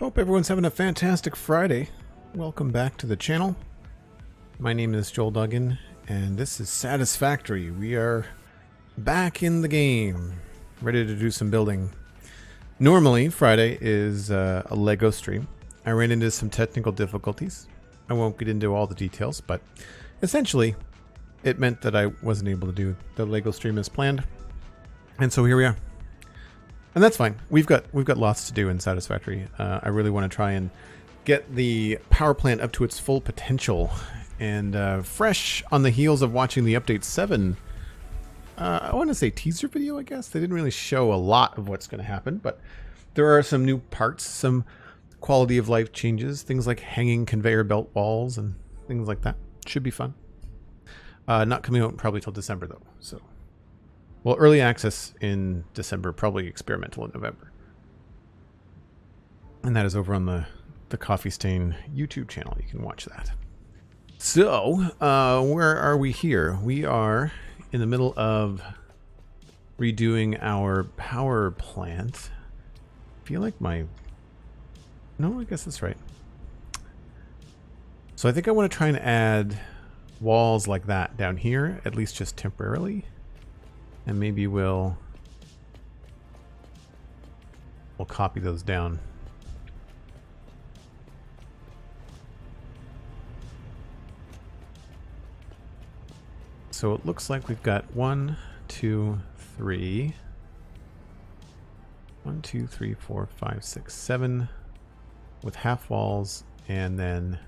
Hope everyone's having a fantastic Friday. Welcome back to the channel. My name is Joel Duggan, and this is Satisfactory. We are back in the game, ready to do some building. Normally, Friday is a Lego stream. I ran into some technical difficulties. I won't get into all the details, but essentially, it meant that I wasn't able to do the Lego stream as planned. And so here we are. And that's fine. We've got lots to do in Satisfactory. I really want to try and get the power plant up to its full potential. And fresh on the heels of watching the Update 7, I want to say teaser video, I guess. They didn't really show a lot of what's going to happen, but there are some new parts, some quality of life changes, things like hanging conveyor belt walls and things like that. Should be fun. Not coming out probably till December, though. So, well, early access in December, probably experimental in November. And that is over on the Coffee Stain YouTube channel. You can watch that. So, where are we here? We are in the middle of redoing our power plant. I feel like no, I guess that's right. So I think I want to try and add walls like that down here, at least just temporarily. And maybe we'll copy those down. So it looks like we've got 1, 2, 3. 1, 2, 3, 4, 5, 6, 7 with half walls, and then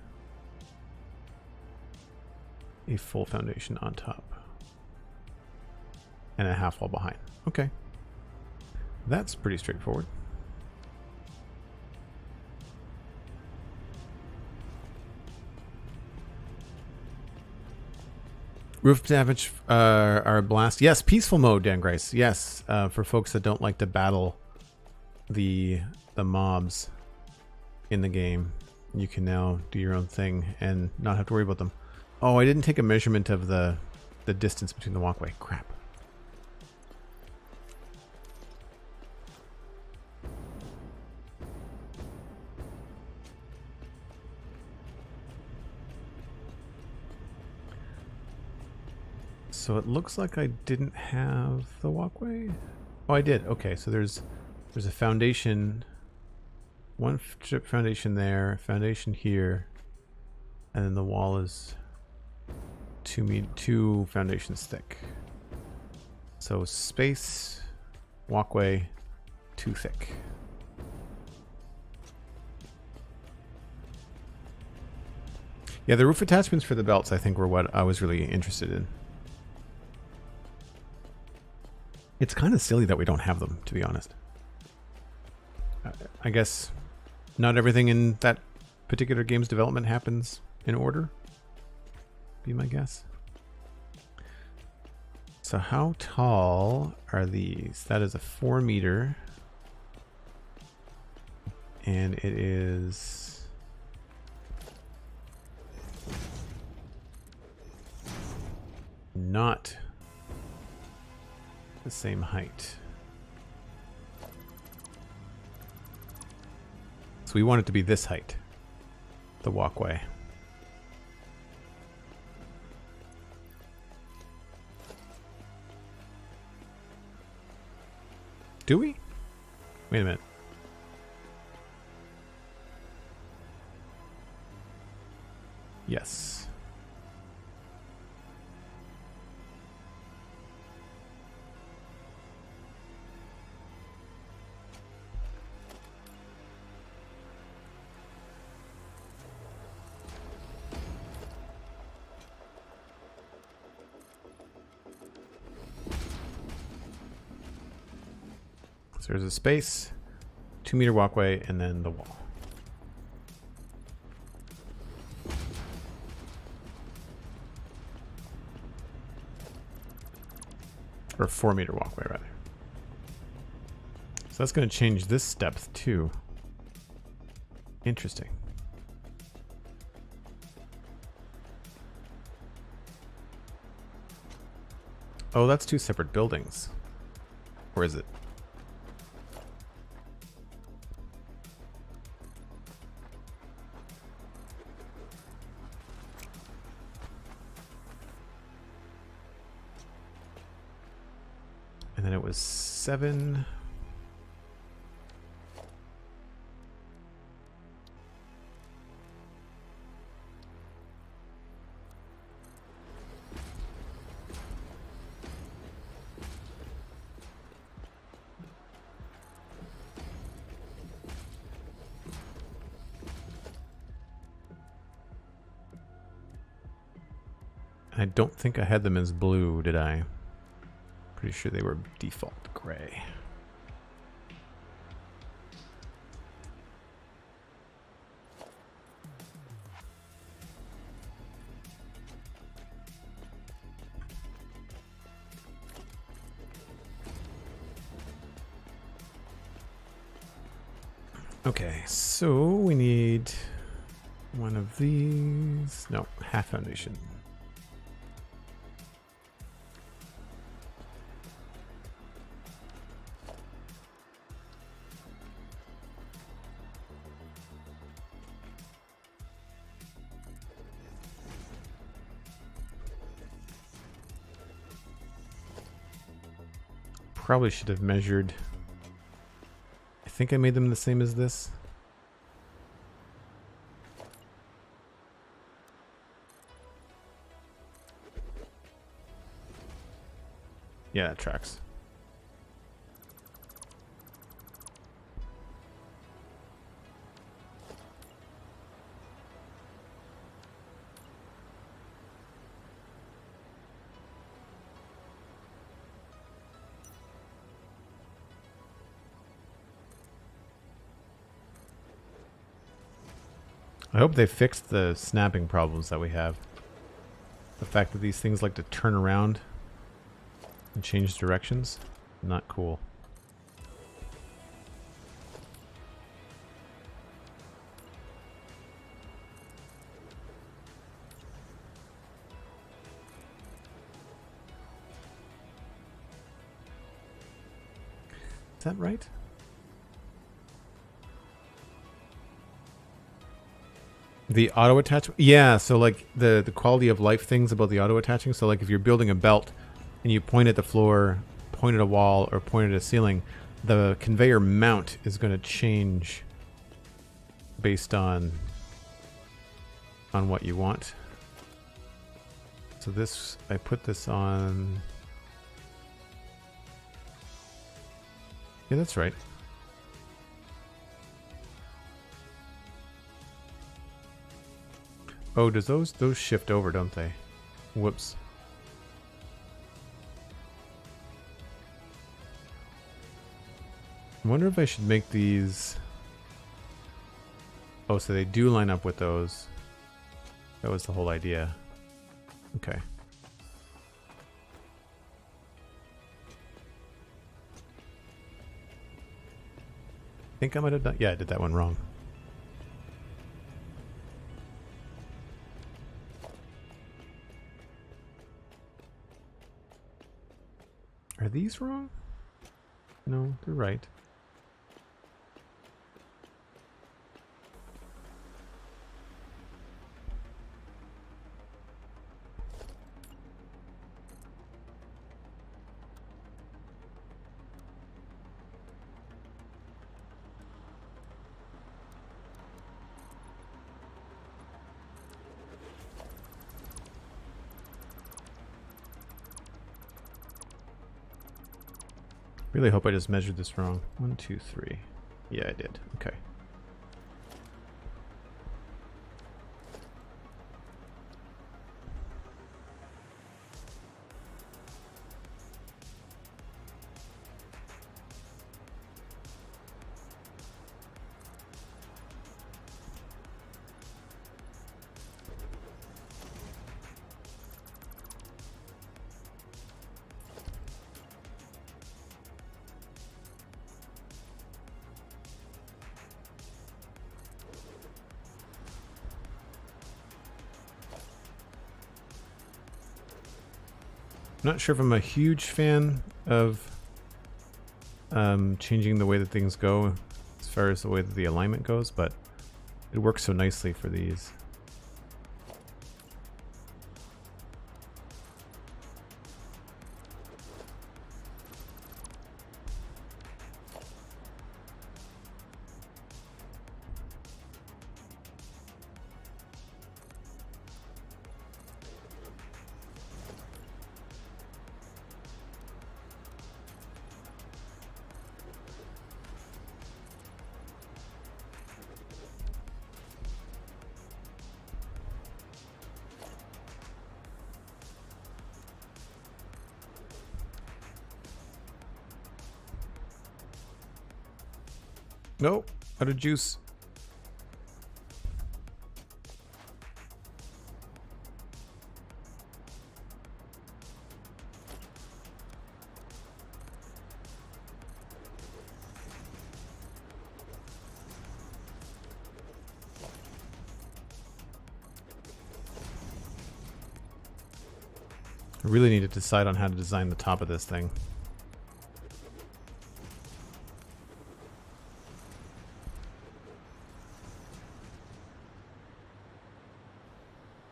a full foundation on top. And a half wall behind. Okay. That's pretty straightforward. Roof damage are a blast. Yes, peaceful mode, Dan Grice. Yes, for folks that don't like to battle the mobs in the game, you can now do your own thing and not have to worry about them. Oh, I didn't take a measurement of the distance between the walkway. Crap. So it looks like I didn't have the walkway. Oh, I did. Okay, so there's a foundation, one strip foundation there, foundation here, and then the wall is 2 foundations thick. So space, walkway, 2 thick. Yeah, the roof attachments for the belts, I think, were what I was really interested in. It's kind of silly that we don't have them, to be honest. I guess not everything in that particular game's development happens in order. Be my guess. So how tall are these? That is a 4 meter. And it is not the same height. So we want it to be this height, the walkway. Do we? Wait a minute. Yes. So there's a space, 2 meter walkway, and then the wall. Or 4 meter walkway, rather. So that's going to change this depth too. Interesting. Oh, that's 2 separate buildings. Or is it? was 7. I don't think I had them as blue, did I? Pretty sure they were default gray. Okay, so we need one of these. No, half foundation. Probably should have measured. I think I made them the same as this. Yeah, that tracks. I hope they fixed the snapping problems that we have. The fact that these things like to turn around and change directions, not cool. Is that right? The auto attachment? Yeah, so like the quality of life things about the auto attaching. So like if you're building a belt and you point at the floor, point at a wall, or point at a ceiling, the conveyor mount is going to change based on what you want. So this, I put this on. Yeah, that's right. Oh, does those shift over, don't they? Whoops. I wonder if I should make these. Oh, so they do line up with those. That was the whole idea. Okay. I think I might have done. Yeah, I did that one wrong. Are these wrong? No, they're right. Really hope I just measured this wrong. 1, 2, 3. Yeah, I did. Okay. I'm not sure if I'm a huge fan of changing the way that things go as far as the way that the alignment goes, but it works so nicely for these. Nope, out of juice. I really need to decide on how to design the top of this thing.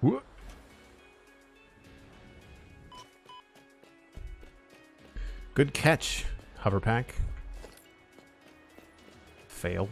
Whoop. Good catch, Hoverpack. Fail.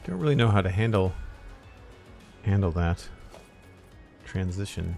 Don't really know how to handle that transition.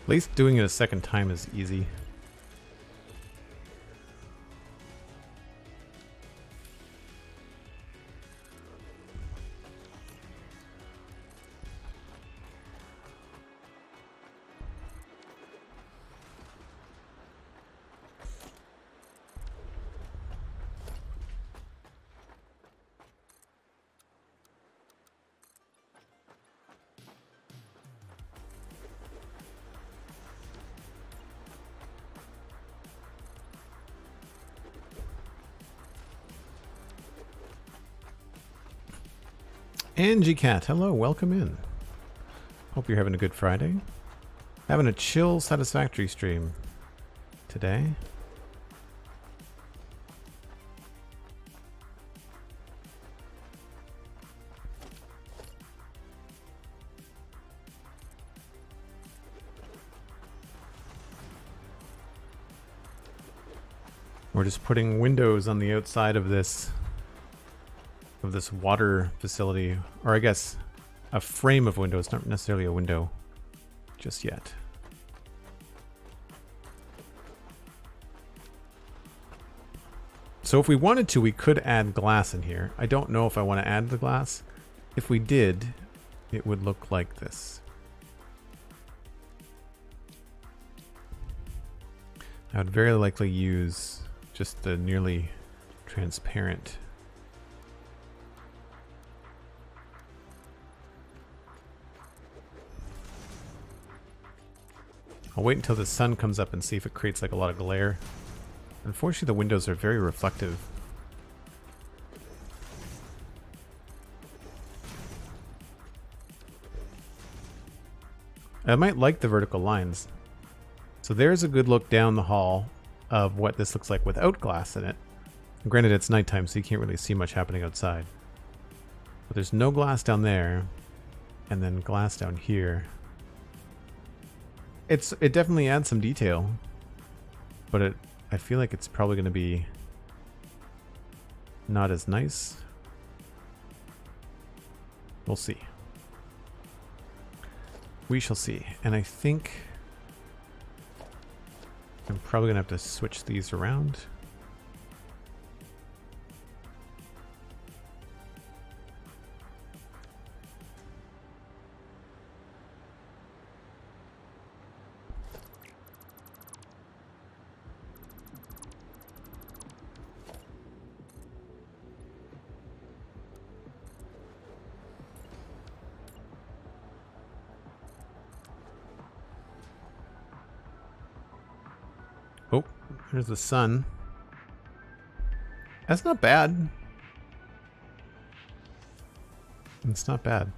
At least doing it a second time is easy. Angie Cat, hello, welcome in. Hope you're having a good Friday. Having a chill Satisfactory stream today. We're just putting windows on the outside of this water facility, or I guess a frame of windows, not necessarily a window just yet. So if we wanted to, we could add glass in here. I don't know if I want to add the glass. If we did, it would look like this. I would very likely use just the nearly transparent. I'll wait until the sun comes up and see if it creates like a lot of glare. Unfortunately, the windows are very reflective. I might like the vertical lines. So there's a good look down the hall of what this looks like without glass in it. And granted, it's nighttime, so you can't really see much happening outside. But there's no glass down there, and then glass down here. It definitely adds some detail, but I feel like it's probably going to be not as nice. We'll see. We shall see. And I think I'm probably gonna have to switch these around. Oh, there's the sun. That's not bad. It's not bad.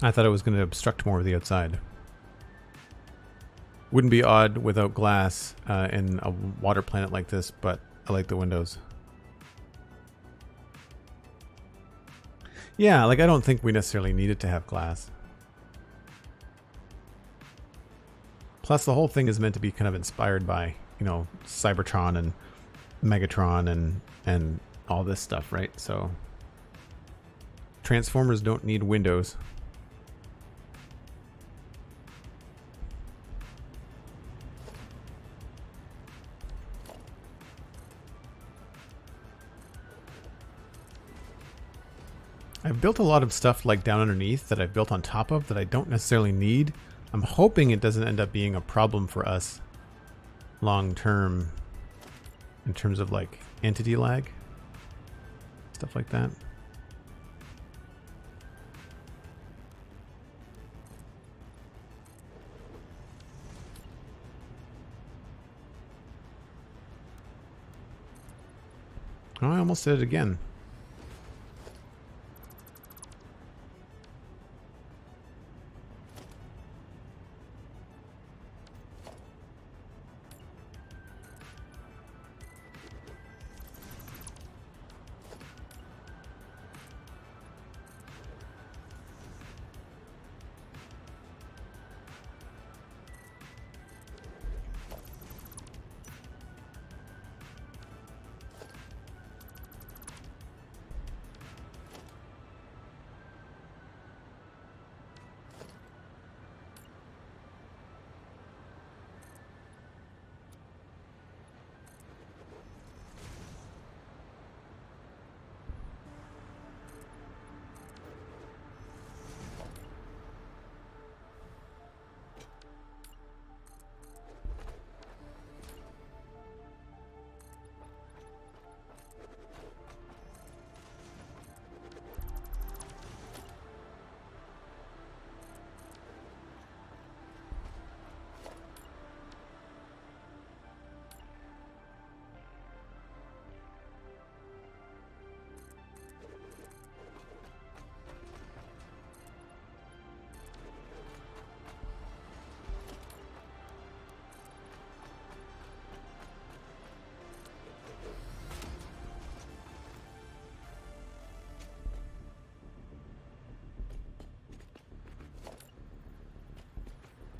I thought it was going to obstruct more of the outside. Wouldn't be odd without glass in a water planet like this, but I like the windows. Yeah, like I don't think we necessarily needed to have glass. Plus, the whole thing is meant to be kind of inspired by, you know, Cybertron and Megatron and all this stuff, right? So, Transformers don't need windows. I've built a lot of stuff like down underneath that I've built on top of that I don't necessarily need. I'm hoping it doesn't end up being a problem for us long term in terms of like entity lag, stuff like that. Oh, I almost did it again.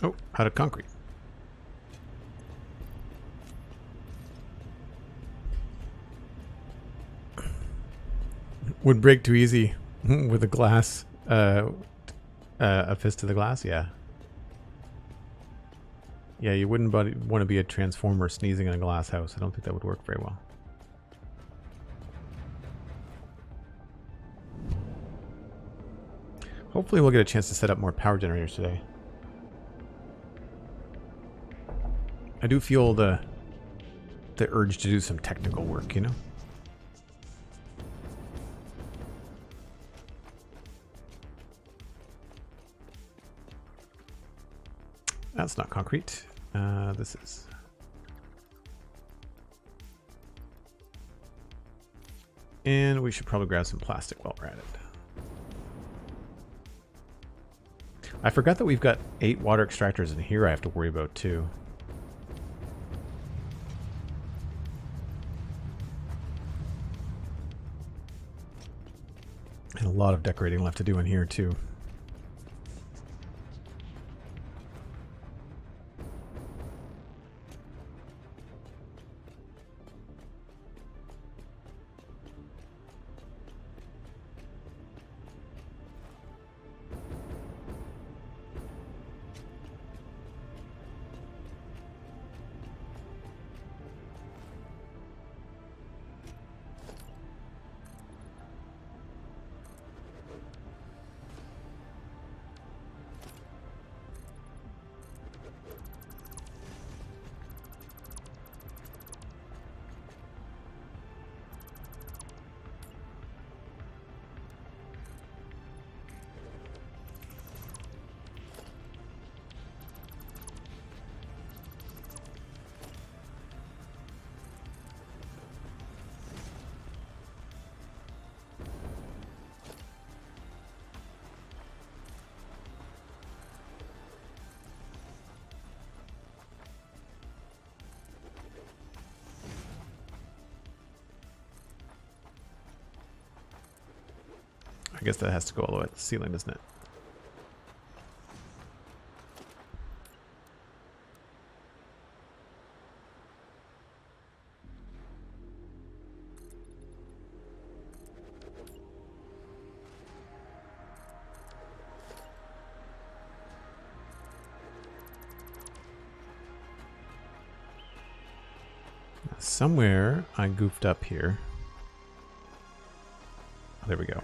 Oh, out of concrete. Would break too easy with a glass, a fist to the glass, yeah. Yeah, you wouldn't want to be a transformer sneezing in a glass house. I don't think that would work very well. Hopefully we'll get a chance to set up more power generators today. I do feel the urge to do some technical work, you know? That's not concrete. This is. And we should probably grab some plastic while we're at it. I forgot that we've got 8 water extractors in here I have to worry about too. And a lot of decorating left to do in here too. I guess that has to go all the way to the ceiling, doesn't it? Somewhere I goofed up here. Oh, there we go.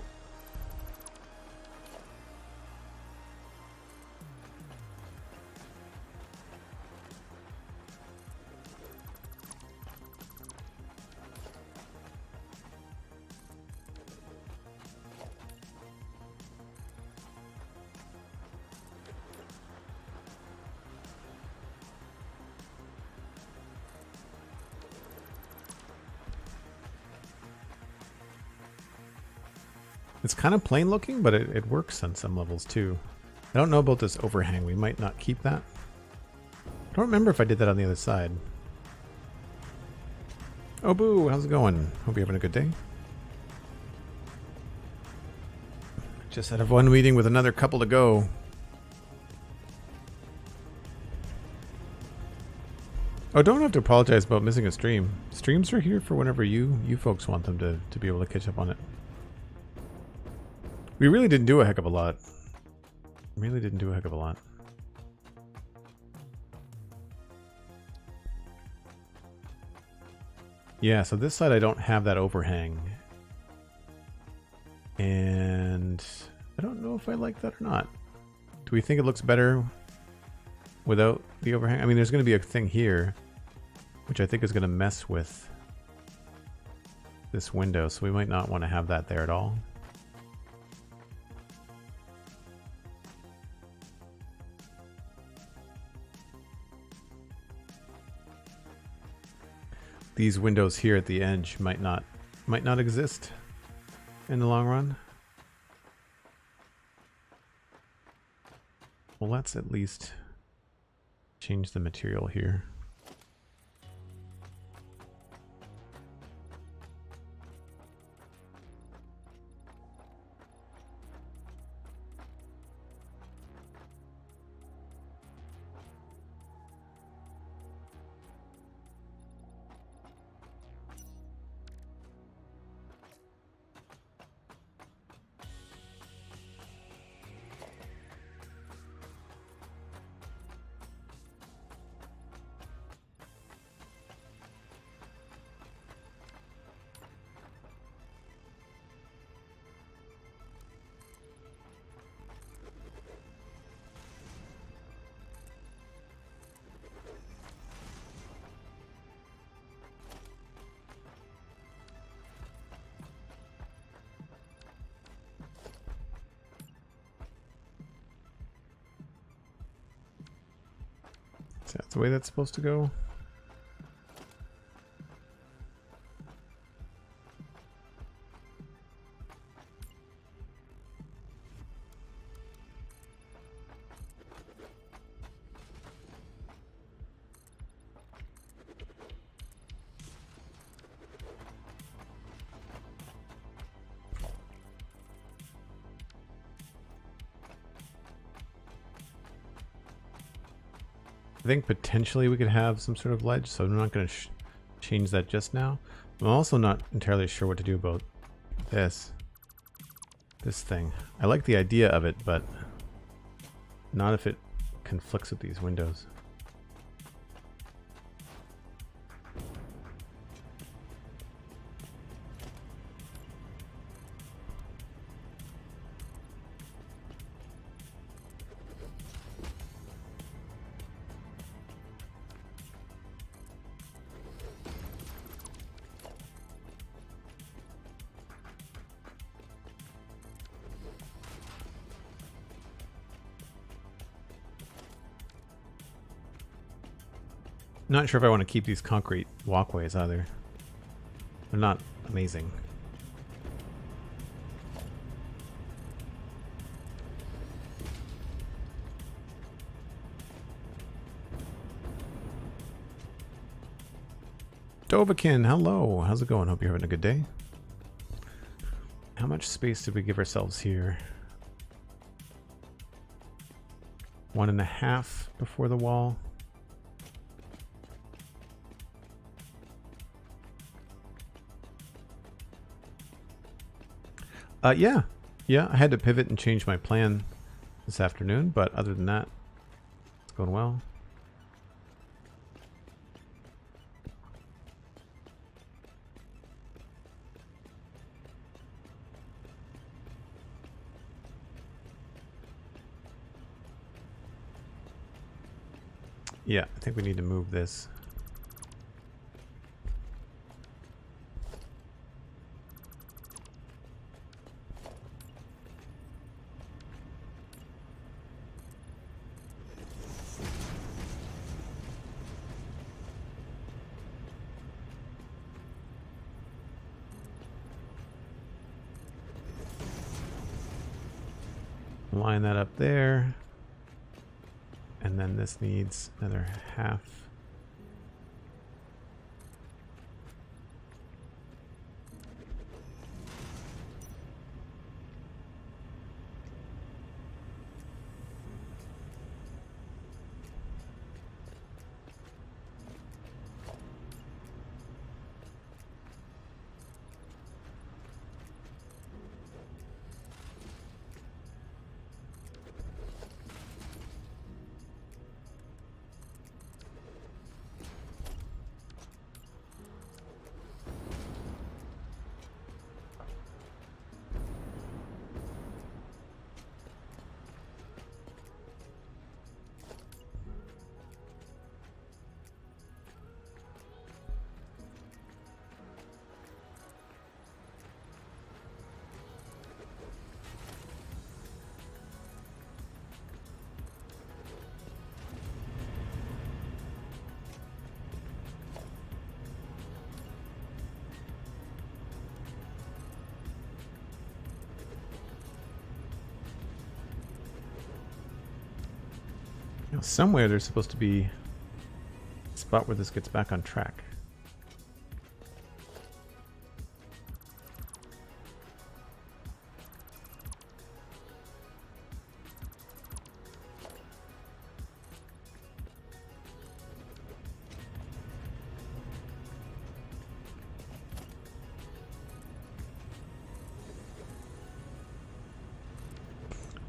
It's kind of plain looking, but it works on some levels too. I don't know about this overhang. We might not keep that. I don't remember if I did that on the other side. Oh, boo. How's it going? Hope you're having a good day. Just out of one meeting with another couple to go. Oh, don't have to apologize about missing a stream. Streams are here for whenever you folks want them to be able to catch up on it. We really didn't do a heck of a lot. Really didn't do a heck of a lot. Yeah, so this side I don't have that overhang. And I don't know if I like that or not. Do we think it looks better without the overhang? I mean, there's going to be a thing here, which I think is going to mess with this window, so we might not want to have that there at all. These windows here at the edge might not exist in the long run. Well, let's at least change the material here. Is that the way that's supposed to go? I think potentially we could have some sort of ledge, so I'm not going to change that just now. I'm also not entirely sure what to do about this thing. I like the idea of it, but not if it conflicts with these windows. Not sure if I want to keep these concrete walkways either. They're not amazing. Dovakin, hello. How's it going? Hope you're having a good day. How am much space did we give ourselves here? 1.5 before the wall. Yeah, I had to pivot and change my plan this afternoon, but other than that, it's going well. Yeah, I think we need to move this. Line that up there. And then this needs another half. Now, somewhere there's supposed to be a spot where this gets back on track.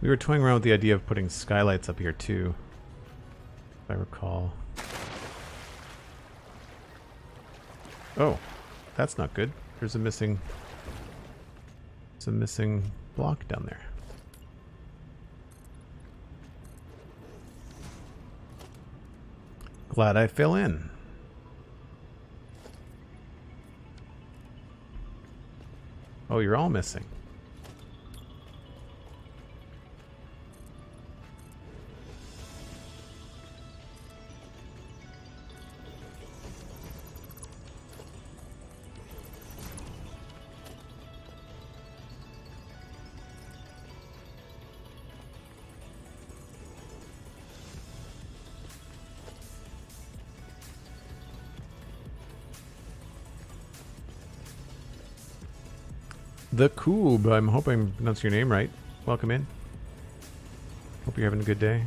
We were toying around with the idea of putting skylights up here too, if I recall. Oh, that's not good. There's a missing block down there. Glad I fell in. Oh, you're all missing. The Coob, I'm hoping I'm pronouncing your name right. Welcome in. Hope you're having a good day.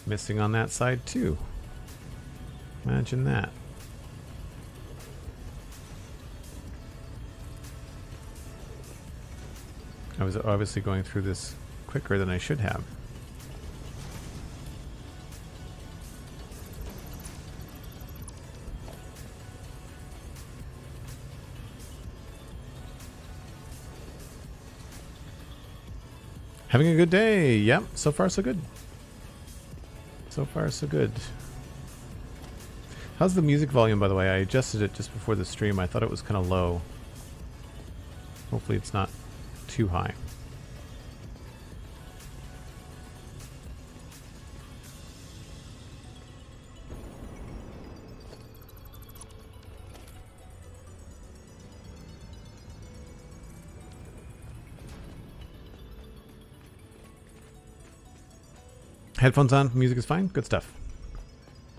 Missing on that side too. Imagine that. I was obviously going through this quicker than I should have. Having a good day. Yep, so far so good. So far so good. How's the music volume, by the way? I adjusted it just before the stream. I thought it was kind of low. Hopefully it's not too high. Headphones on, music is fine. Good stuff.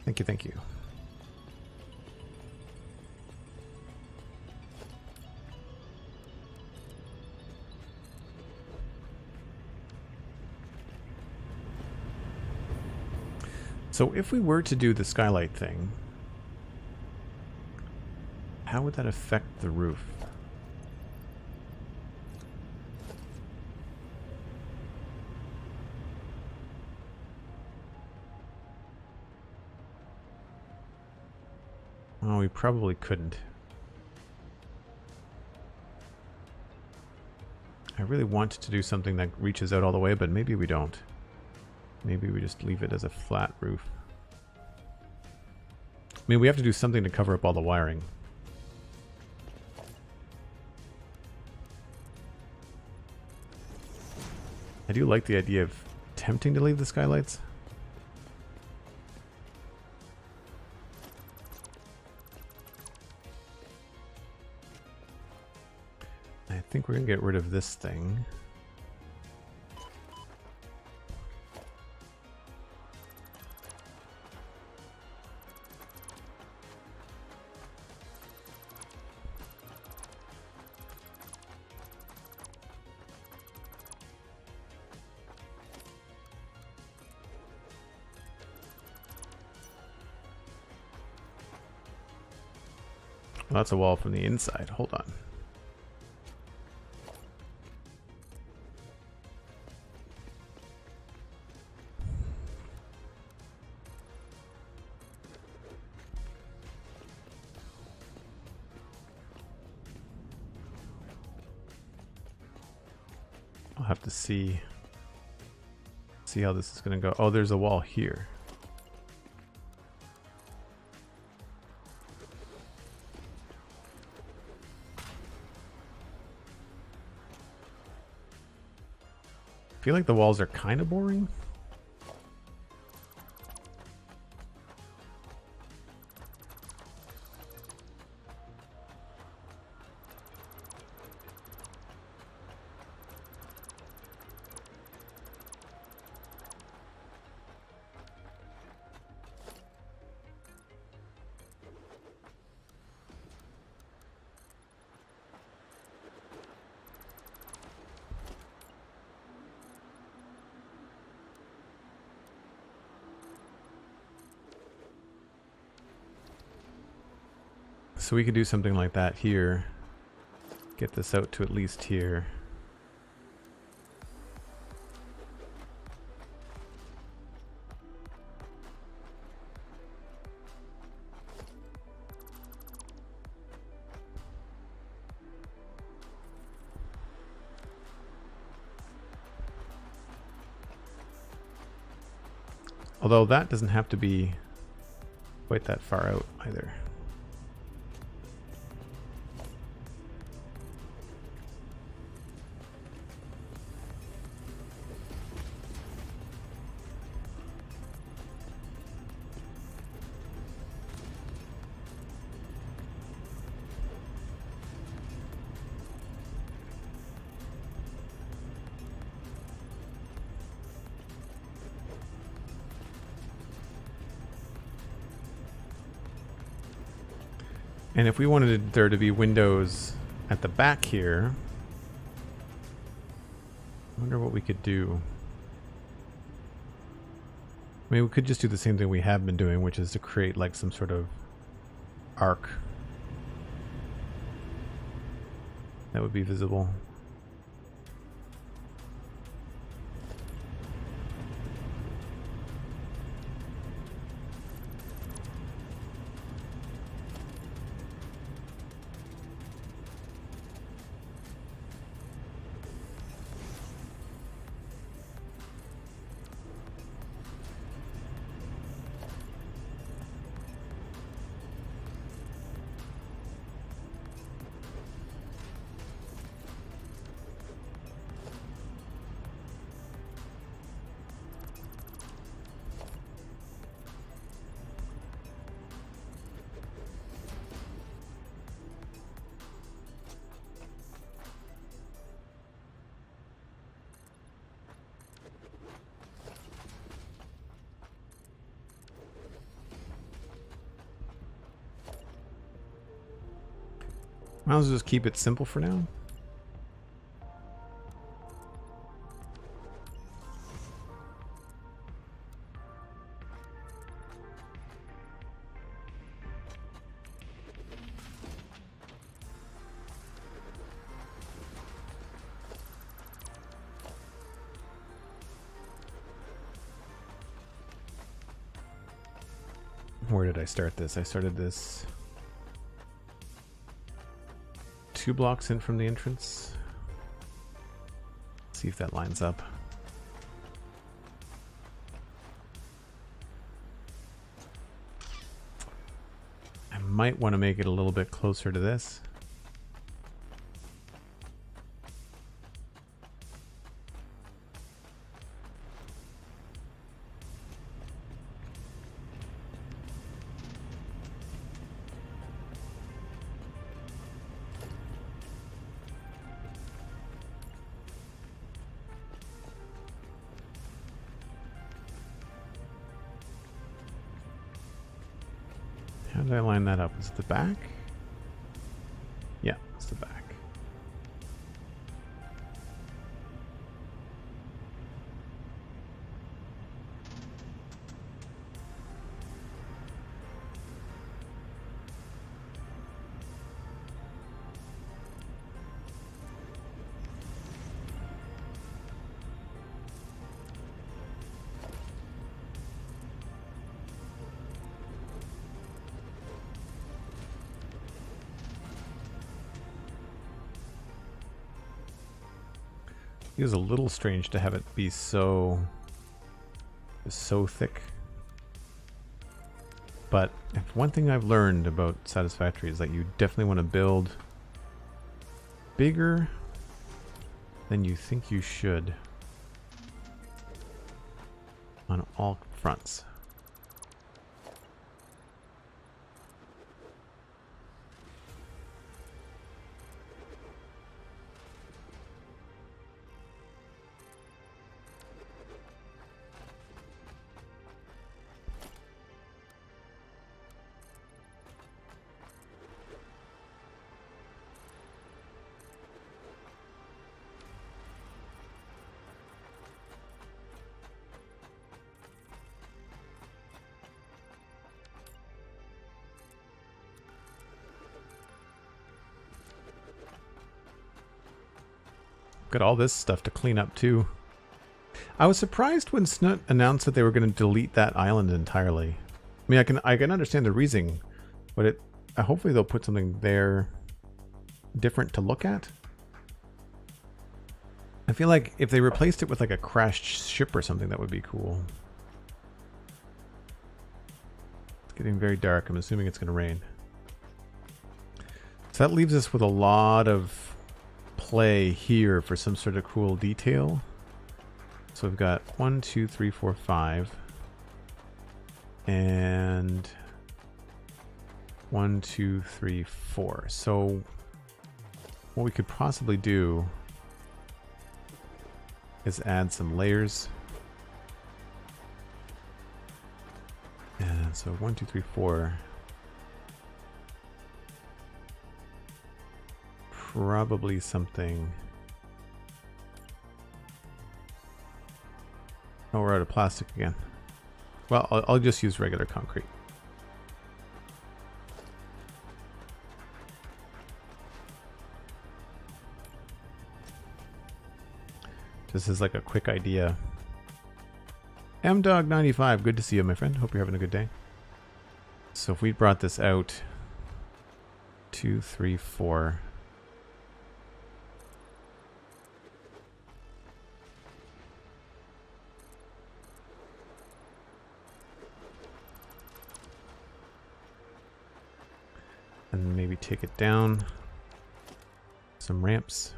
Thank you, thank you. So if we were to do the skylight thing, how would that affect the roof? Oh, we probably couldn't. I really want to do something that reaches out all the way, but maybe we don't. Maybe we just leave it as a flat roof. I mean, we have to do something to cover up all the wiring. I do like the idea of attempting to leave the skylights. I think we're gonna get rid of this thing. Well, that's a wall from the inside. Hold on. I'll have to see how this is going to go. Oh, there's a wall here. I feel like the walls are kind of boring. So we could do something like that here. Get this out to at least here. Although that doesn't have to be quite that far out either. And if we wanted there to be windows at the back here, I wonder what we could do. I mean, we could just do the same thing we have been doing, which is to create like some sort of arc that would be visible. Might as well just keep it simple for now. Where did I start this? I started this 2 blocks in from the entrance. See if that lines up. I might want to make it a little bit closer to this. How did I line that up? Is it the back? Yeah, it's the back. It was a little strange to have it be so thick. But if one thing I've learned about Satisfactory is that you definitely want to build bigger than you think you should on all fronts. Got all this stuff to clean up too. I was surprised when Snoot announced that they were going to delete that island entirely. I mean, I can understand the reasoning, but hopefully they'll put something there different to look at. I feel like if they replaced it with like a crashed ship or something, that would be cool. It's getting very dark. I'm assuming it's going to rain. So that leaves us with a lot of play here for some sort of cool detail. So we've got 1, 2, 3, 4, 5, and 1, 2, 3, 4. So what we could possibly do is add some layers. And so 1, 2, 3, 4. Probably something. Oh, we're out of plastic again. Well, I'll just use regular concrete. This is like a quick idea. MDog95, good to see you, my friend. Hope you're having a good day. So if we brought this out 2, 3, 4. And maybe take it down. Some ramps.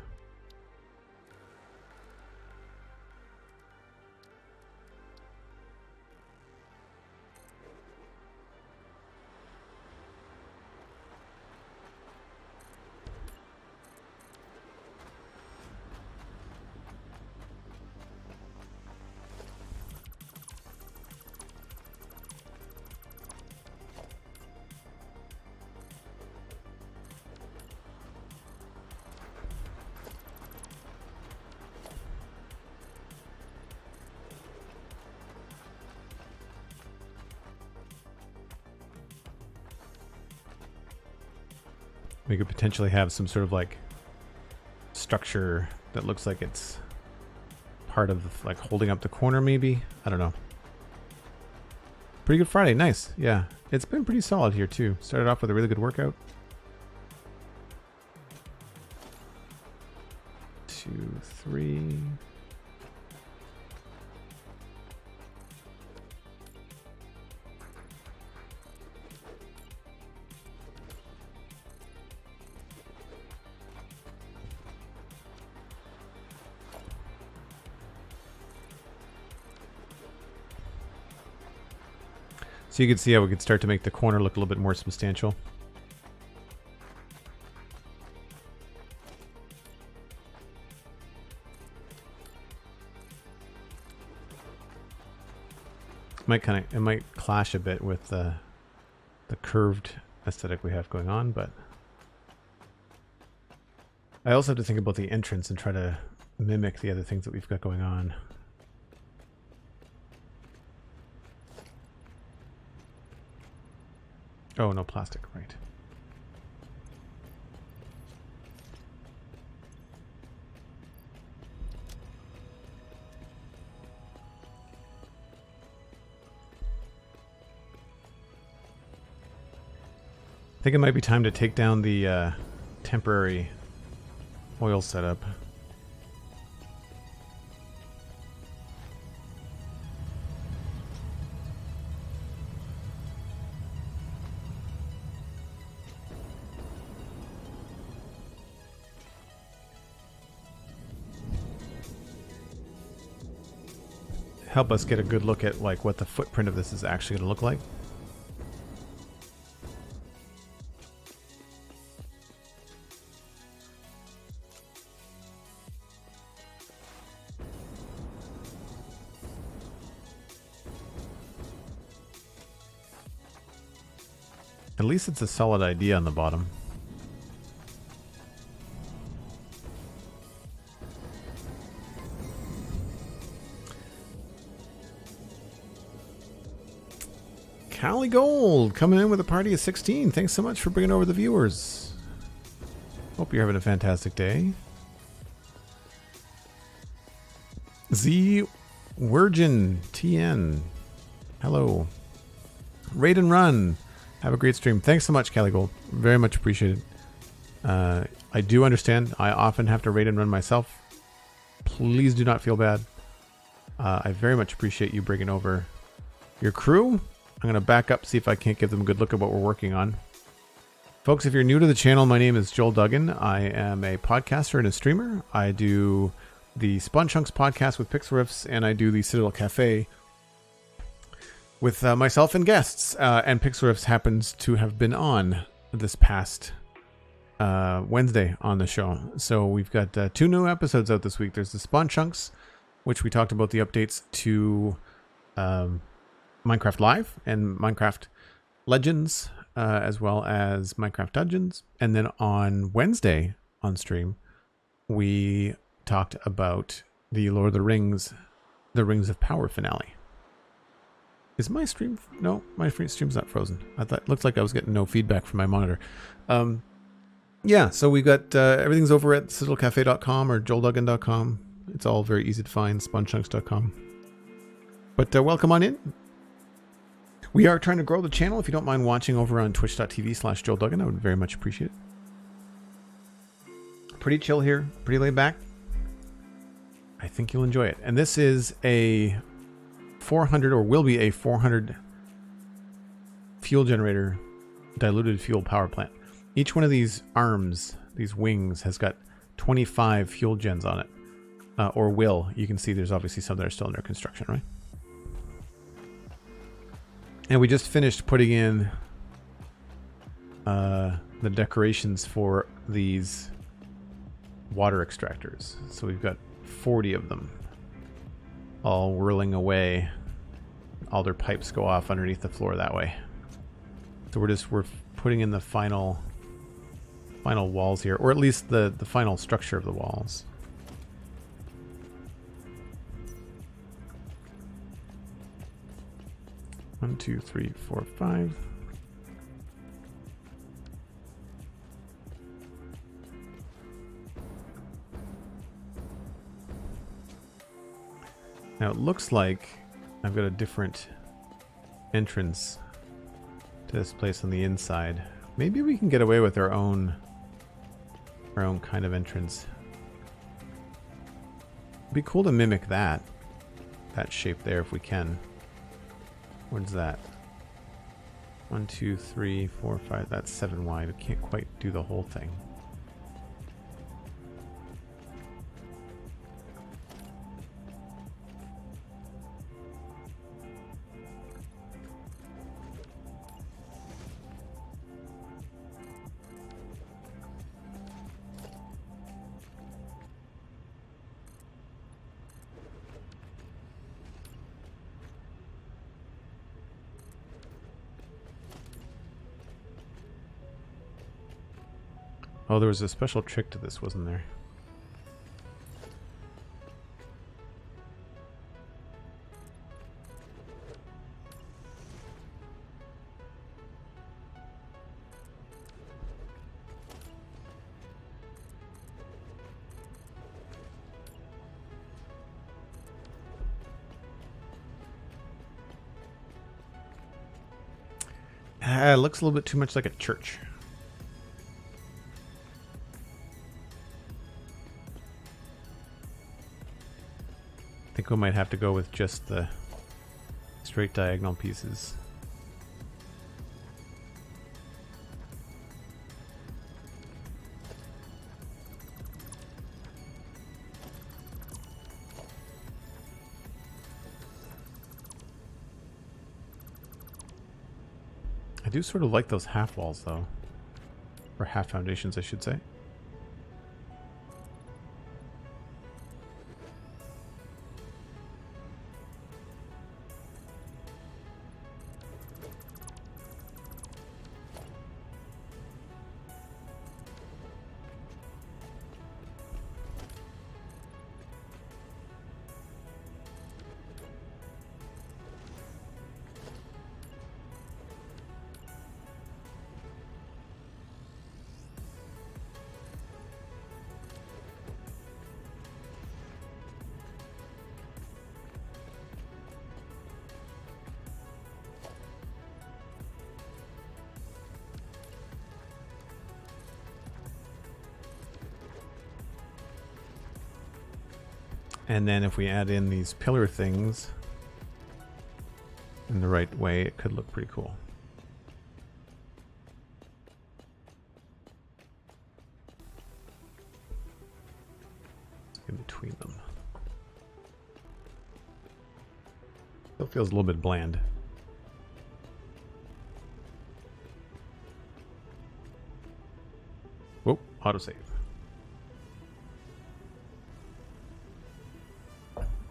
We could potentially have some sort of like structure that looks like it's part of like holding up the corner maybe. I don't know. Pretty good Friday. Nice. Yeah. It's been pretty solid here too. Started off with a really good workout. 2, 3. So you can see how we could start to make the corner look a little bit more substantial. It might clash a bit with the curved aesthetic we have going on, but I also have to think about the entrance and try to mimic the other things that we've got going on. Oh, no plastic, right. I think it might be time to take down the temporary oil setup. Help us get a good look at like what the footprint of this is actually going to look like. At least it's a solid idea on the bottom. Cali Gold coming in with a party of 16. Thanks so much for bringing over the viewers. Hope you're having a fantastic day. Z Virgin TN. Hello. Raid and Run. Have a great stream. Thanks so much, Cali Gold. Very much appreciated. I do understand. I often have to raid and run myself. Please do not feel bad. I very much appreciate you bringing over your crew. I'm going to back up, see if I can't give them a good look at what we're working on. Folks, if you're new to the channel, my name is Joel Duggan. I am a podcaster and a streamer. I do the Spawn Chunks podcast with Pixel Riffs, and I do the Citadel Cafe with myself and guests. And Pixel Riffs happens to have been on this past Wednesday on the show. So we've got 2 new episodes out this week. There's the Spawn Chunks, which we talked about the updates to Minecraft Live and Minecraft Legends, as well as Minecraft Dungeons. And then on Wednesday on stream, we talked about the Lord of the Rings of Power finale. Is my stream? No, my stream's not frozen. I thought it looked like I was getting no feedback from my monitor. Yeah, so we got everything's over at citadelcafe.com or joelduggan.com. It's all very easy to find, spawnchunks.com. But welcome on in. We are trying to grow the channel. If you don't mind watching over on twitch.tv/JoelDuggan, I would very much appreciate it. Pretty chill here, pretty laid back. I think you'll enjoy it. And this is a 400, or will be a 400 fuel generator, diluted fuel power plant. Each one of these arms, these wings, has got 25 fuel gens on it. Or will. You can see there's obviously some that are still under construction, right? And we just finished putting in the decorations for these water extractors. So we've got 40 of them all whirling away. All their pipes go off underneath the floor that way. So we're putting in the final walls here, or at least the final structure of the walls. One, 2, 3, 4, 5. Now it looks like I've got a different entrance to this place on the inside. Maybe we can get away with our own kind of entrance. It'd be cool to mimic that shape there if we can. What's that? 1, 2, 3, 4, 5. That's 7 wide. We can't quite do the whole thing. Oh, there was a special trick to this, wasn't there? It looks a little bit too much like a church. I think we might have to go with just the straight diagonal pieces. I do sort of like those half walls though, or half foundations I should say. And then if we add in these pillar things in the right way, it could look pretty cool. In between them. Still feels a little bit bland. Whoa, autosave.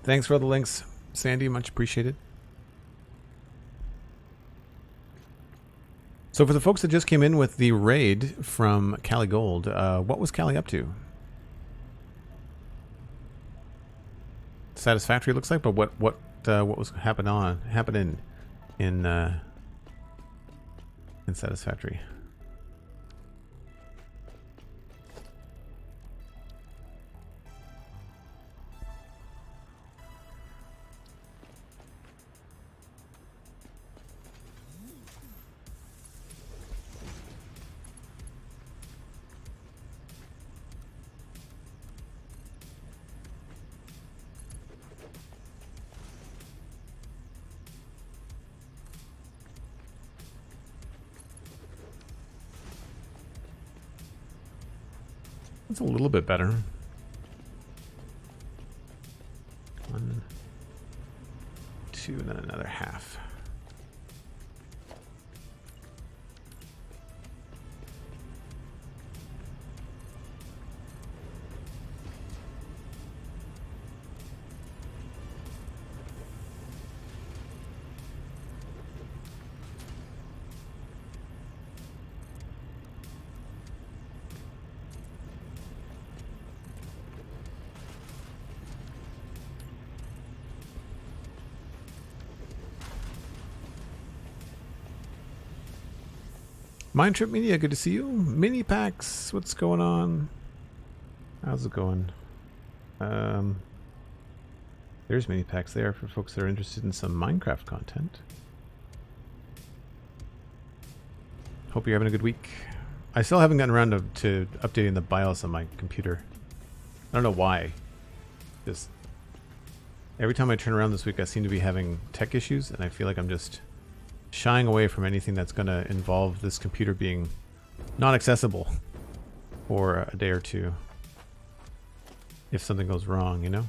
Thanks for all the links, Sandy. Much appreciated. So for the folks that just came in with the raid from Cali Gold, what was Cali up to? Satisfactory looks like, but what was happening in Satisfactory? That's a little bit better. 1, 2, and then another half. MindTripMedia, good to see you. Mini packs, what's going on? How's it going? There's mini packs there for folks that are interested in some Minecraft content. Hope you're having a good week. I still haven't gotten around to updating the BIOS on my computer. I don't know why. Just every time I turn around this week, I seem to be having tech issues, and I feel like I'm just shying away from anything that's going to involve this computer being not accessible for a day or two if something goes wrong, you know?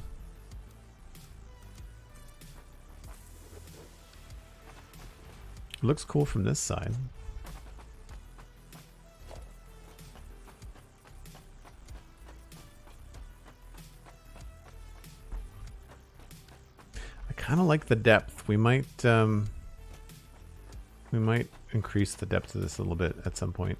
It looks cool from this side. I kind of like the depth. We might increase the depth of this a little bit at some point.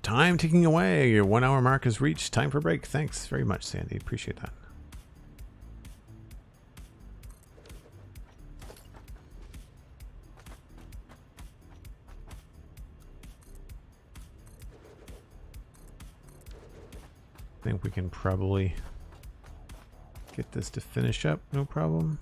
Time ticking away. Your 1 hour mark is reached. Time for break. Thanks very much, Sandy. Appreciate that. I think we can probably get this to finish up. No problem.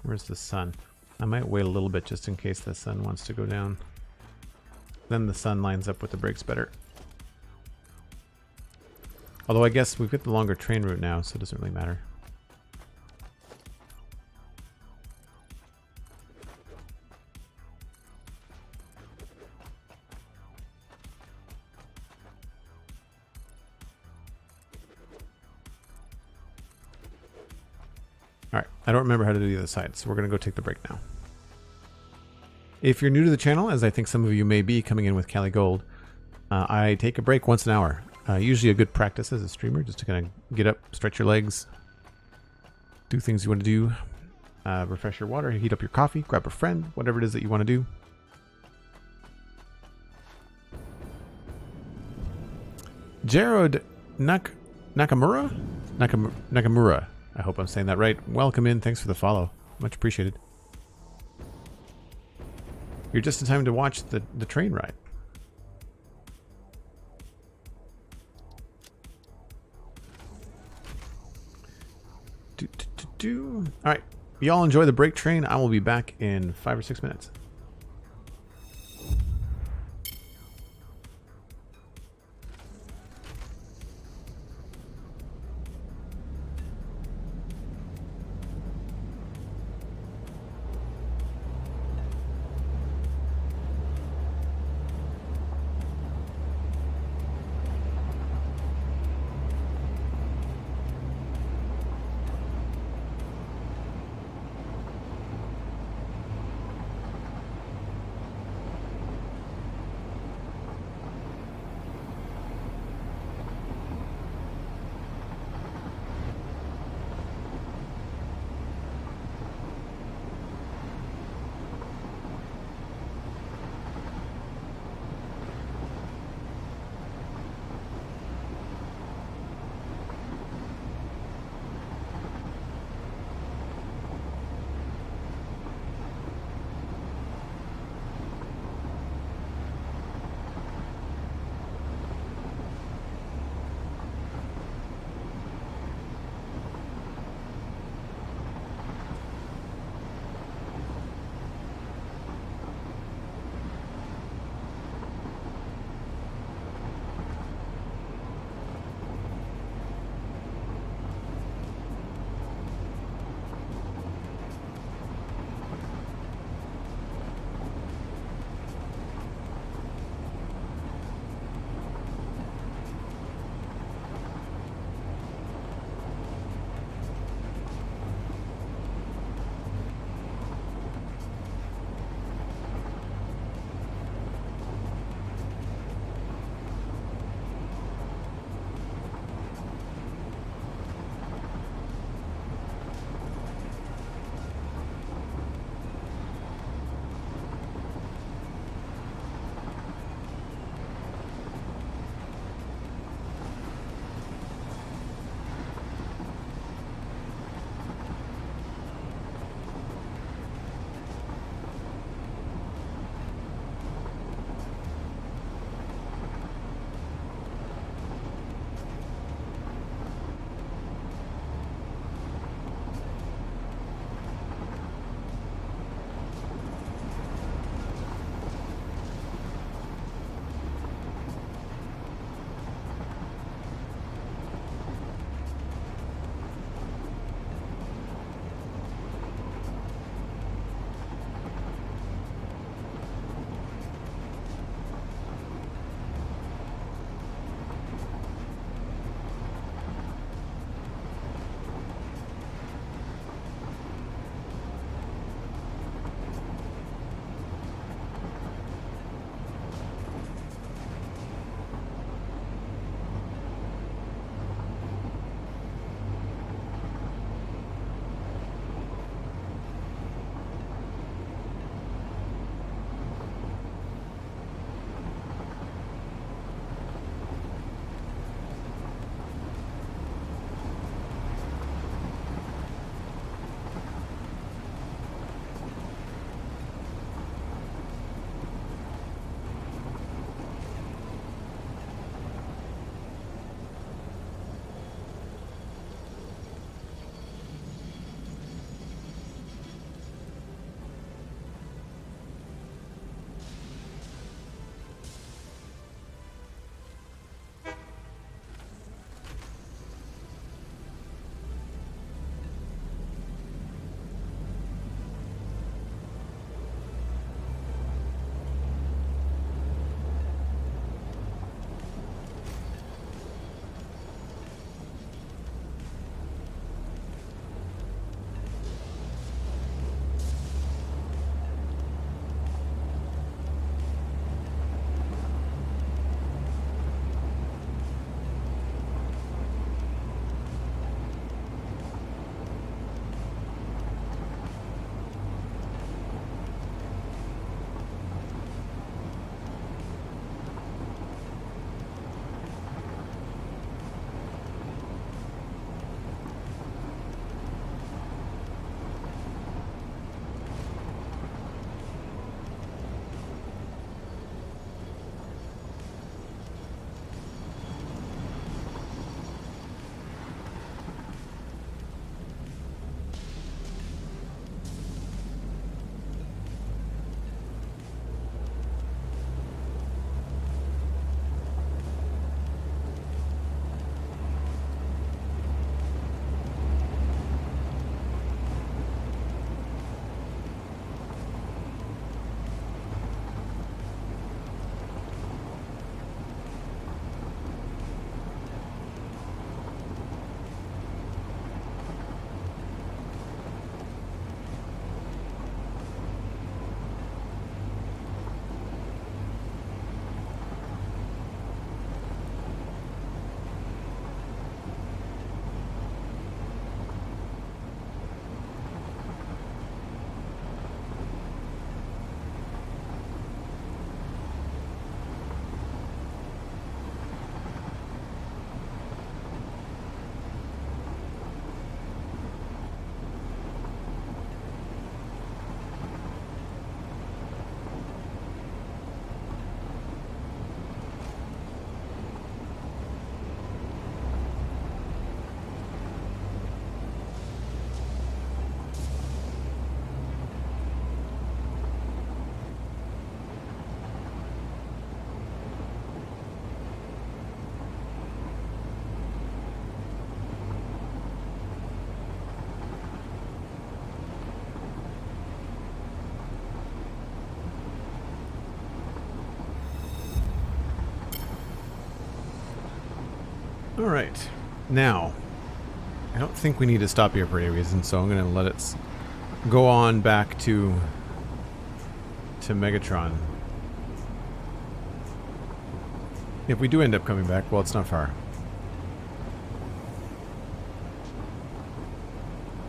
Where's the sun? I might wait a little bit just in case the sun wants to go down. Then the sun lines up with the brakes better. Although I guess we've got the longer train route now, so it doesn't really matter. Alright, I don't remember how to do the other side, so we're going to go take the break now. If you're new to the channel, as I think some of you may be coming in with Cali Gold, I take a break once an hour. Usually a good practice as a streamer, just to kind of get up, stretch your legs, do things you want to do, refresh your water, heat up your coffee, grab a friend, whatever it is that you want to do. Jared Nakamura? Nakamura. I hope I'm saying that right. Welcome in. Thanks for the follow. Much appreciated. You're just in time to watch the train ride. All right. Y'all enjoy the break train. I will be back in 5 or 6 minutes. Alright. Now, I don't think we need to stop here for any reason, so I'm going to let it go on back to Megatron. If we do end up coming back, well, it's not far.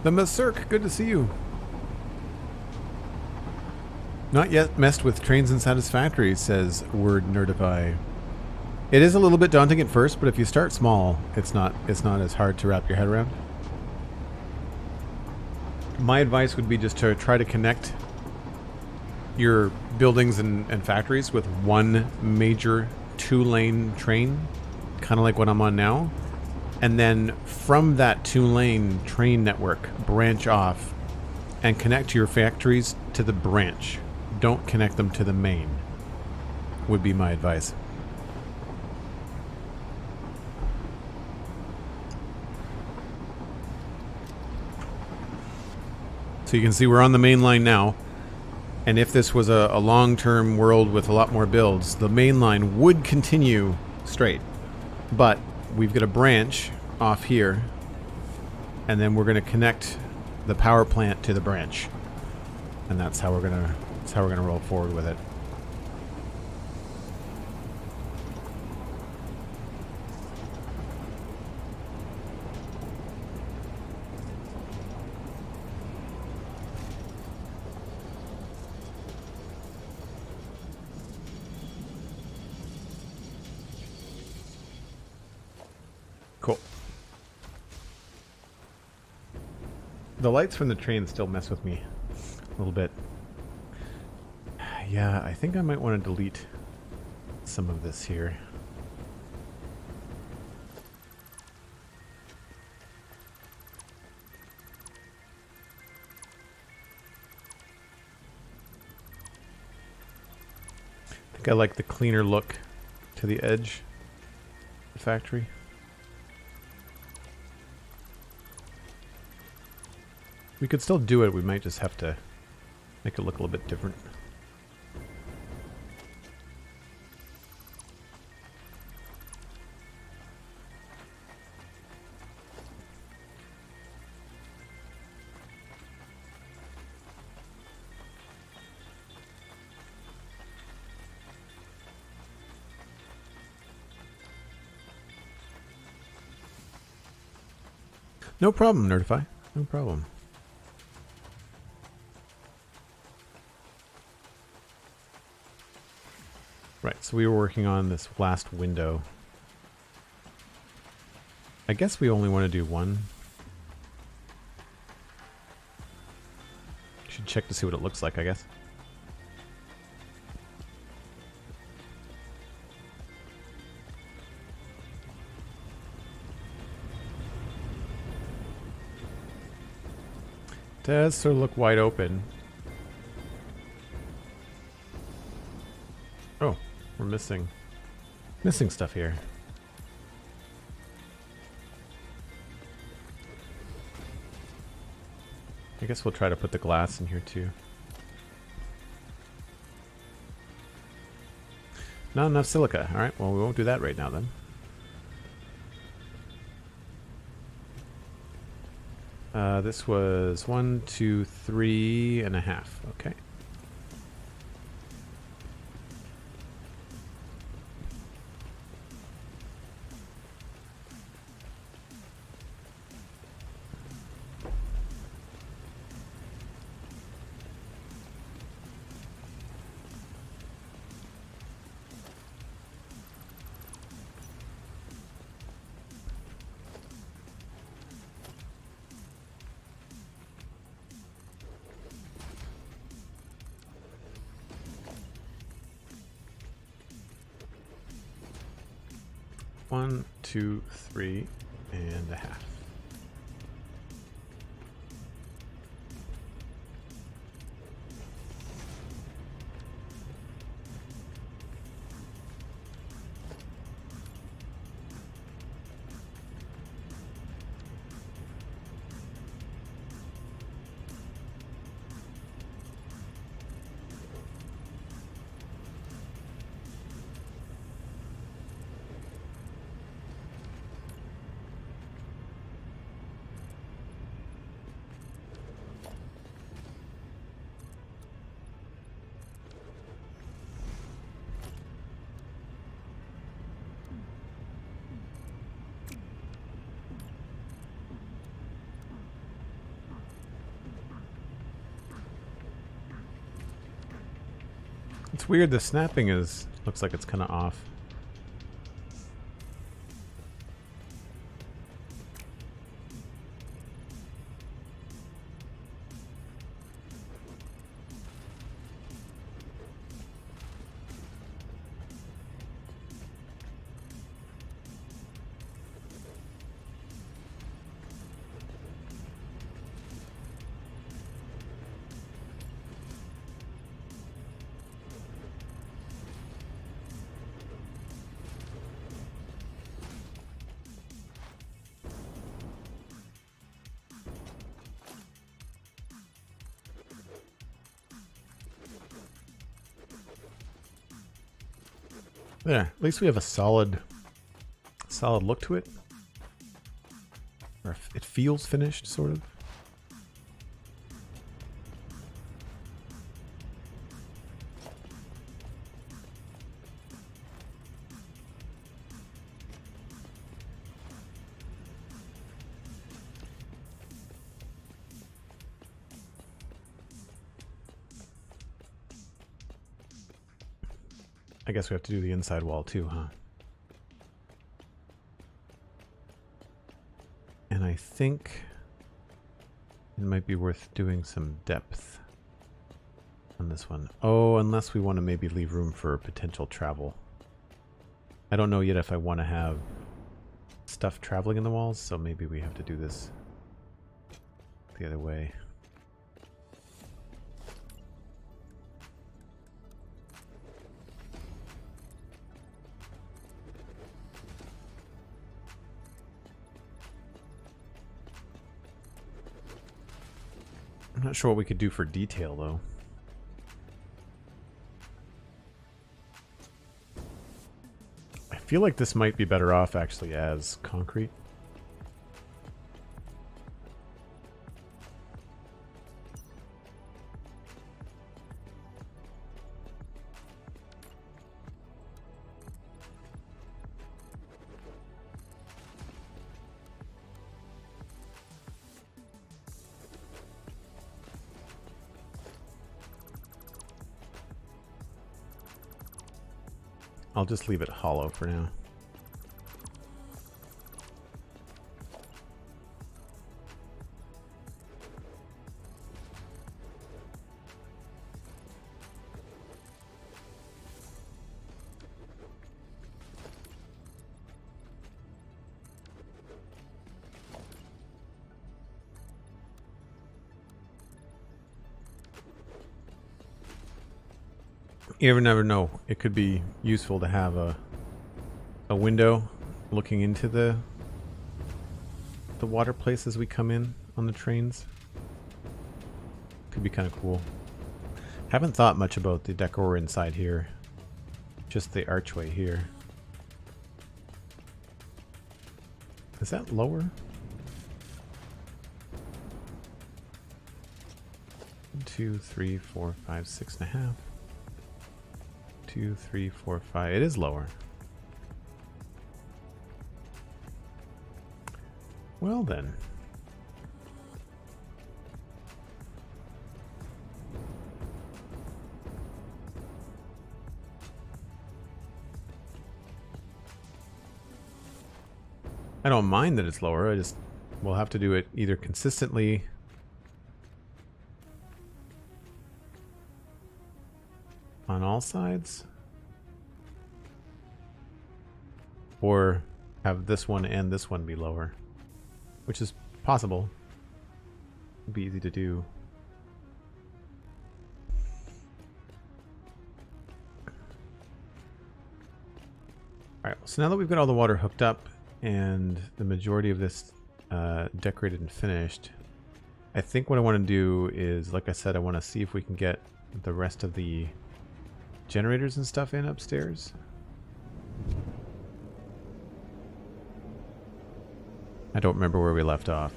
The Masurk, good to see you. Not yet messed with trains in Satisfactory, says Word Nerdify. It is a little bit daunting at first, but if you start small, it's not as hard to wrap your head around. My advice would be just to try to connect your buildings and factories with one major 2-lane train, kind of like what I'm on now. And then from that 2-lane train network, branch off and connect your factories to the branch. Don't connect them to the main, would be my advice. So you can see we're on the main line now. And if this was a long-term world with a lot more builds, the main line would continue straight. But we've got a branch off here, and then we're going to connect the power plant to the branch. And that's how we're going to roll forward with it. Cool. The lights from the train still mess with me a little bit. Yeah, I think I might want to delete some of this here. I think I like the cleaner look to the edge of the factory. We could still do it, we might just have to make it look a little bit different. No problem, Nerdify. No problem. Right, so we were working on this last window. I guess we only want to do one. Should check to see what it looks like, I guess. It does sort of look wide open. Oh, we're missing stuff here. I guess we'll try to put the glass in here too. Not enough silica. Alright, well we won't do that right now then. This was 1, 2, 3.5. Okay. One, 2, 3.5. It's weird, the snapping looks like it's kind of off. There, at least we have a solid look to it. Or it feels finished, sort of. I guess we have to do the inside wall too, huh? And I think it might be worth doing some depth on this one. Oh, unless we want to maybe leave room for potential travel. I don't know yet if I want to have stuff traveling in the walls, so maybe we have to do this the other way. I'm not sure what we could do for detail, though. I feel like this might be better off, actually, as concrete. I'll just leave it hollow for now. You never know. It could be useful to have a window looking into the water place as we come in on the trains. Could be kind of cool. Haven't thought much about the decor inside here. Just the archway here. Is that lower? 1, 2, 3, 4, 5, 6.5. 2, 3, 4, 5. It is lower. Well then. I don't mind that it's lower. We'll have to do it either consistently on all sides, or have this one and this one be lower, which is possible. It'd be easy to do. Alright, so now that we've got all the water hooked up and the majority of this decorated and finished, I think what I want to do is, like I said, I want to see if we can get the rest of the generators and stuff in upstairs. I don't remember where we left off.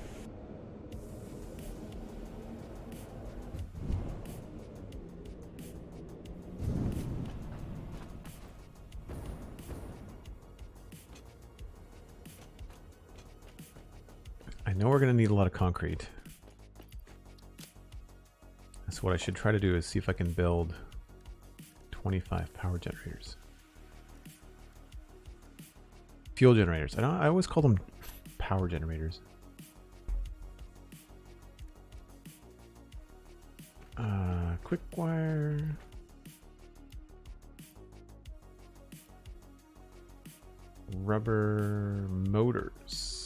I know we're going to need a lot of concrete. So what I should try to do is see if I can build 25 power generators. Fuel generators. I always call them power generators. Quick wire. Rubber motors.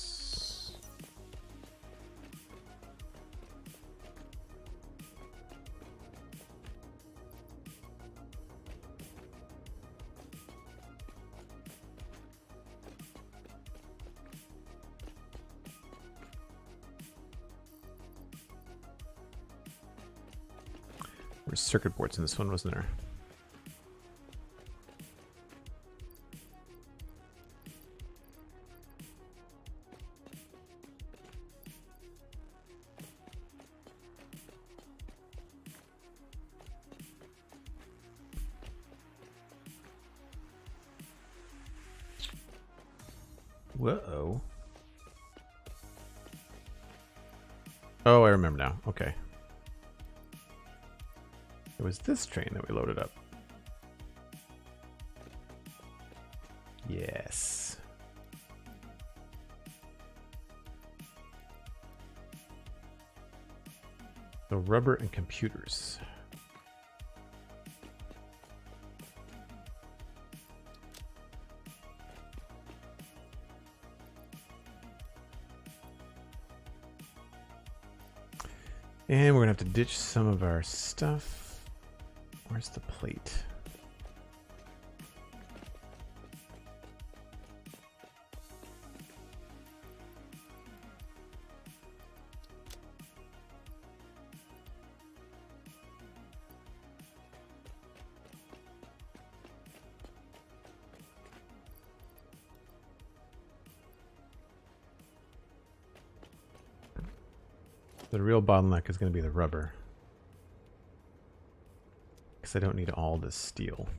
There's circuit boards in this one, wasn't there? Whoa. Oh, I remember now. Okay. It was this train that we loaded up. Yes. So rubber and computers. And we're gonna have to ditch some of our stuff. Where's the plate? The real bottleneck is going to be the rubber. Because I don't need all this steel.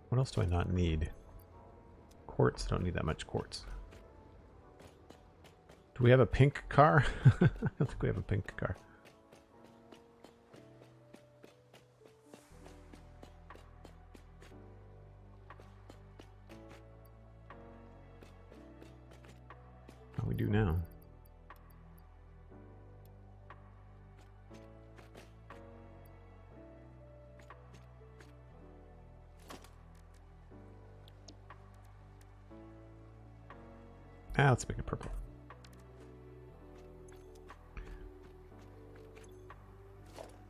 What else do I not need? Quartz. I don't need that much quartz. Do we have a pink car? I don't think we have a pink car. We do now. Let's make it purple.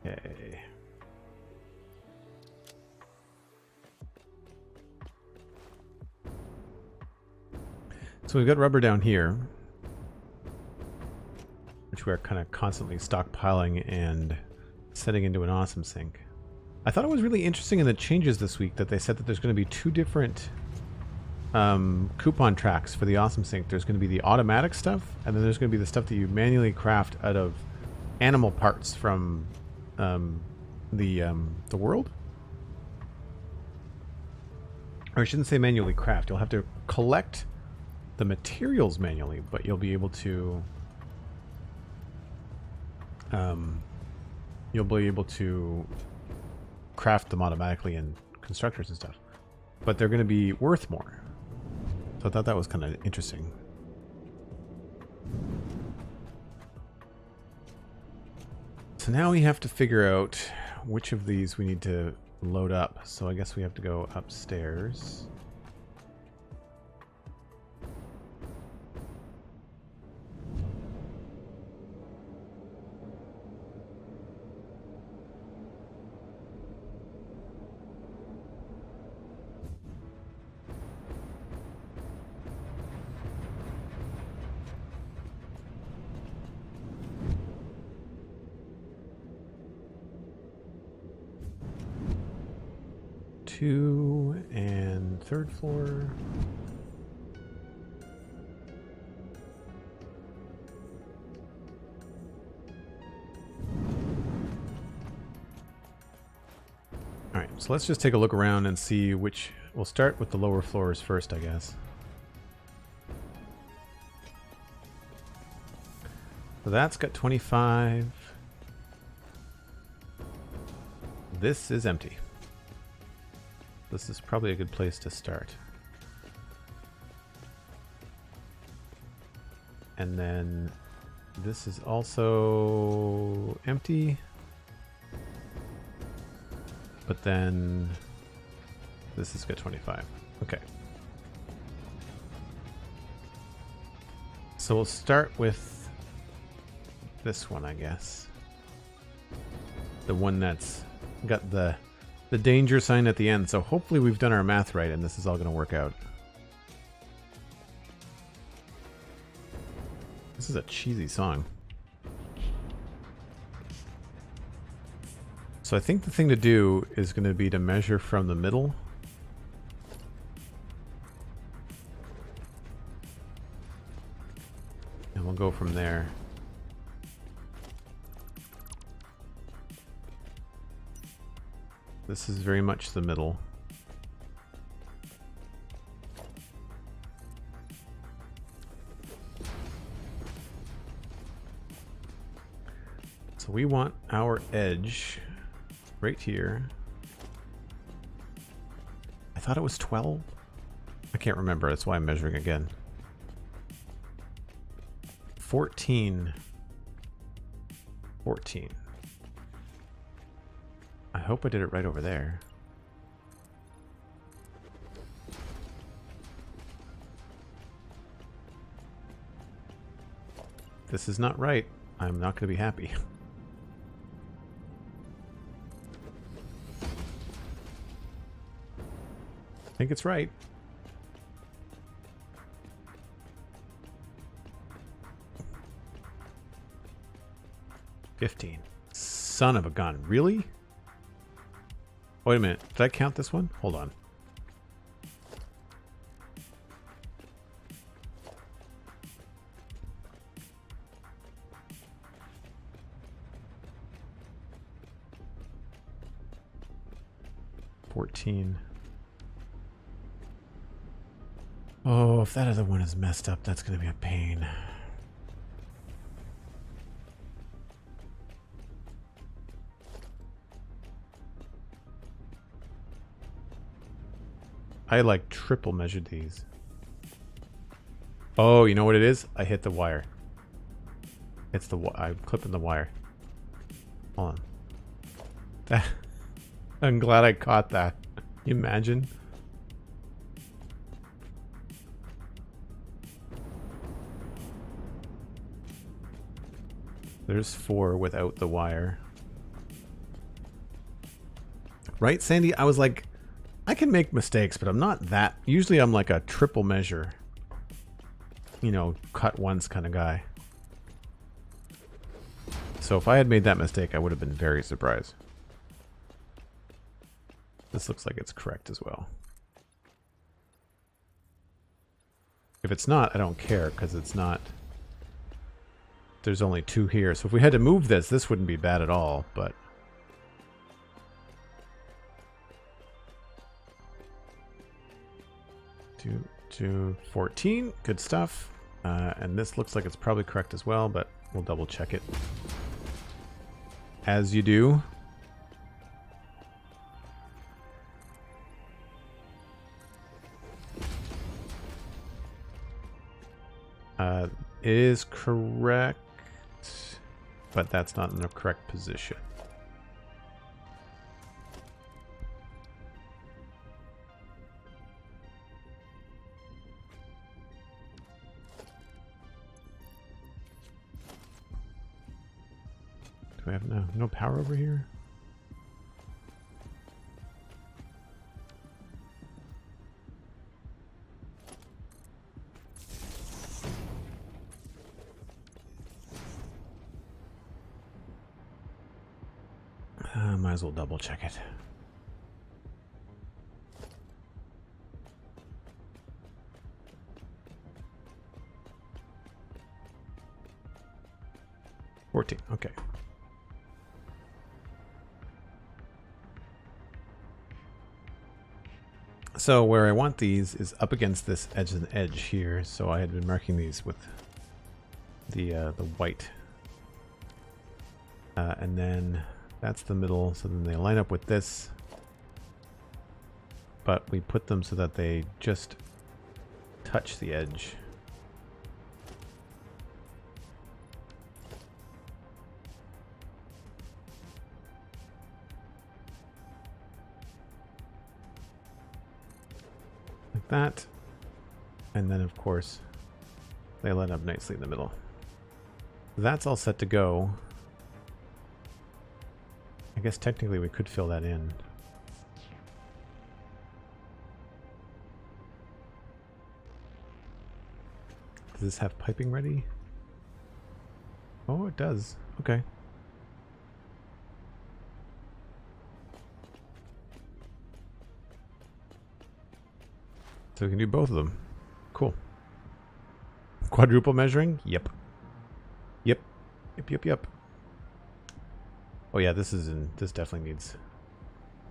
Okay. So we've got rubber down here, which we are kind of constantly stockpiling and setting into an awesome sink. I thought it was really interesting in the changes this week that they said that there's going to be two different coupon tracks for the awesome sink. There's going to be the automatic stuff, and then there's going to be the stuff that you manually craft out of animal parts from the world. Or I shouldn't say manually craft. You'll have to collect the materials manually, but you'll be able to craft them automatically in constructors and stuff. But they're going to be worth more. So I thought that was kind of interesting. So now we have to figure out which of these we need to load up. So I guess we have to go upstairs. Two and third floor. All right, so let's just take a look around and see which. We'll start with the lower floors first, I guess. So that's got 25. This is empty. This is probably a good place to start. And then this is also empty. But then this has got 25. Okay. So we'll start with this one, I guess. The one that's got the danger sign at the end. So hopefully we've done our math right and this is all going to work out. This is a cheesy song. So I think the thing to do is going to be to measure from the middle. And we'll go from there. This is very much the middle. So we want our edge right here. I thought it was 12. I can't remember. That's why I'm measuring again. 14. 14. I hope I did it right over there. This is not right. I'm not going to be happy. I think it's right. $15. Son of a gun. Really? Wait a minute. Did I count this one? Hold on. $14. Oh, if that other one is messed up, that's going to be a pain. I like triple measured these. Oh, you know what it is? I hit the wire. It's the I'm clipping the wire. Hold on. That I'm glad I caught that. Can you imagine? There's 4 without the wire. Right, Sandy? I was like, I can make mistakes, but I'm not that. Usually I'm like a triple measure. You know, cut once kind of guy. So if I had made that mistake, I would have been very surprised. This looks like it's correct as well. If it's not, I don't care, because it's not... There's only 2 here. So if we had to move this, this wouldn't be bad at all, but... to 14. Good stuff. And this looks like it's probably correct as well, but we'll double check it. As you do. It is correct, but that's not in the correct position. Do we have no power over here? Might as well double check it. $14. Okay. So where I want these is up against this edge and edge here. So I had been marking these with the white And then that's the middle, so then they line up with this. But we put them so that they just touch the edge. Like that. And then, of course, they line up nicely in the middle. That's all set to go. I guess technically we could fill that in. Does this have piping ready? Oh, it does. Okay. So we can do both of them. Cool. Quadruple measuring? Yep. Yep. Yep, yep, yep. Oh yeah, this definitely needs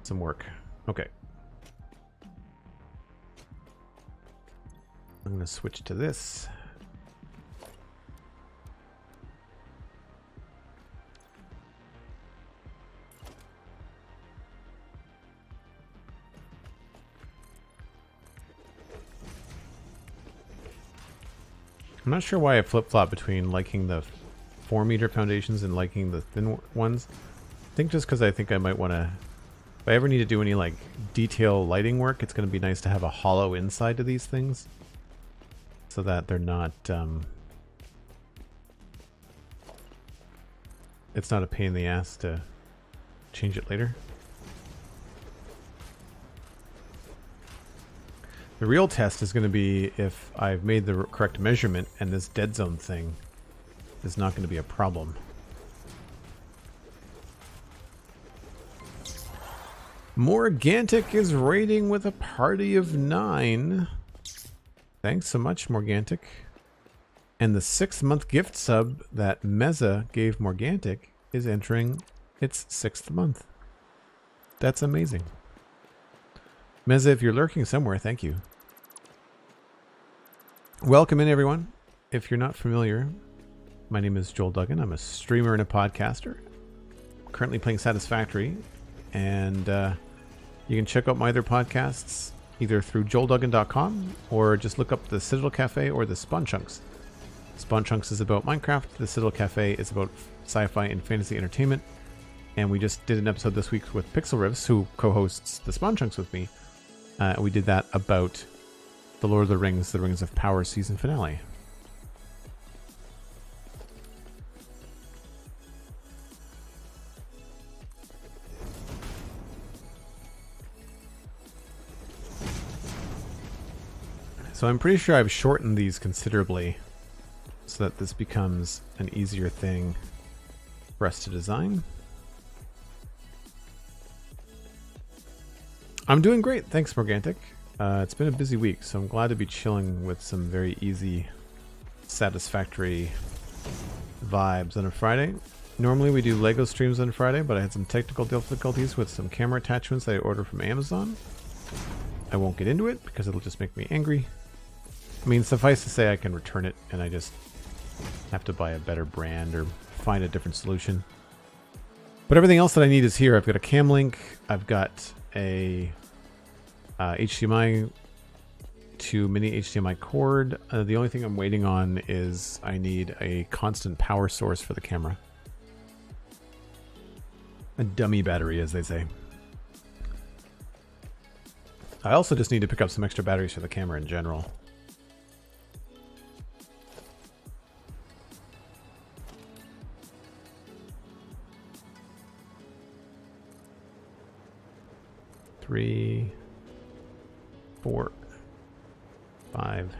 some work. Okay. I'm gonna switch to this. I'm not sure why I flip-flop between liking the 4-meter foundations and liking the thin ones. I think just because I think I might want to... If I ever need to do any like detail lighting work, it's going to be nice to have a hollow inside to these things. So that they're not... it's not a pain in the ass to change it later. The real test is going to be if I've made the correct measurement and this dead zone thing is not going to be a problem. Morgantic is raiding with a party of 9. Thanks so much, Morgantic. And the 6-month gift sub that Meza gave Morgantic is entering its 6th month. That's amazing. Meza, if you're lurking somewhere, thank you. Welcome in, everyone. If you're not familiar, my name is Joel Duggan. I'm a streamer and a podcaster. I'm currently playing Satisfactory, and you can check out my other podcasts either through joelduggan.com or just look up the Citadel Cafe or the Spawn Chunks. Spawn Chunks is about Minecraft. The Citadel Cafe is about sci-fi and fantasy entertainment. And we just did an episode this week with Pixel Rivs, who co-hosts the Spawn Chunks with me. We did that about the Lord of the Rings of Power season finale. So I'm pretty sure I've shortened these considerably so that this becomes an easier thing for us to design. I'm doing great, thanks Morgantic. It's been a busy week, so I'm glad to be chilling with some very easy, satisfactory vibes on a Friday. Normally we do Lego streams on Friday, but I had some technical difficulties with some camera attachments that I ordered from Amazon. I won't get into it because it'll just make me angry. I mean, suffice to say I can return it and I just have to buy a better brand or find a different solution. But everything else that I need is here. I've got a cam link, I've got a HDMI to mini HDMI cord. The only thing I'm waiting on is I need a constant power source for the camera. A dummy battery, as they say. I also just need to pick up some extra batteries for the camera in general. Three, 4, 5,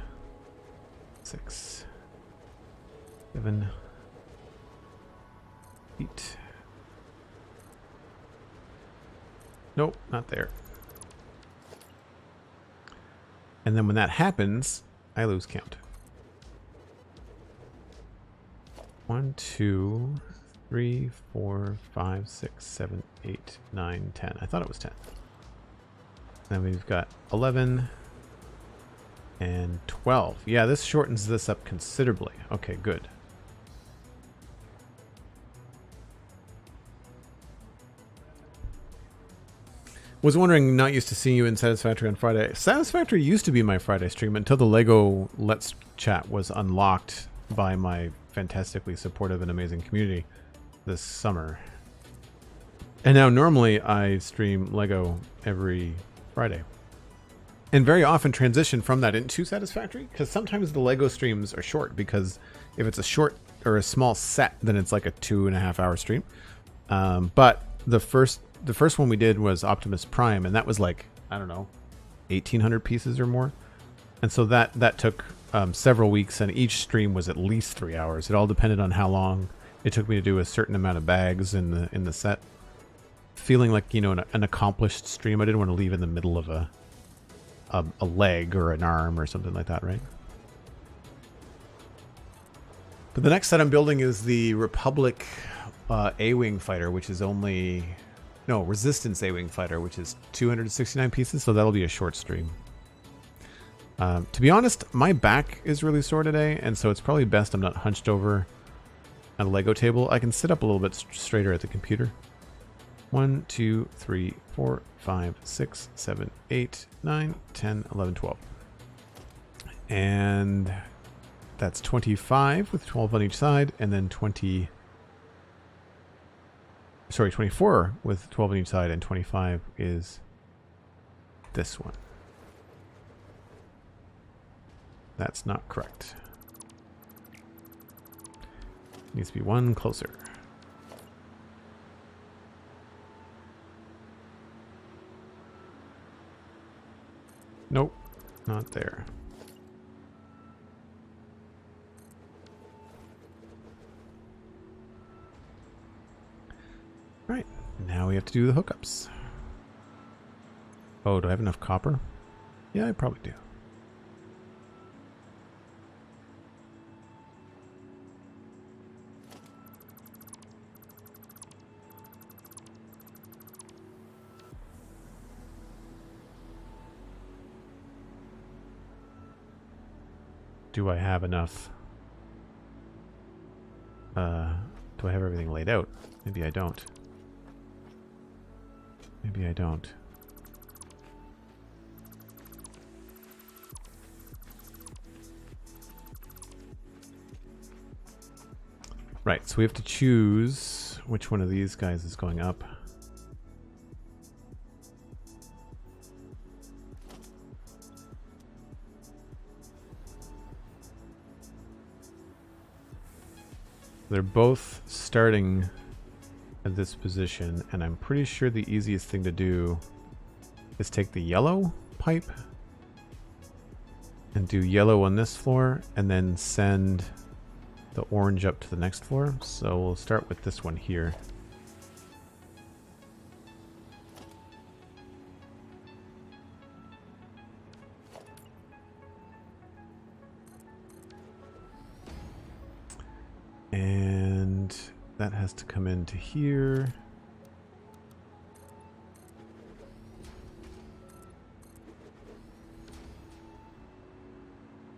6, 7, 8. Nope, not there. And then when that happens, I lose count. 1, 2, 3, 4, 5, 6, 7, 8, 9, 10. I thought it was 10. Then we've got 11 and 12. Yeah, this shortens this up considerably. Okay, good. Was wondering, not used to seeing you in Satisfactory on Friday. Satisfactory used to be my Friday stream until the Lego Let's Chat was unlocked by my fantastically supportive and amazing community this summer. And now normally I stream Lego every Friday. And very often transition from that into Satisfactory, because sometimes the Lego streams are short, because if it's a short or a small set, then it's like a 2.5 hour stream. But the first one we did was Optimus Prime, and that was like, I don't know, 1,800 pieces or more. And so that took several weeks, and each stream was at least 3 hours. It all depended on how long it took me to do a certain amount of bags in the set. Feeling like, you know, an accomplished stream. I didn't want to leave in the middle of a leg or an arm or something like that, right? But the next set I'm building is the Republic A-Wing fighter, which is only... No, Resistance A-Wing fighter, which is 269 pieces, so that'll be a short stream. To be honest, my back is really sore today, and so it's probably best I'm not hunched over at a Lego table. I can sit up a little bit straighter at the computer. 1, 2, 3, 4, 5, 6, 7, 8, 9, 10, 11, 12. And that's 25 with 12 on each side, and then 24 with 12 on each side, and 25 is this one. That's not correct. Needs to be one closer. Nope, not there. All right, now we have to do the hookups. Oh, do I have enough copper? Yeah, I probably do. Do I have enough? Do I have everything laid out? Maybe I don't. Maybe I don't. Right, so we have to choose which one of these guys is going up. They're both starting at this position, and I'm pretty sure the easiest thing to do is take the yellow pipe and do yellow on this floor, and then send the orange up to the next floor. So we'll start with this one here. And that has to come into here.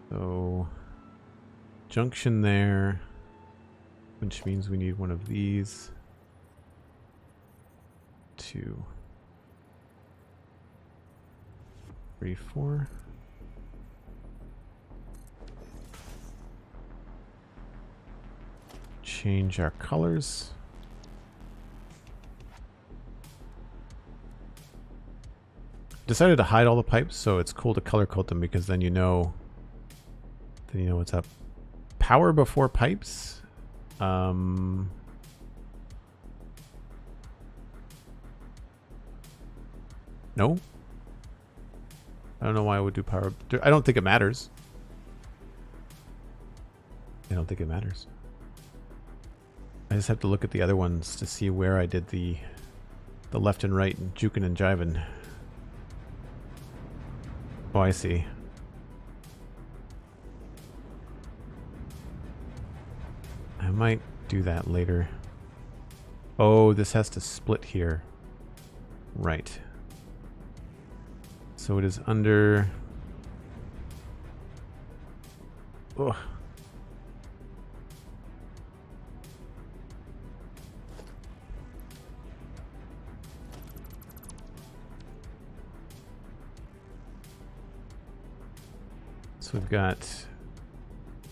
So junction there, which means we need one of these. 2, 3, 4. Change our colors. Decided to hide all the pipes, so it's cool to color code them, because then you know what's up. Power before pipes. No? I don't know why I would do power. I don't think it matters. I don't think it matters. I just have to look at the other ones to see where I did the left and right and juking and jiving. Oh, I see. I might do that later. Oh, this has to split here. Right. So it is under... Ugh. So we've got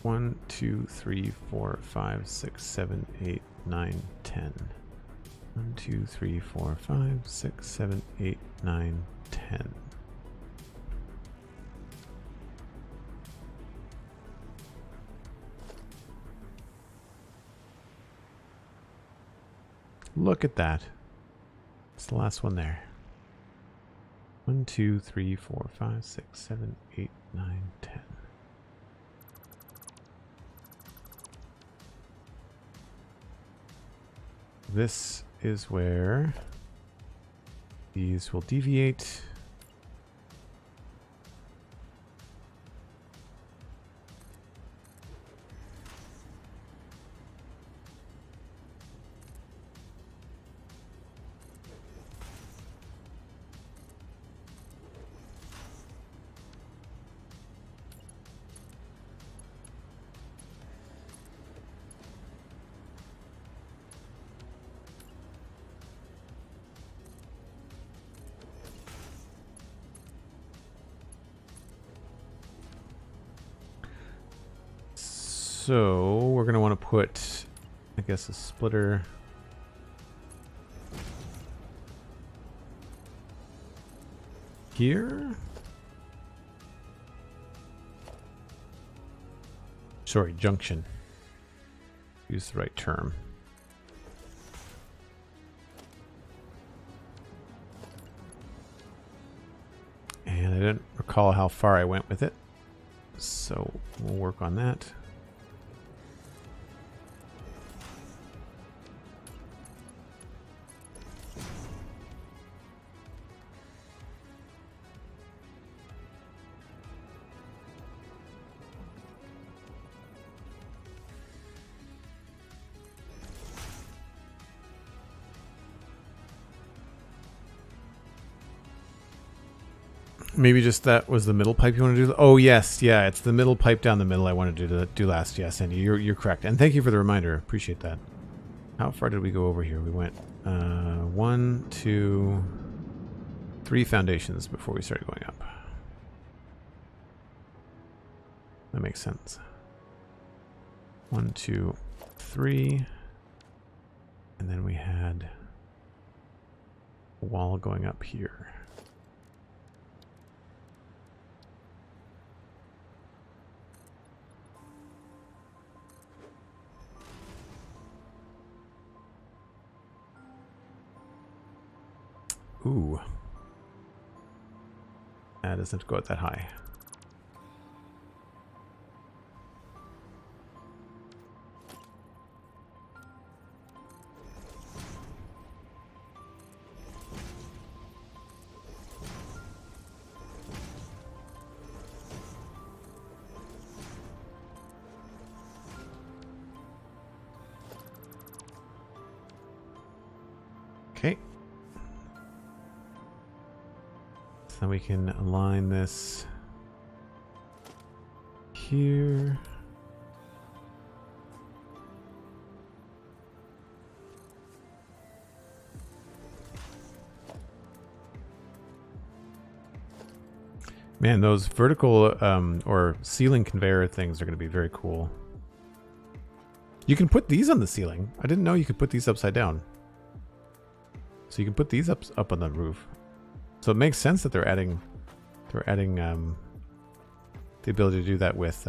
1, 2, 3, 4, 5, 6, 7, 8, 9, 10. 1, 2, 3, 4, 5, 6, 7, 8, 9, 10. Look at that. It's the last one there. 1, 2, 3, 4, 5, 6, 7, 8, 9, 10. This is where these will deviate. So we're going to want to put, I guess, a splitter here. Sorry, junction. Use the right term. And I didn't recall how far I went with it, so we'll work on that. Maybe just that was the middle pipe you want to do. Oh yes, yeah, it's the middle pipe down the middle I wanted to do last. Yes, Sandy, you're correct. And thank you for the reminder. Appreciate that. How far did we go over here? We went 1, 2, 3 foundations before we started going up. That makes sense. 1, 2, 3, and then we had a wall going up here. Ooh. That doesn't go that high. Okay. So we can align this here. Man, those vertical or ceiling conveyor things are going to be very cool. You can put these on the ceiling. I didn't know you could put these upside down. So you can put these up on the roof. So it makes sense that they're adding the ability to do that with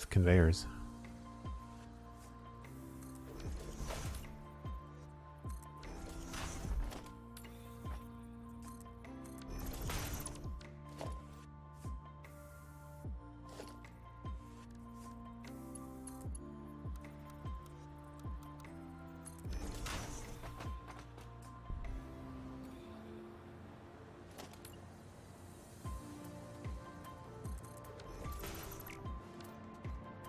conveyors.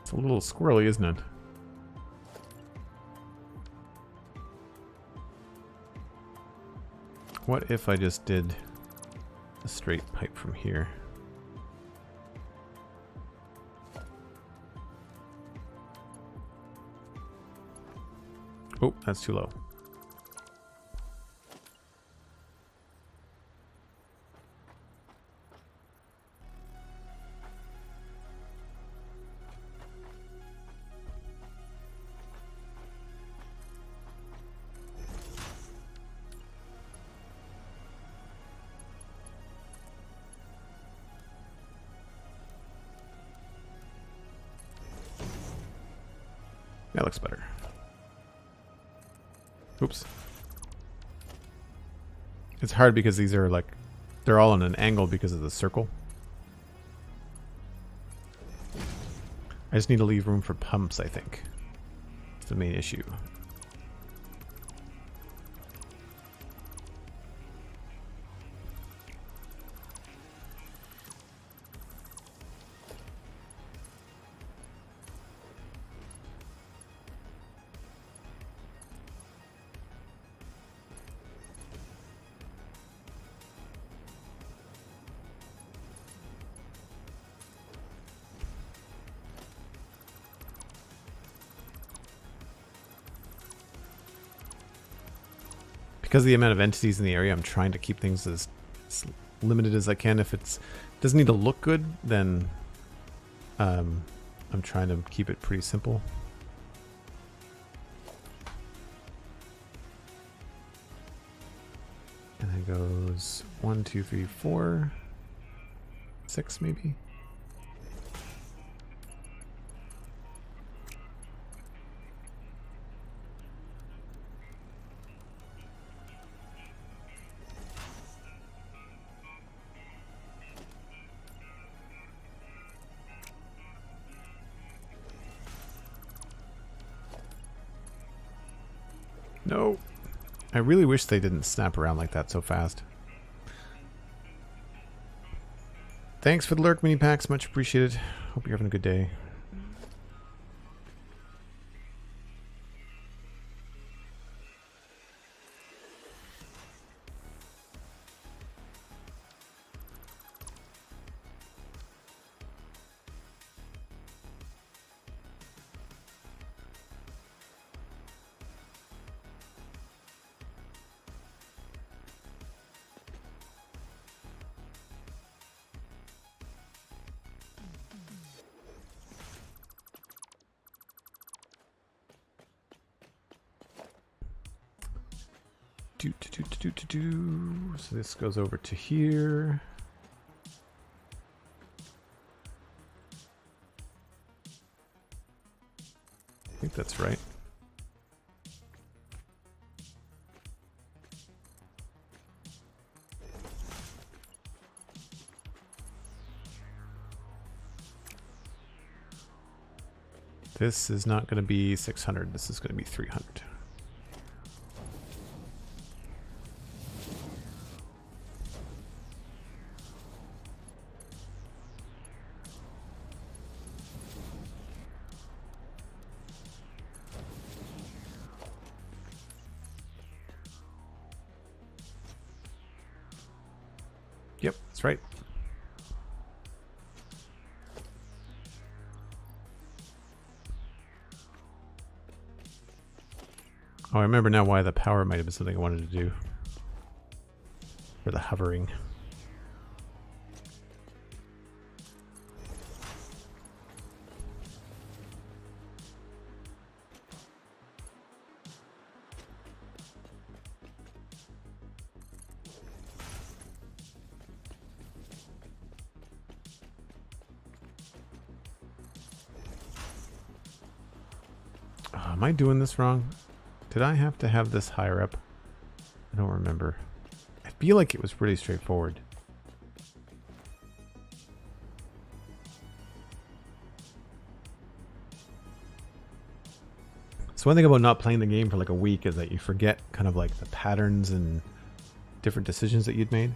A little squirrely, isn't it? What if I just did a straight pipe from here? Oh, that's too low. That looks better. Oops. It's hard because these are like, they're all on an angle because of the circle. I just need to leave room for pumps, I think. That's the main issue. Because of the amount of entities in the area, I'm trying to keep things as limited as I can. If it doesn't need to look good, then I'm trying to keep it pretty simple. And then goes 1, 2, 3, 4, 6 maybe. No. I really wish they didn't snap around like that so fast. Thanks for the lurk mini packs, much appreciated. Hope you're having a good day. So this goes over to here. I think that's right. This is not going to be 600. This is going to be 300. Yep, that's right. Oh, I remember now why the power might have been something I wanted to do. For the hovering. Am I doing this wrong? Did I have to have this higher up? I don't remember. I feel like it was pretty straightforward. So one thing about not playing the game for like a week is that you forget kind of like the patterns and different decisions that you'd made.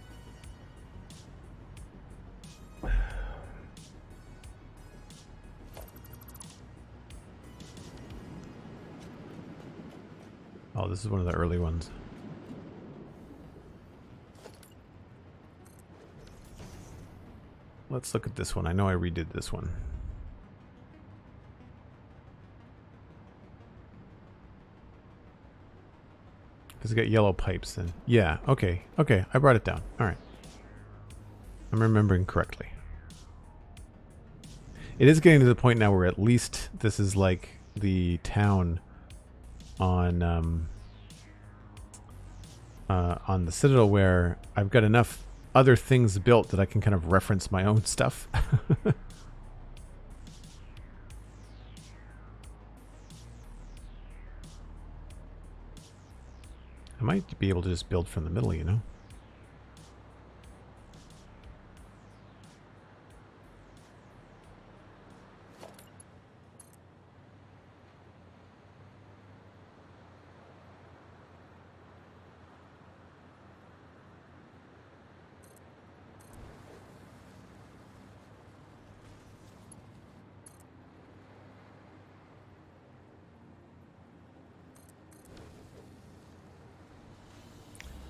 Oh, this is one of the early ones. Let's look at this one. I know I redid this one. Because it's got yellow pipes then. Yeah, okay. Okay, I brought it down. Alright. I'm remembering correctly. It is getting to the point now where at least this is like the town on the Citadel where I've got enough other things built that I can kind of reference my own stuff. might be able to just build from the middle, you know?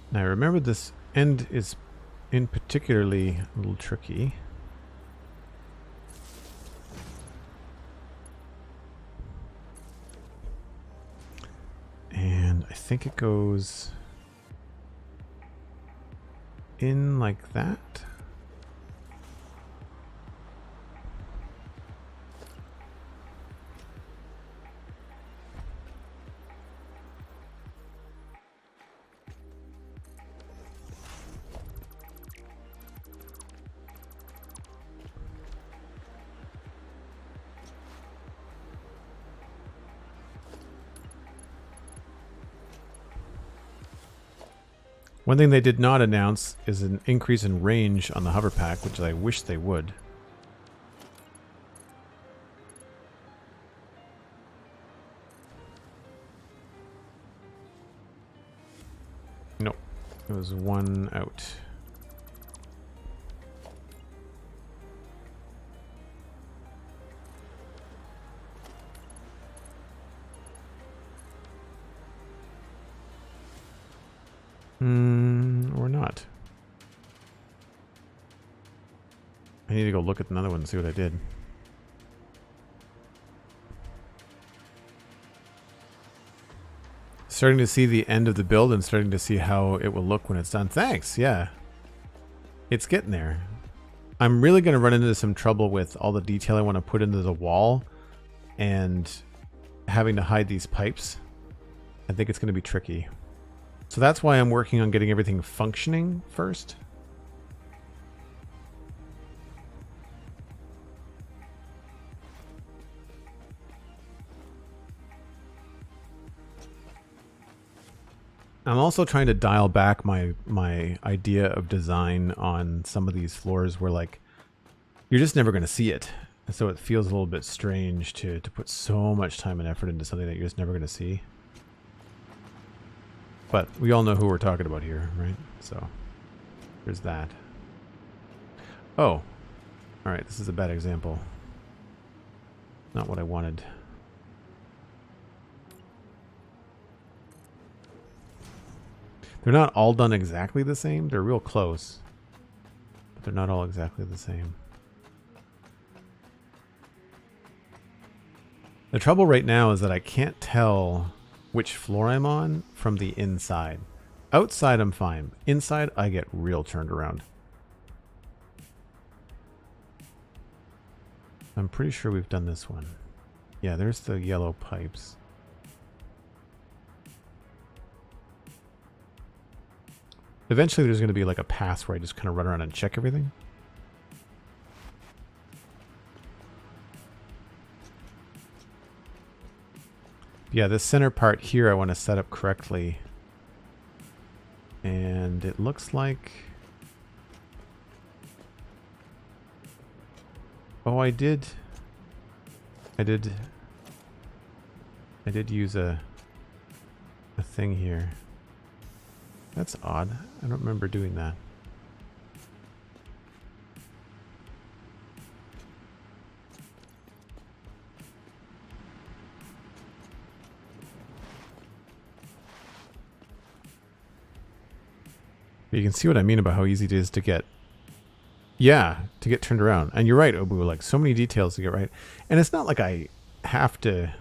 Now remember, this end is in particularly a little tricky. And I think it goes in like that. One thing they did not announce is an increase in range on the hover pack, which I wish they would. Nope. It was one out. Or not. I need to go look at another one and see what I did. Starting to see the end of the build and starting to see how it will look when it's done. Thanks, yeah. It's getting there. I'm really going to run into some trouble with all the detail I want to put into the wall and having to hide these pipes. I think it's going to be tricky. So that's why I'm working on getting everything functioning first. I'm also trying to dial back my idea of design on some of these floors where, like, you're just never going to see it. And so it feels a little bit strange to put so much time and effort into something that you're just never going to see. But we all know who we're talking about here, right? So there's that. Oh, all right. This is a bad example. Not what I wanted. They're not all done exactly the same. They're real close, but they're not all exactly the same. The trouble right now is that I can't tell which floor I'm on from the inside. Outside I'm fine. Inside I get real turned around. I'm pretty sure we've done this one. Yeah, there's the yellow pipes. Eventually there's going to be like a pass where I just kind of run around and check everything. Yeah, this center part here I want to set up correctly. And it looks like... Oh, I did use a thing here. That's odd. I don't remember doing that. But you can see what I mean about how easy it is to get, yeah, to get turned around. And you're right, Obu, like so many details to get right. And it's not like I have to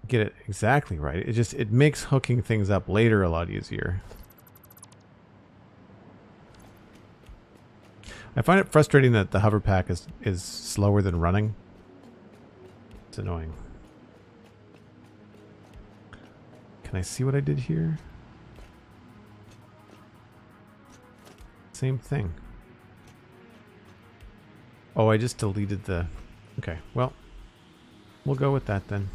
get it exactly right. It just, it makes hooking things up later a lot easier. I find it frustrating that the hover pack is slower than running. It's annoying. Can I see what I did here? Same thing. Oh, I just deleted the... Okay, well, we'll go with that then.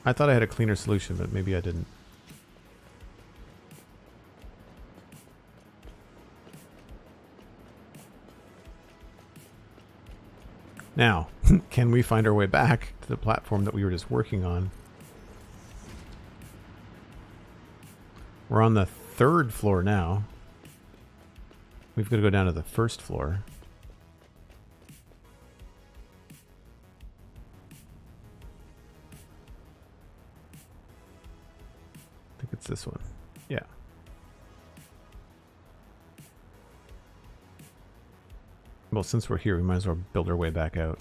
I thought I had a cleaner solution, but maybe I didn't. Now, can we find our way back to the platform that we were just working on? We're on the 3rd floor now. We've got to go down to the 1st floor. I think it's this one. Yeah. Well, since we're here, we might as well build our way back out.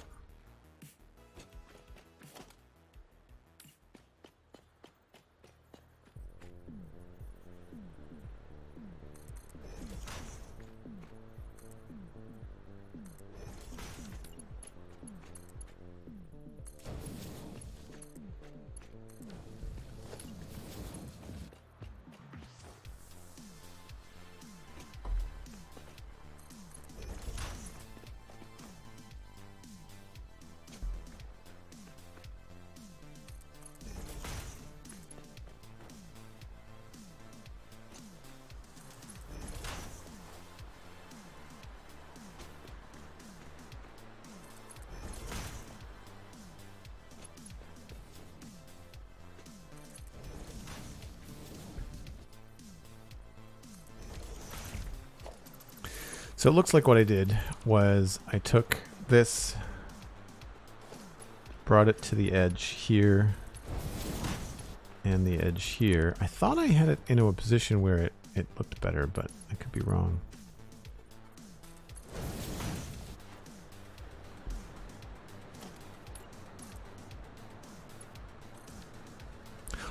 So it looks like what I did was I took this, brought it to the edge here, and the edge here. I thought I had it into a position where it looked better, but I could be wrong.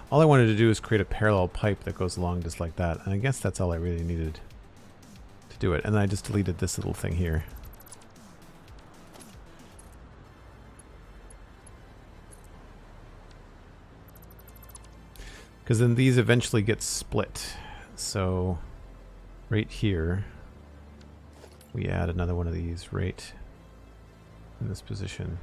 All I wanted to do is create a parallel pipe that goes along just like that, and I guess that's all I really needed to do it. And then I just deleted this little thing here. Because then these eventually get split. So right here, we add another one of these right in this position.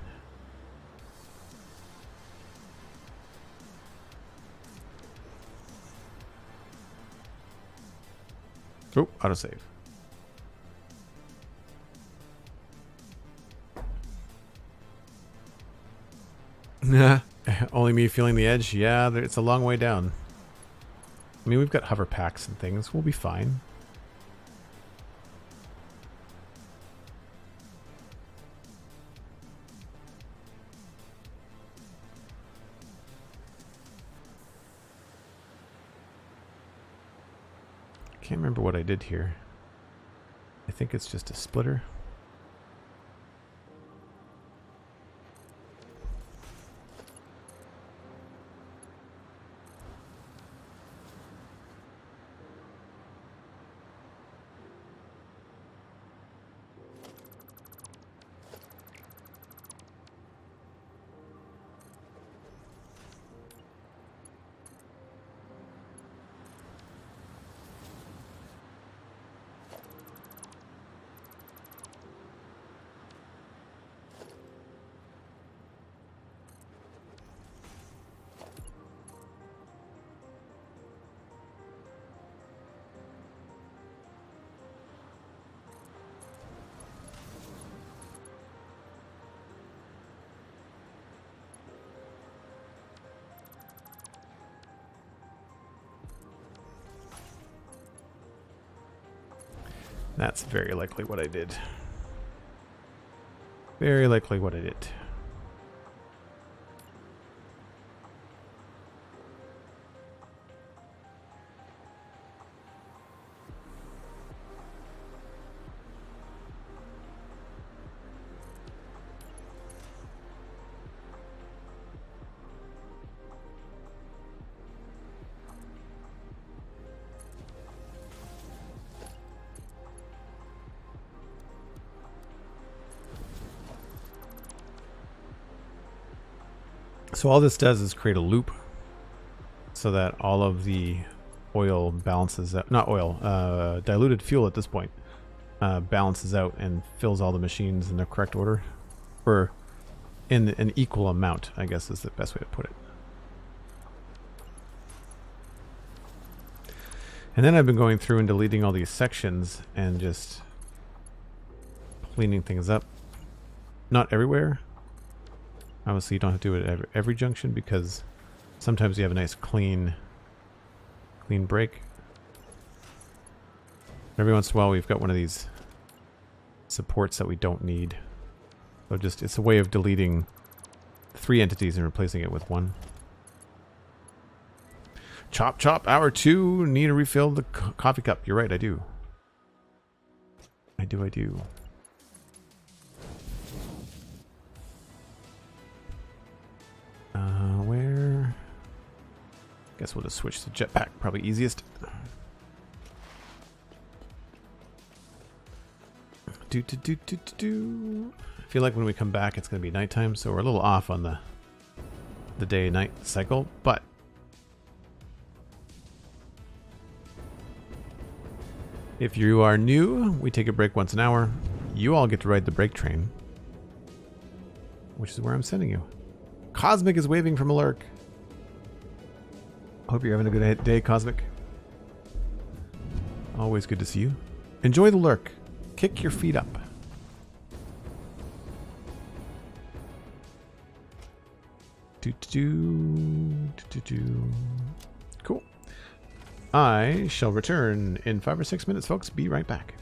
Oh, autosave. Only me feeling the edge? Yeah, it's a long way down. I mean, we've got hover packs and things. We'll be fine. Can't remember what I did here. I think it's just a splitter. That's very likely what I did. Very likely what I did. So all this does is create a loop so that all of the oil balances out, not oil, diluted fuel at this point balances out and fills all the machines in the correct order, or in an equal amount, I guess is the best way to put it. And then I've been going through and deleting all these sections and just cleaning things up. Not everywhere. Obviously, you don't have to do it at every junction because sometimes you have a nice clean break. Every once in a while, we've got one of these supports that we don't need. So just, it's a way of deleting 3 entities and replacing it with 1. Chop chop, hour 2. Need to refill the coffee cup. You're right, I do. I do. Where? Guess we'll just switch to jetpack. Probably easiest. I feel like when we come back, it's going to be nighttime, so we're a little off on the day-night cycle, but if you are new, we take a break once an hour. You all get to ride the break train, which is where I'm sending you. Cosmic is waving from a lurk. Hope you're having a good day, Cosmic. Always good to see you. Enjoy the lurk. Kick your feet up. Cool. I shall return in 5 or 6 minutes, folks. Be right back.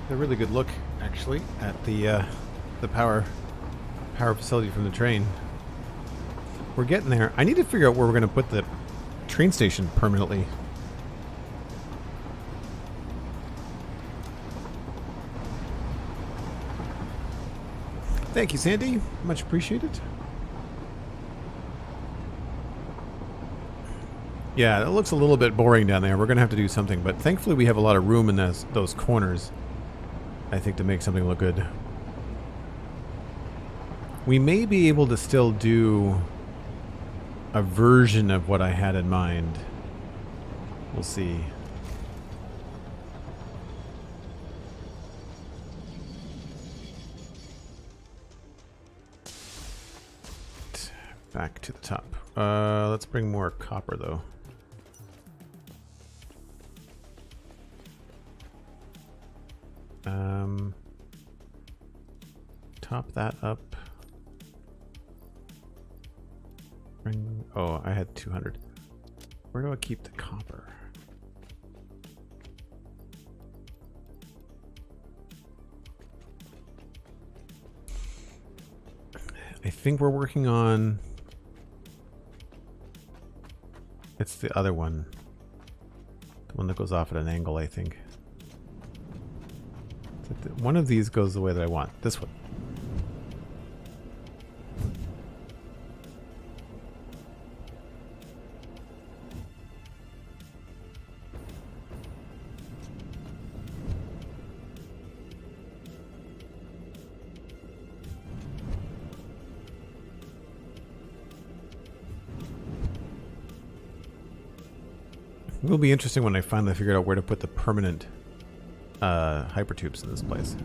a really good look, actually, at the power facility from the train. We're getting there. I need to figure out where we're going to put the train station permanently. Thank you, Sandy. Much appreciated. Yeah, it looks a little bit boring down there. We're going to have to do something, but thankfully we have a lot of room in those corners, I think, to make something look good. We may be able to still do a version of what I had in mind. We'll see. Back to the top. Let's bring more copper, though. Top that up. Oh, I had 200. Where do I keep the copper? I think we're working on... It's the other one. The one that goes off at an angle, I think. One of these goes the way that I want. This one. It will be interesting when I finally figure out where to put the permanent hypertubes in this place.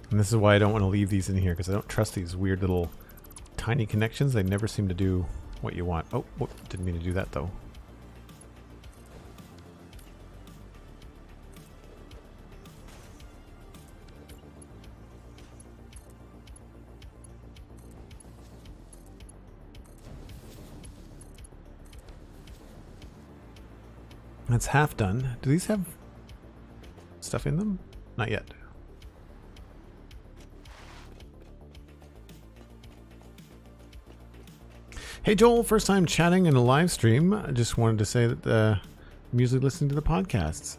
And this is why I don't want to leave these in here, because I don't trust these weird little tiny connections. They never seem to do what you want. Oh, whoop, didn't mean to do that, though. That's half done. Do these have stuff in them? Not yet. Hey Joel, first time chatting in a live stream. I just wanted to say that I'm usually listening to the podcasts.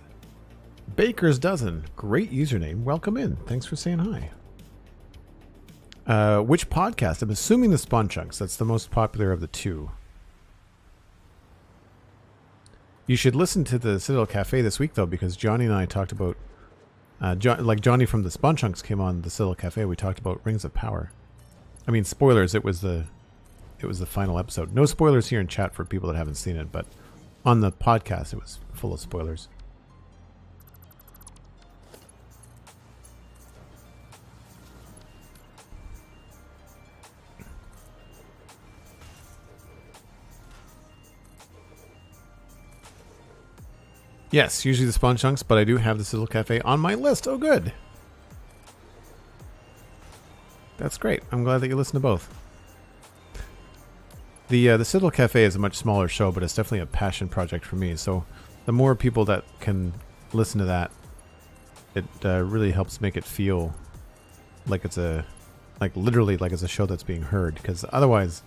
Baker's Dozen, great username. Welcome in. Thanks for saying hi. Which podcast? I'm assuming the Spawn Chunks. That's the most popular of the two. You should listen to the Citadel Cafe this week, though, because Johnny and I talked about... Johnny from the Spawn Chunks came on the Citadel Cafe. We talked about Rings of Power. I mean, spoilers, it was the final episode. No spoilers here in chat for people that haven't seen it, but on the podcast it was full of spoilers. Yes, usually the Spawn Chunks, but I do have the Citadel Cafe on my list. Oh, good. That's great. I'm glad that you listen to both. The Citadel Cafe is a much smaller show, but it's definitely a passion project for me. So the more people that can listen to that, it really helps make it feel like it's literally like it's a show that's being heard. Because otherwise,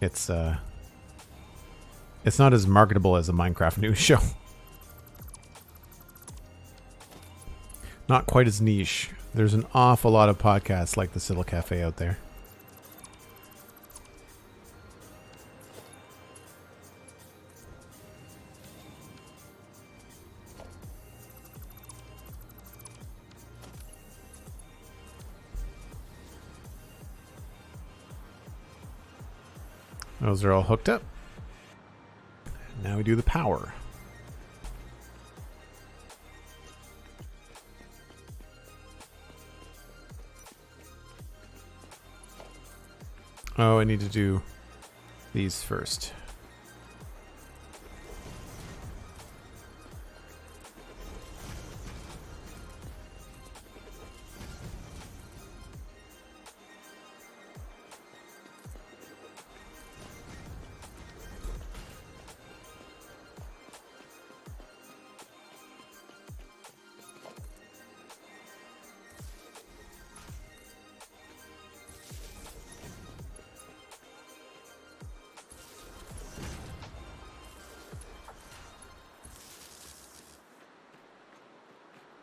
it's not as marketable as a Minecraft news show. Not quite as niche. There's an awful lot of podcasts like the Citadel Cafe out there. Those are all hooked up. Now we do the power. Oh, I need to do these first.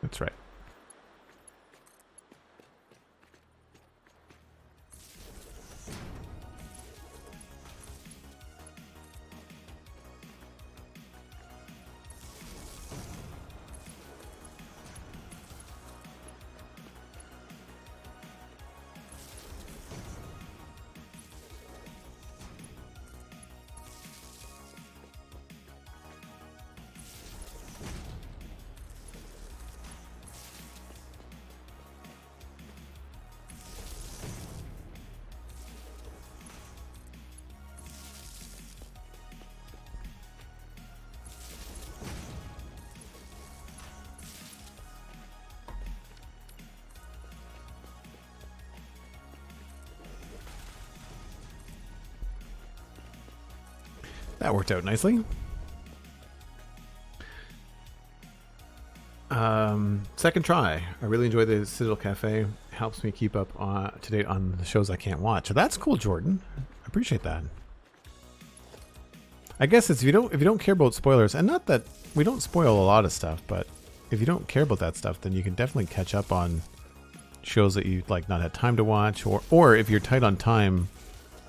That's right. That worked out nicely. Second try. I really enjoy the Citadel Cafe. Helps me keep up to date on the shows I can't watch. So that's cool, Jordan. I appreciate that. I guess it's if you don't care about spoilers, and not that we don't spoil a lot of stuff, but if you don't care about that stuff, then you can definitely catch up on shows that you like not had time to watch, or if you're tight on time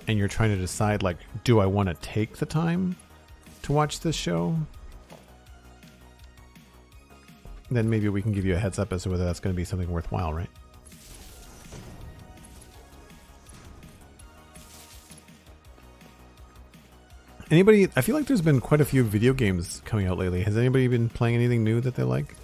and you're trying to decide, like, do I want to take the time to watch this show? Then maybe we can give you a heads up as to whether that's going to be something worthwhile, right? Anybody, I feel like there's been quite a few video games coming out lately. Has anybody been playing anything new that they like?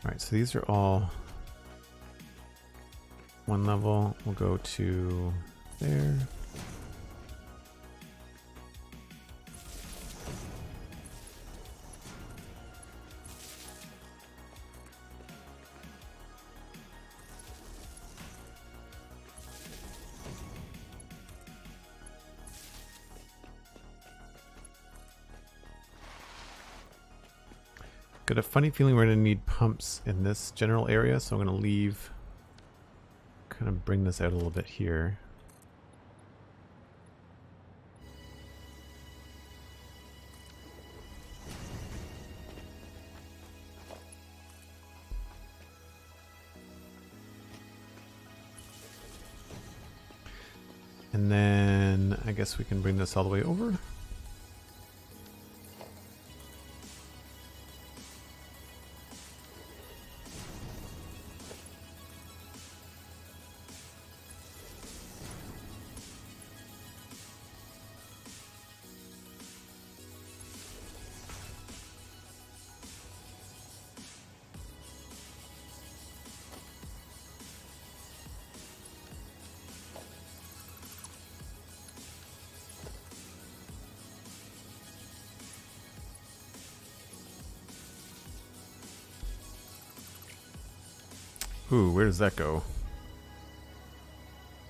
Alright, so these are all one level. We'll go to there. Got a funny feeling we're going to need pumps in this general area, so I'm going to leave, kind of bring this out a little bit here. And then I guess we can bring this all the way over. Ooh, where does that go?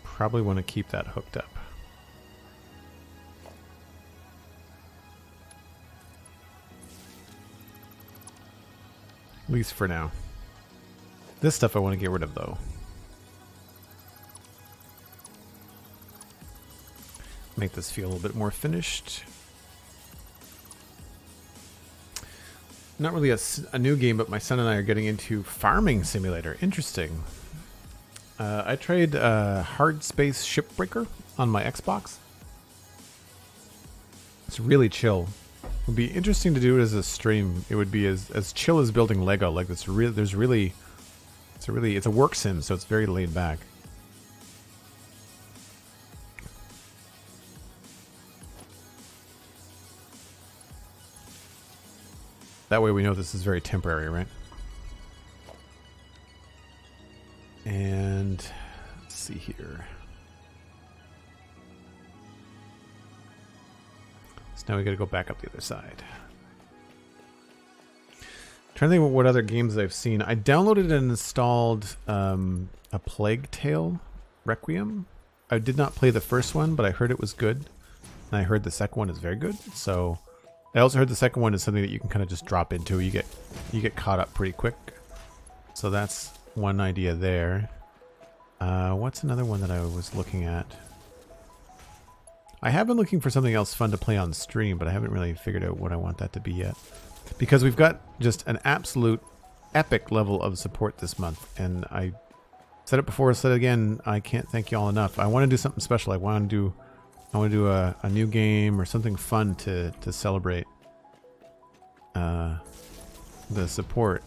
Probably want to keep that hooked up. At least for now. This stuff I want to get rid of, though. Make this feel a little bit more finished. Not really a new game, but my son and I are getting into Farming Simulator. Interesting. I tried Hard Space Shipbreaker on my Xbox. It's really chill. Would be interesting to do it as a stream. It would be as chill as building Lego. Like it's it's a work sim, so it's very laid back. That way we know this is very temporary, right? And let's see here. So now we got to go back up the other side. Trying to think about what other games I've seen. I downloaded and installed a Plague Tale Requiem. I did not play the first one, but I heard it was good. And I heard the second one is very good. So I also heard the second one is something that you can kind of just drop into. You get caught up pretty quick. So that's one idea there. What's another one that I was looking at? I have been looking for something else fun to play on stream, but I haven't really figured out what I want that to be yet. Because we've got just an absolute epic level of support this month. And I said it before, said it again, I can't thank you all enough. I want to do something special. I want to do a new game or something fun to celebrate the support.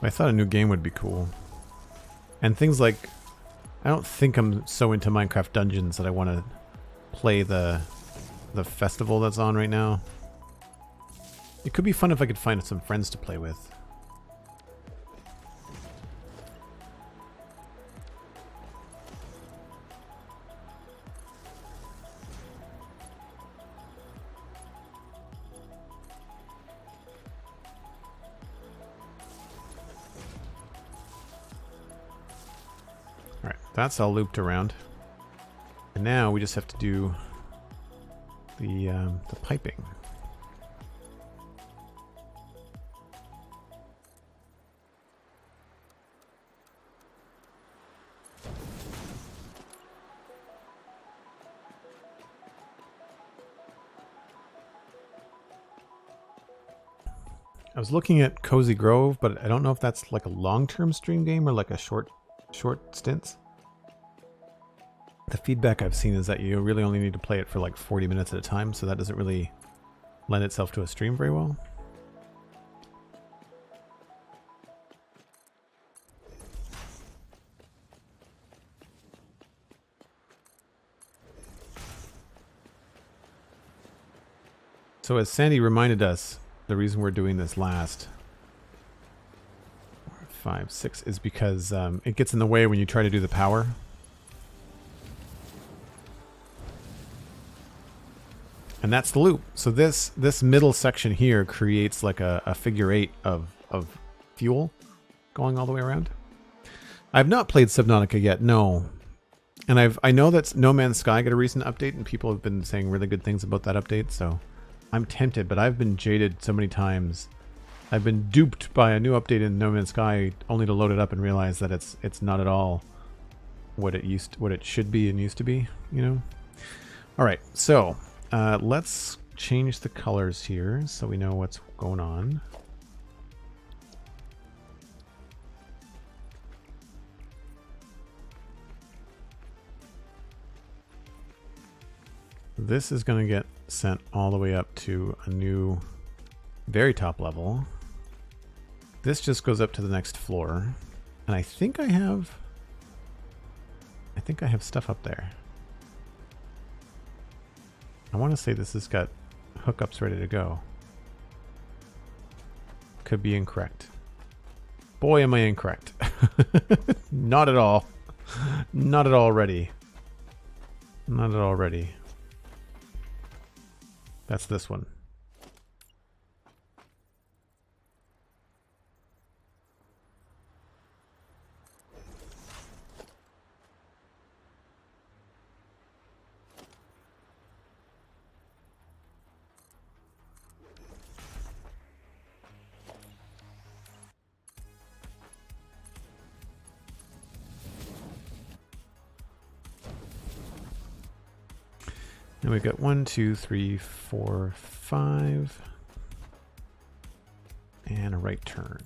I thought a new game would be cool. And things like, I don't think I'm so into Minecraft Dungeons that I want to play the festival that's on right now. It could be fun if I could find some friends to play with. That's all looped around. And now we just have to do the piping. I was looking at Cozy Grove, but I don't know if that's like a long-term stream game or like a short stints. The feedback I've seen is that you really only need to play it for like 40 minutes at a time, so that doesn't really lend itself to a stream very well. So as Sandy reminded us, the reason we're doing this last 5, 6 is because it gets in the way when you try to do the power. And that's the loop. So this middle section here creates like a figure 8 of fuel going all the way around. I've not played Subnautica yet, no. And I know that No Man's Sky got a recent update and people have been saying really good things about that update, so I'm tempted, but I've been jaded so many times. I've been duped by a new update in No Man's Sky only to load it up and realize that it's not at all what it should be and used to be, you know? All right, so let's change the colors here so we know what's going on. This is going to get sent all the way up to a new very top level. This just goes up to the next floor. And I think I have stuff up there. I want to say this has got hookups ready to go. Could be incorrect. Boy, am I incorrect. Not at all. Not at all ready. Not at all ready. That's this one. And we've got 1, 2, 3, 4, 5. And a right turn.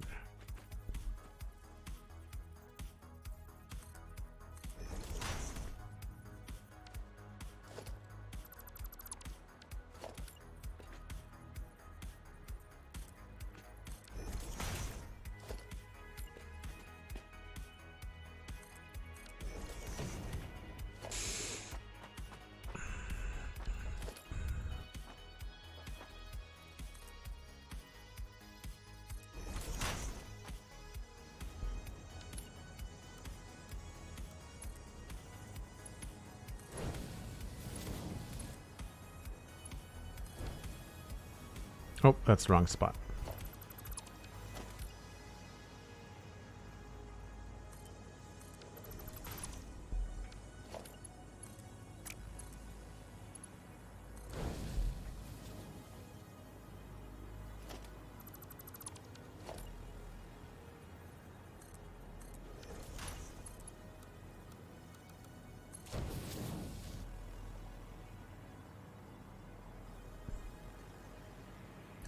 Oh, that's the wrong spot.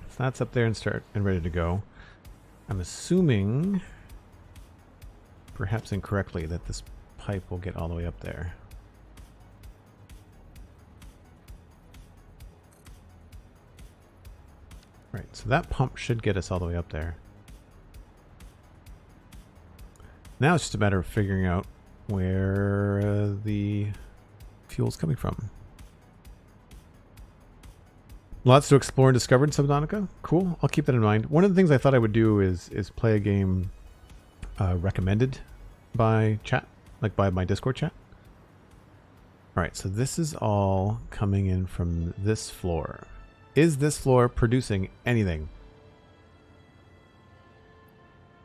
So that's up there and ready to go. I'm assuming, perhaps incorrectly, that this pipe will get all the way up there. Right, so that pump should get us all the way up there. Now it's just a matter of figuring out where the fuel's coming from. Lots to explore and discover in Subnautica. Cool. I'll keep that in mind. One of the things I thought I would do is play a game recommended by chat, like by my Discord chat. All right, so this is all coming in from this floor. Is this floor producing anything?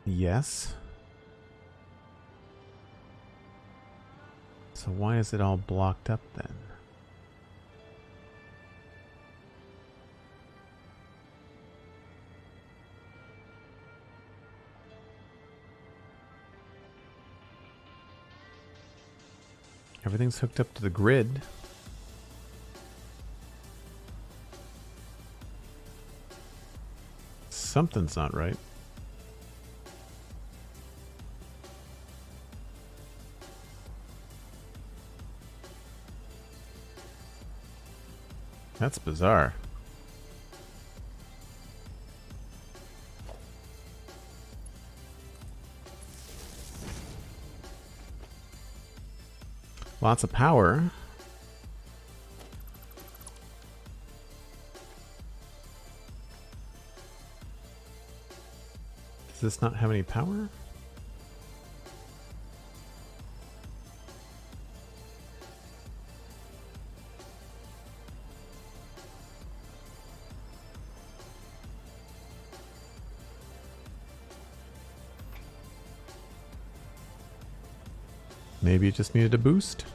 Yes. So why is it all blocked up then? Everything's hooked up to the grid. Something's not right. That's bizarre. Lots of power. Does this not have any power? Maybe it just needed a boost.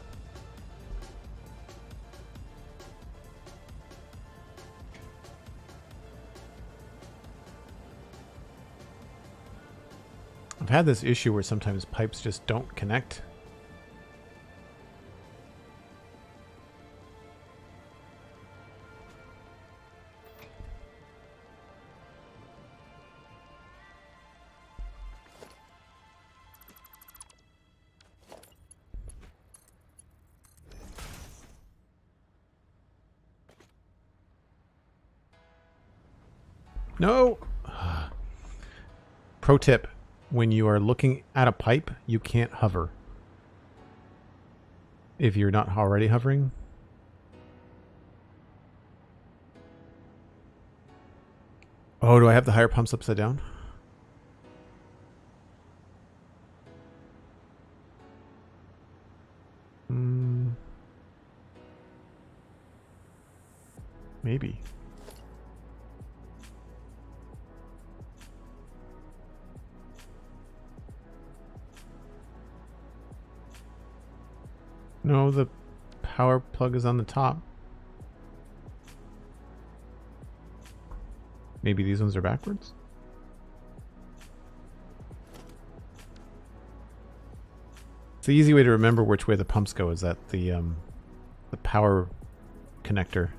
I've had this issue where sometimes pipes just don't connect. No! Pro tip. When you are looking at a pipe, you can't hover. If you're not already hovering. Oh, do I have the higher pumps upside down? Maybe. No, the power plug is on the top. Maybe these ones are backwards? It's the easy way to remember which way the pumps go is that the power connector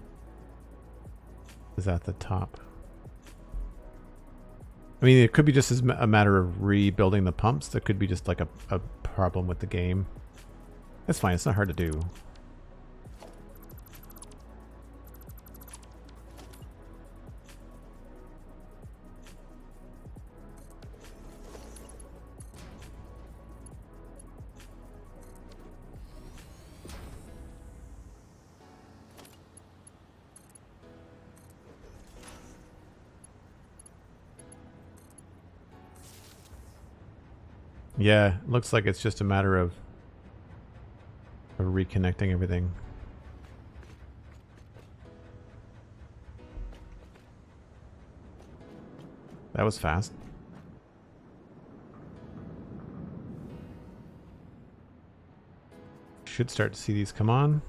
is at the top. I mean, it could be just a matter of rebuilding the pumps. There could be just like a problem with the game. That's fine. It's not hard to do. Yeah, looks like it's just a matter of reconnecting everything. That was fast. Should start to see these come on.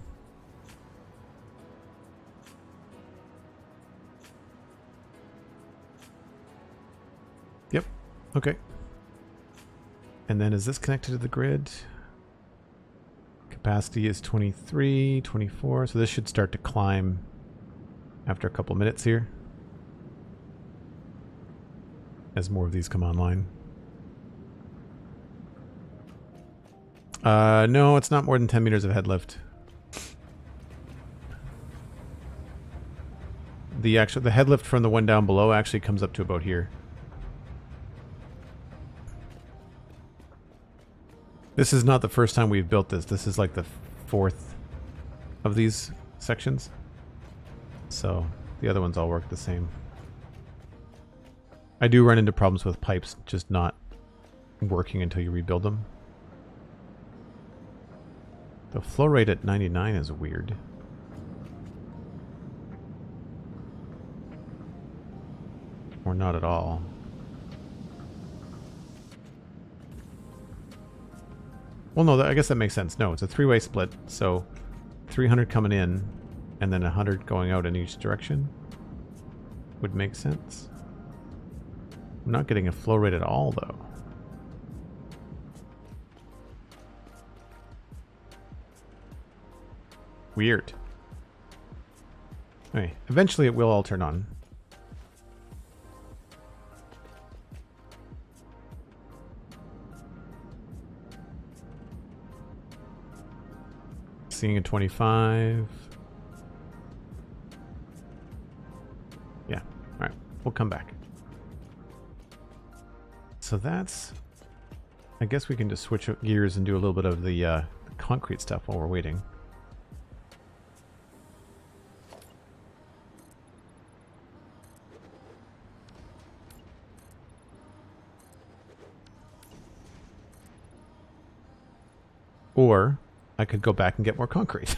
Yep. Okay. And then is this connected to the grid? Capacity is 23, 24. So this should start to climb after a couple minutes here, as more of these come online. No, it's not more than 10 meters of head lift. The head lift from the one down below actually comes up to about here. This is not the first time we've built this. This is like the 4th of these sections. So the other ones all work the same. I do run into problems with pipes just not working until you rebuild them. The flow rate at 99 is weird. Or not at all. Well, no, I guess that makes sense. No, it's a 3-way split, so 300 coming in and then 100 going out in each direction would make sense. I'm not getting a flow rate at all, though. Weird. Okay, eventually it will all turn on. Seeing a 25. Yeah, all right, we'll come back. So that's, I guess we can just switch gears and do a little bit of the concrete stuff while we're waiting. Or I could go back and get more concrete.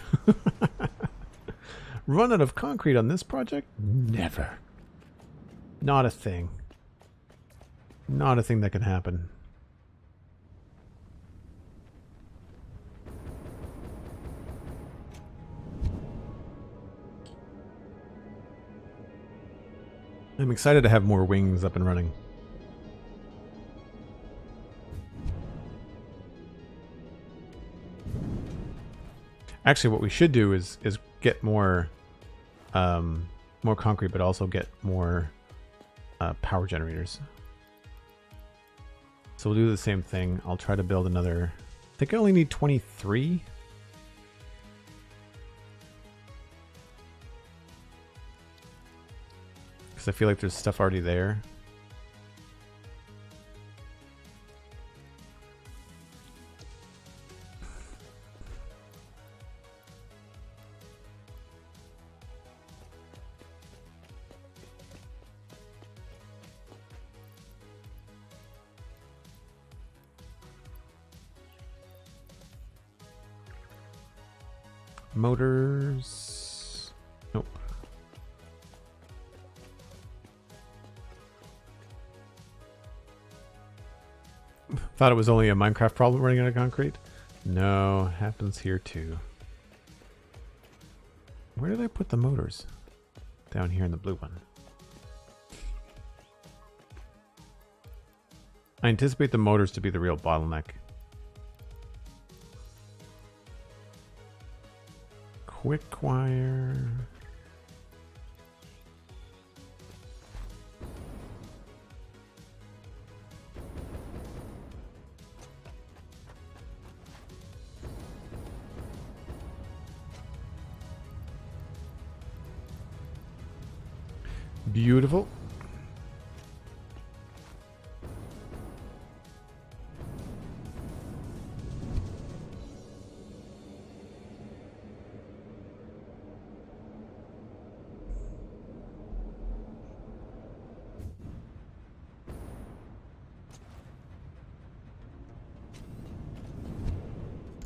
Run out of concrete on this project? Never. Not a thing. Not a thing that can happen. I'm excited to have more wings up and running. Actually, what we should do is get more concrete, but also get more power generators. So we'll do the same thing. I'll try to build another. I think I only need 23. Because I feel like there's stuff already there. Motors. Nope. Thought it was only a Minecraft problem running out of concrete. No, happens here too. Where did I put the motors? Down here in the blue one. I anticipate the motors to be the real bottleneck. quick wire. Beautiful.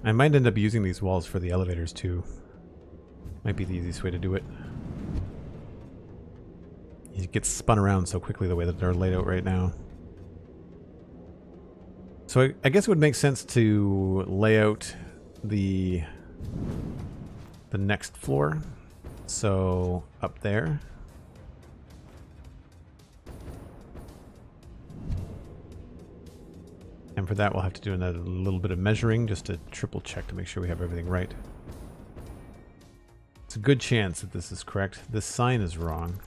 I might end up using these walls for the elevators too. Might be the easiest way to do it. It gets spun around so quickly the way that they're laid out right now. So I guess it would make sense to lay out the next floor. So up there. And for that we'll have to do another little bit of measuring just to triple check to make sure we have everything right. It's a good chance that this is correct. This sign is wrong.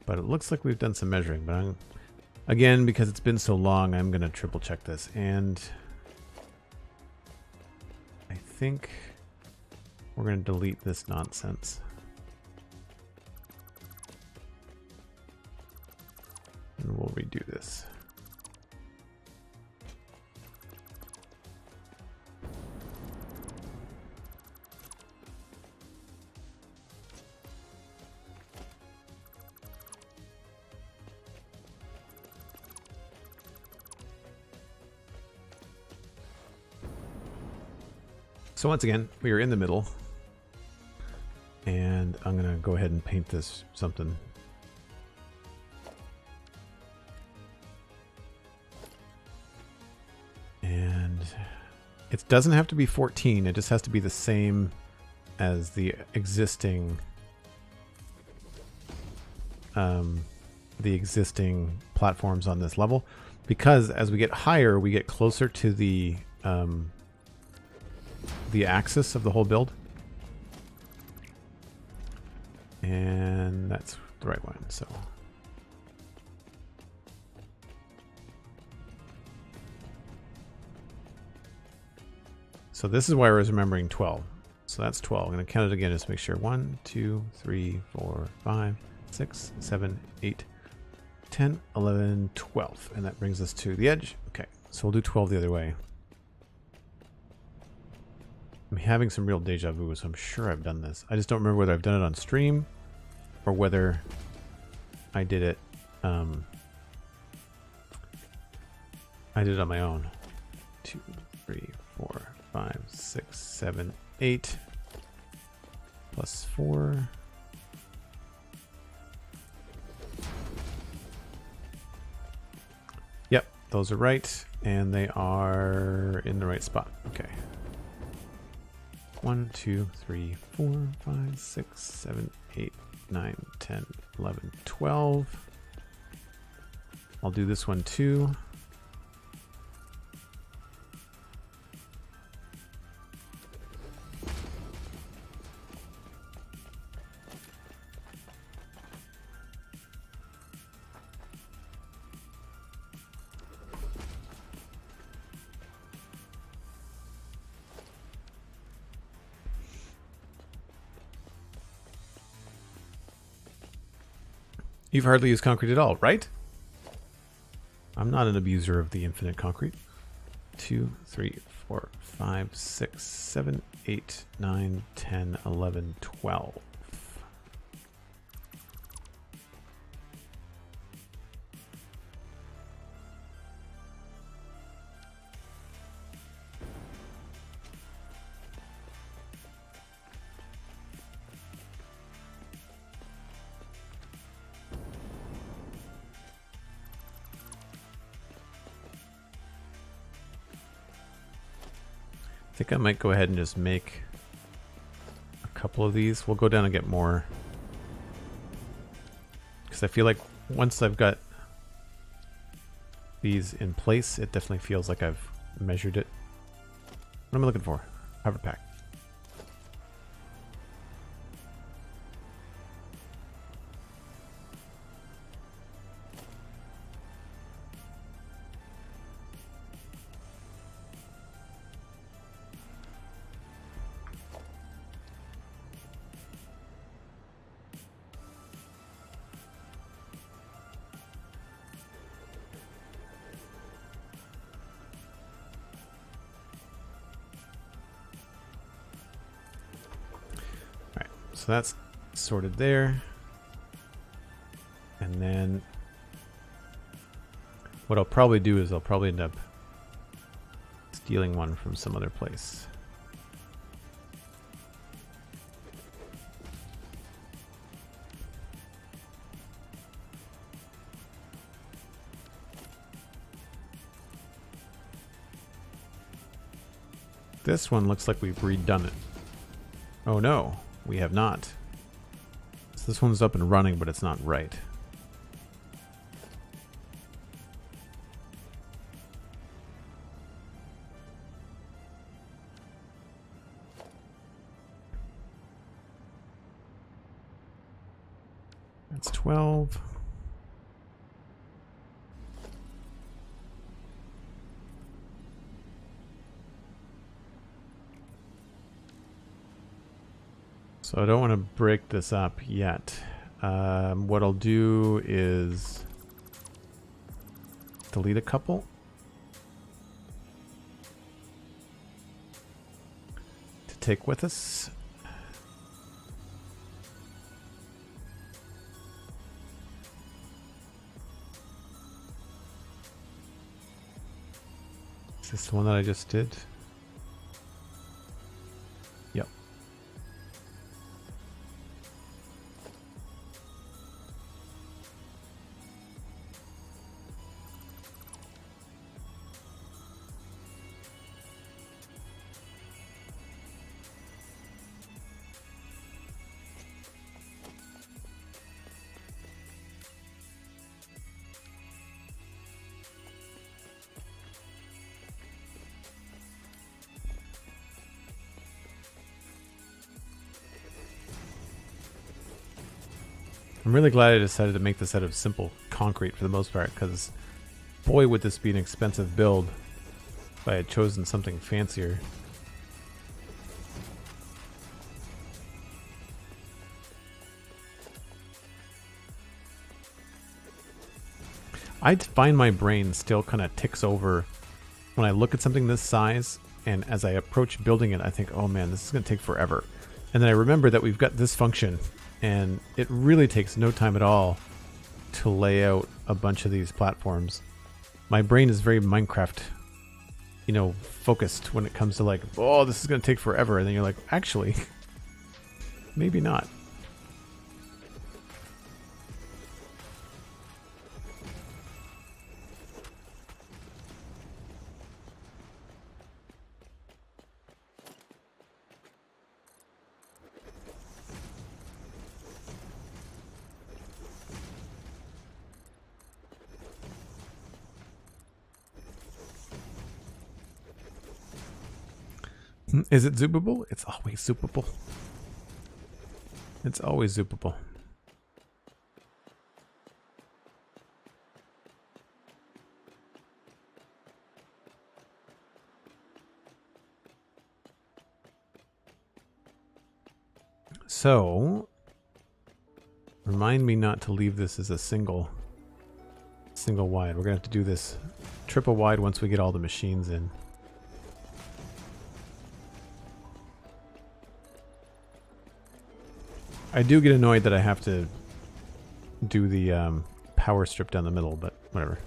But it looks like we've done some measuring. But again, because it's been so long, I'm going to triple check this. And I think we're going to delete this nonsense. And we'll redo this. So once again, we are in the middle, and I'm going to go ahead and paint this something. And it doesn't have to be 14, it just has to be the same as the existing platforms on this level, because as we get higher, we get closer to the axis of the whole build. And that's the right one, so. So this is why I was remembering 12. So that's 12. I'm going to count it again just to make sure. 1, 2, 3, 4, 5, 6, 7, 8, 10, 11, 12. And that brings us to the edge. Okay, so we'll do 12 the other way. I'm having some real deja vu, so I'm sure I've done this. I just don't remember whether I've done it on stream or whether I did it on my own. 2, 3, 4, 5, 6, 7, 8 plus 4. Yep, those are right, and they are in the right spot. Okay. 1, 2, 3, 4, 5, 6, 7, 8, 9, 10, 11, 12. I'll do this one too. You've hardly used concrete at all, right? I'm not an abuser of the infinite concrete. 2, 3, 4, 5, 6, 7, 8, 9, 10, 11, 12. I think I might go ahead and just make a couple of these. We'll go down and get more, because I feel like once I've got these in place, it definitely feels like I've measured it. What am I looking for? Hover pack. So that's sorted there. And then what I'll probably do is I'll probably end up stealing one from some other place. This one looks like we've redone it. Oh no. We have not. So this one's up and running, but it's not right. That's 12. So I don't want to break this up yet. What I'll do is delete a couple. To take with us. Is this the one that I just did? Yep. I'm really glad I decided to make this out of simple concrete for the most part, because boy would this be an expensive build if I had chosen something fancier. I find my brain still kind of ticks over when I look at something this size, and as I approach building it, I think, oh man, this is going to take forever. And then I remember that we've got this function, and it really takes no time at all to lay out a bunch of these platforms. My brain is very Minecraft, you know, focused when it comes to like, oh, this is going to take forever. And then you're like, actually, maybe not. Is it zoopable? It's always zoopable. It's always zoopable. So, remind me not to leave this as a single wide. We're gonna have to do this triple wide once we get all the machines in. I do get annoyed that I have to do the power strip down the middle, but whatever.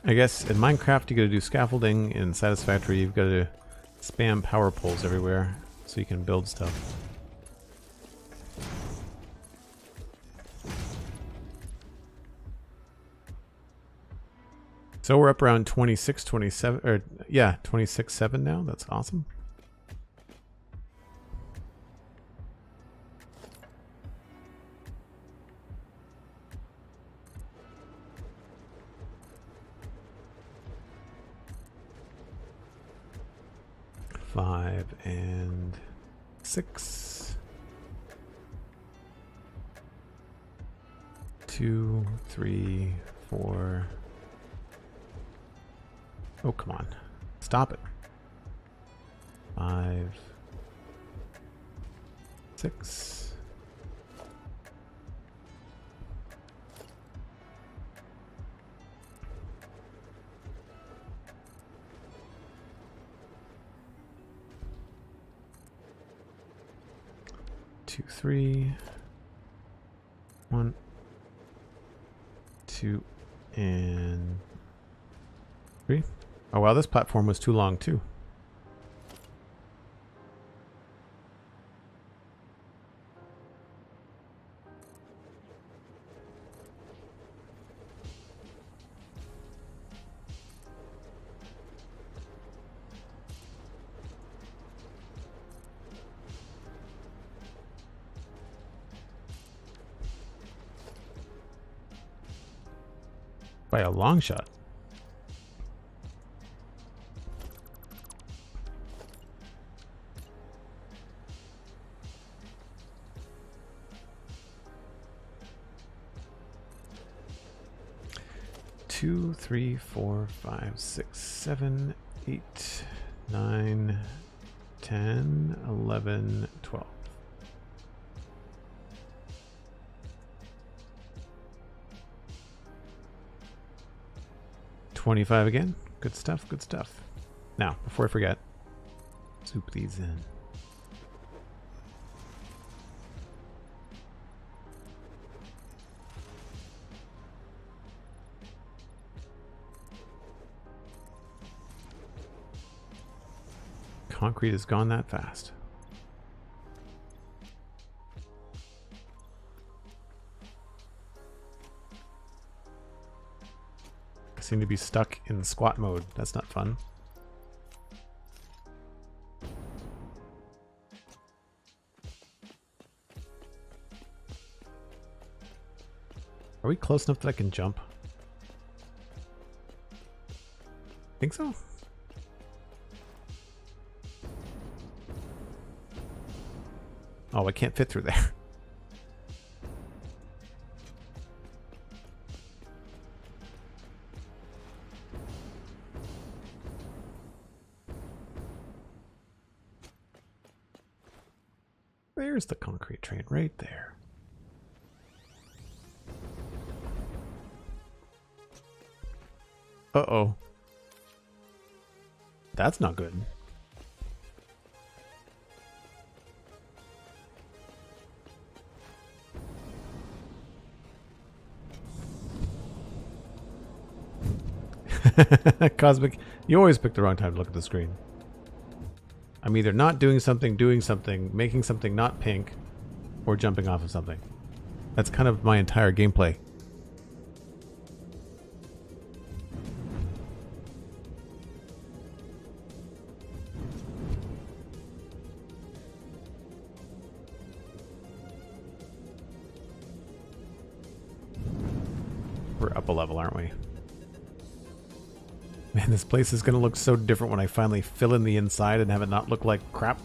I guess in Minecraft you gotta do scaffolding, in Satisfactory you've gotta spam power poles everywhere so you can build stuff. So we're up around 26, 27, or yeah, 26.7 now. That's awesome. Five and 6. 2, 3, 4. Oh, come on. Stop it. 5, 6. Two, 3. 1, 2, and 3. Oh wow, this platform was too long too. By a long shot. Two, 3, 4, 5, 6, 7, 8, 9, 10, 11, 12. 25 again. Good stuff, good stuff. Now, before I forget, soup these in. Concrete has gone that fast. I seem to be stuck in squat mode. That's not fun. Are we close enough that I can jump? Think so? Oh, I can't fit through there. There's the concrete train right there. Uh-oh. That's not good. Cosmic, you always pick the wrong time to look at the screen. I'm either not doing something, making something not pink, or jumping off of something. That's kind of my entire gameplay. We're up a level, aren't we? Man, this place is going to look so different when I finally fill in the inside and have it not look like crap.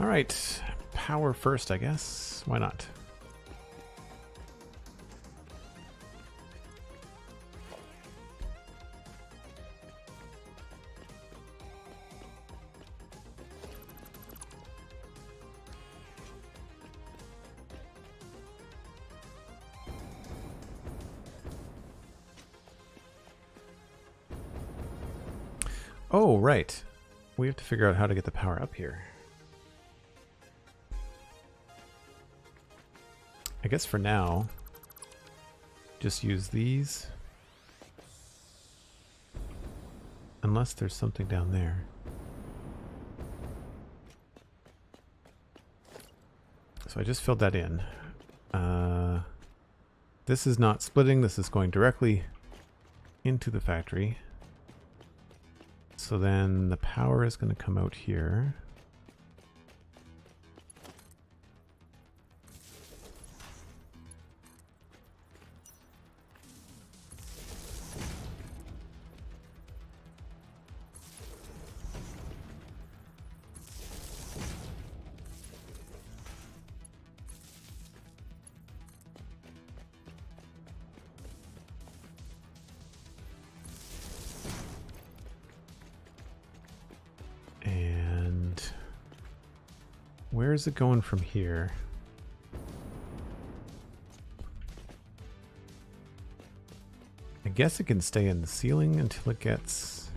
All right, power first, I guess. Why not? Oh, right. We have to figure out how to get the power up here. guess for now, just use these. Unless there's something down there. So I just filled that in. This is not splitting. This is going directly into the factory. So then the power is going to come out here. Where is it going from here? I guess it can stay in the ceiling until it gets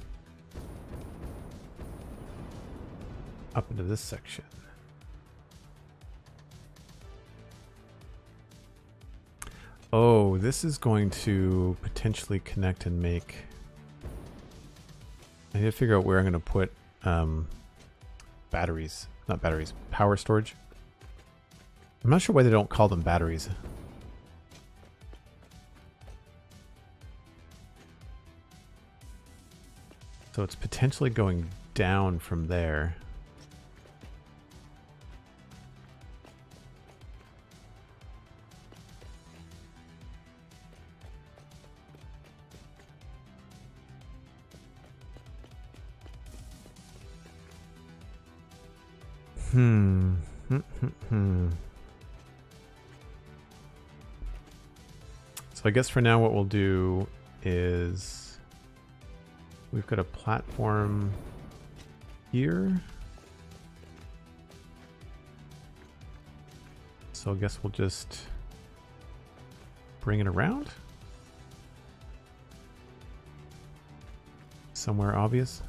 up into this section. Oh, this is going to potentially connect and make... I need to figure out where I'm going to put batteries. Not batteries, power storage. I'm not sure why they don't call them batteries. So it's potentially going down from there. So I guess for now what we'll do is we've got a platform here. So I guess we'll just bring it around. Somewhere obvious.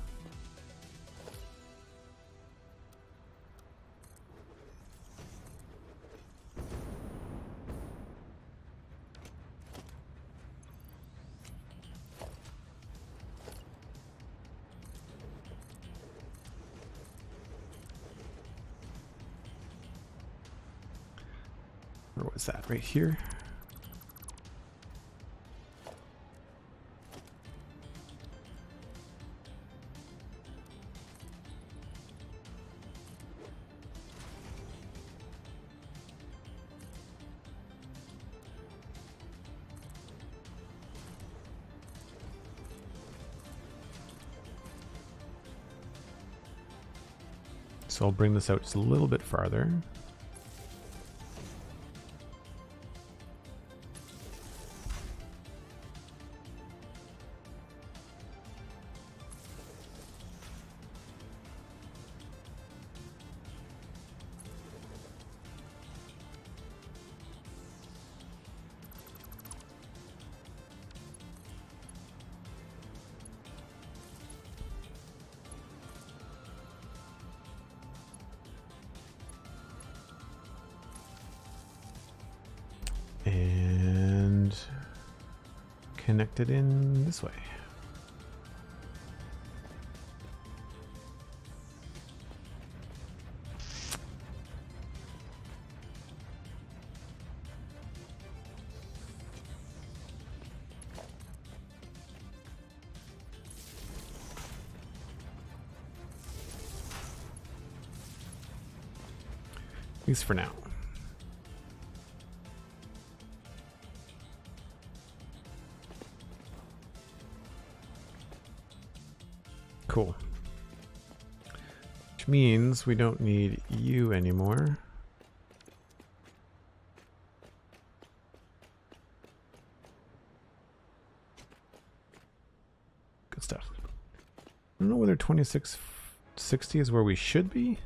Where was that? Right here? So I'll bring this out just a little bit farther. And connect it in this way. At least for now. Cool. Which means we don't need you anymore. Good stuff. I don't know whether 2660 is where we should be.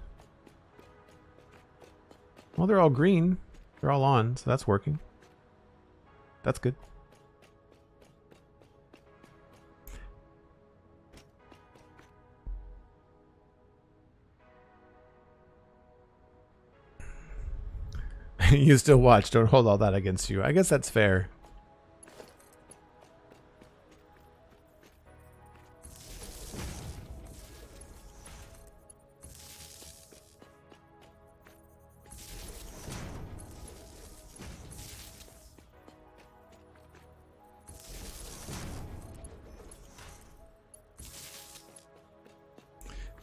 Well, they're all green. They're all on, so that's working. That's good. You still watch. Don't hold all that against you. I guess that's fair.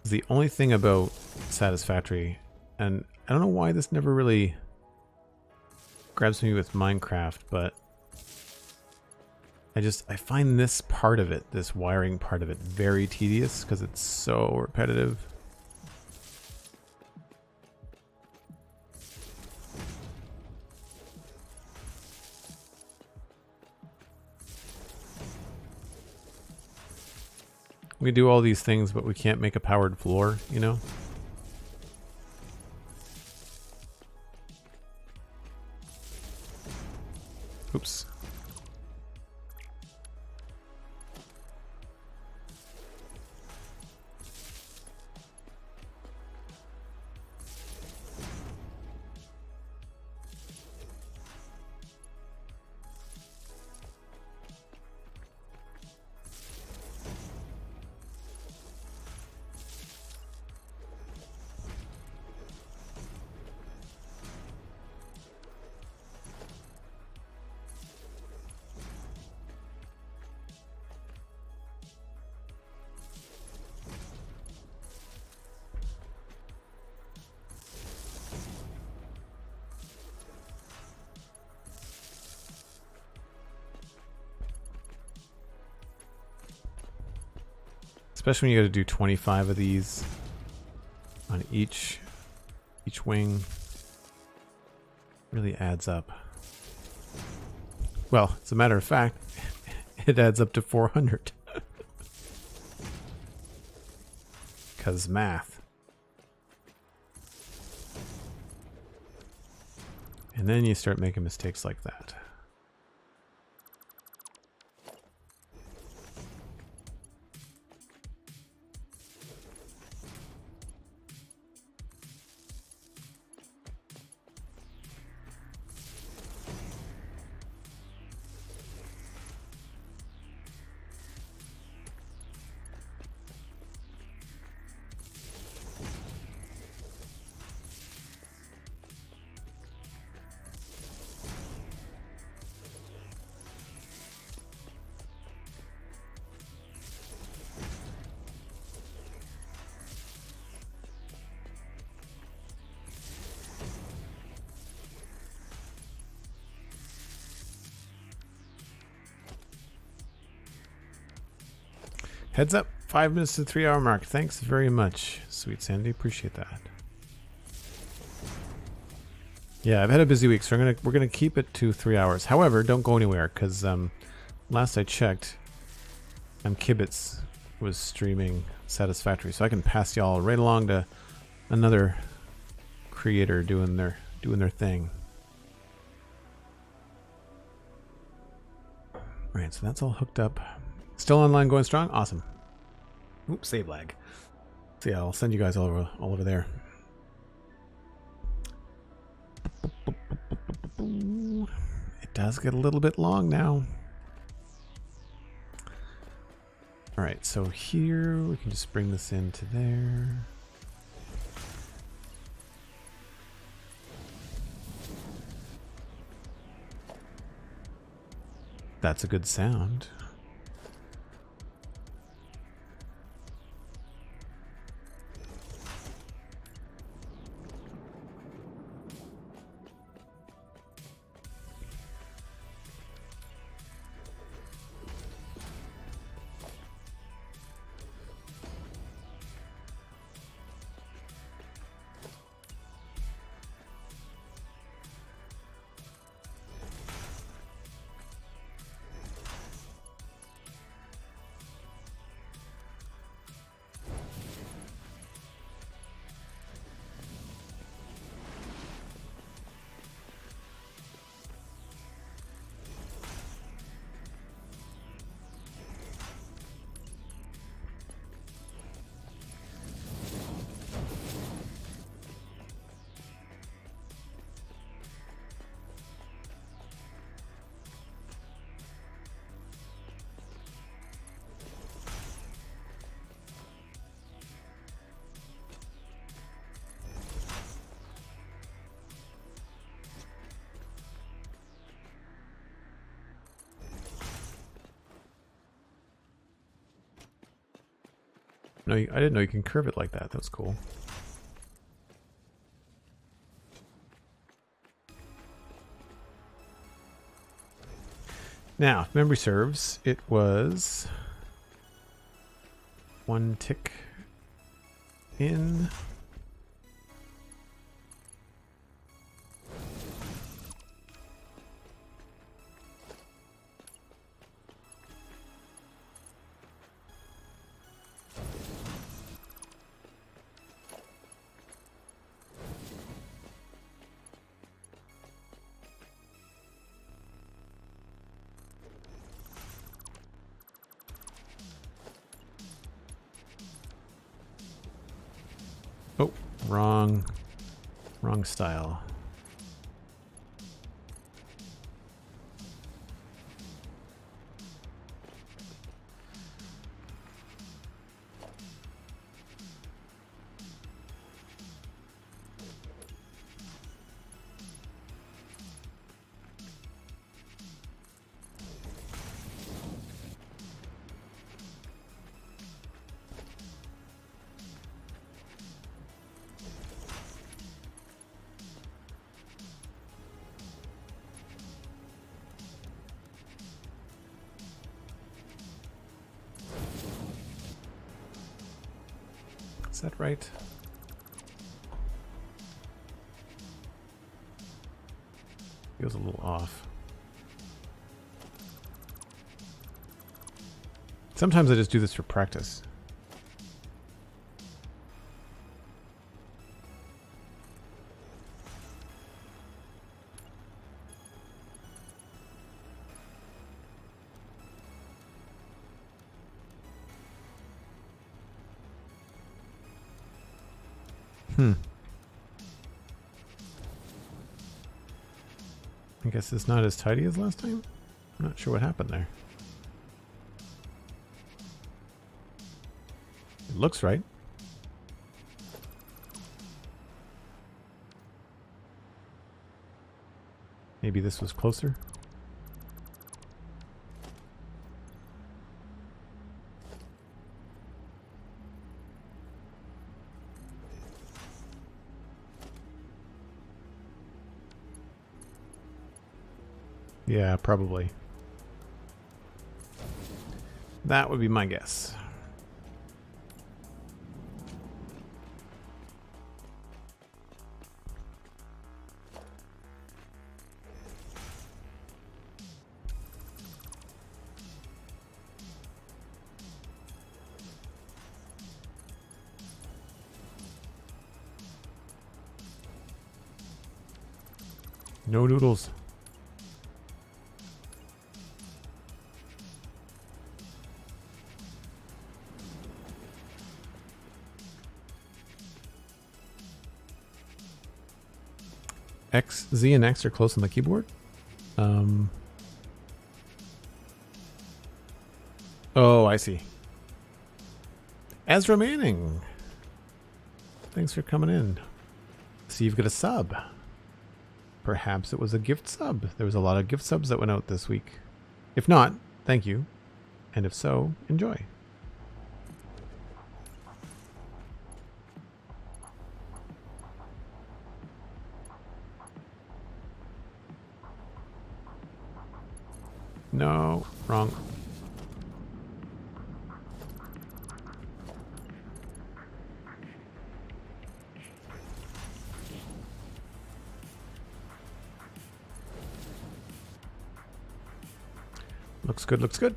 The only thing about Satisfactory, and I don't know why this never really grabs me with Minecraft, but I find this part of it, this wiring part of it, very tedious because it's so repetitive. We do all these things, but we can't make a powered floor, you know? Oops. Especially when you got to do 25 of these on each wing. Really adds up. Well, as a matter of fact, it adds up to 400. Because math. And then you start making mistakes like that. Heads up, 5 minutes to the 3 hour mark. Thanks very much, SweetSandi. Appreciate that. Yeah, I've had a busy week, so we're gonna keep it to 3 hours. However, don't go anywhere, because last I checked, Kibitz was streaming Satisfactory, so I can pass y'all right along to another creator doing their thing. Alright, so that's all hooked up. Still online, going strong? Awesome. Oops, save lag. So yeah, I'll send you guys all over there. It does get a little bit long now. Alright, so here we can just bring this into there. That's a good sound. No, I didn't know you can curve it like that. That was cool. Now, if memory serves, it was 1 tick in. Oh, wrong style. Is that right? Feels a little off. Sometimes I just do this for practice. I guess it's not as tidy as last time. I'm not sure what happened there. It looks right. Maybe this was closer. Yeah, probably. That would be my guess. No noodles. X, Z, and X are close on the keyboard. Oh, I see. Ezra Manning. Thanks for coming in. See, you've got a sub. Perhaps it was a gift sub. There was a lot of gift subs that went out this week. If not, thank you. And if so, enjoy. No, wrong. Looks good, looks good.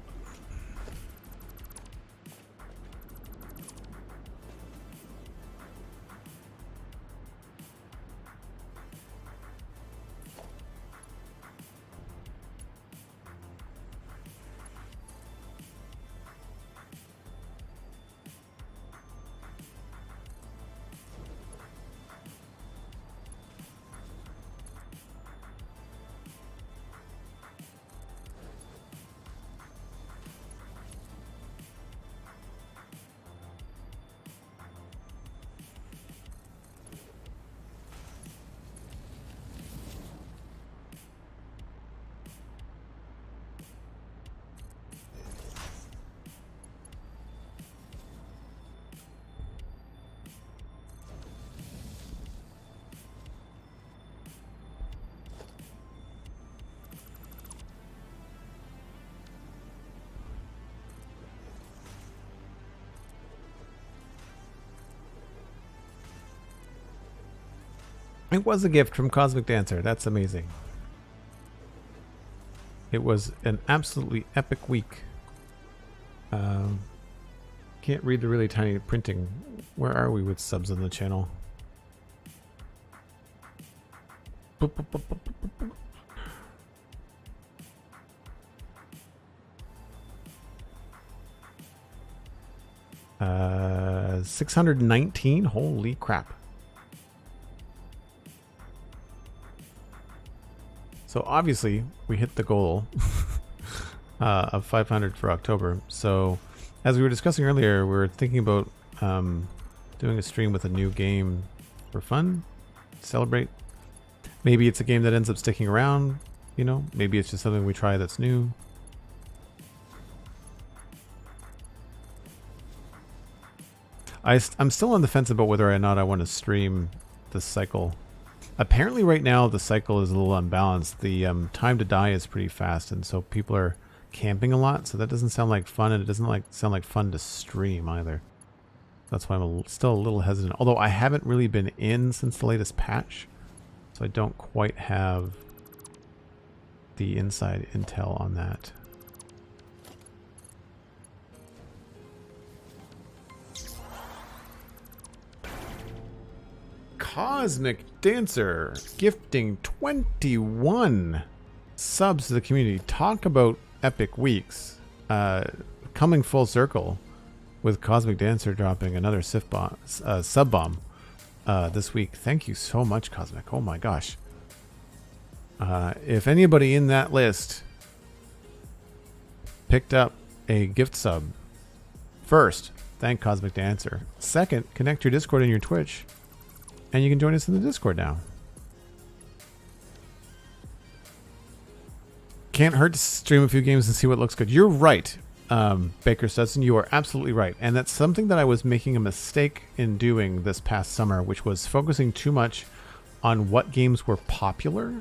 It was a gift from Cosmic Dancer. That's amazing. It was an absolutely epic week. Can't read the really tiny printing. Where are we with subs on the channel? 619. Holy crap. So obviously we hit the goal of 500 for October. So as we were discussing earlier, we were thinking about doing a stream with a new game for fun, celebrate. Maybe it's a game that ends up sticking around, you know, maybe it's just something we try that's new. I'm still on the fence about whether or not I want to stream this cycle. Apparently right now the cycle is a little unbalanced. The time to die is pretty fast, and so people are camping a lot, so that doesn't sound like fun, and it doesn't sound like fun to stream either. That's why I'm still a little hesitant. Although I haven't really been in since the latest patch, so I don't quite have the inside intel on that. Cosmic Dancer gifting 21 subs to the community. Talk about epic weeks. Coming full circle with Cosmic Dancer dropping another sub bomb this week. Thank you so much, Cosmic. Oh my gosh. If anybody in that list picked up a gift sub, first, thank Cosmic Dancer. Second, connect your Discord and your Twitch, and you can join us in the Discord now. Can't hurt to stream a few games and see what looks good. You're right, Baker Stetson. You are absolutely right. And that's something that I was making a mistake in doing this past summer, which was focusing too much on what games were popular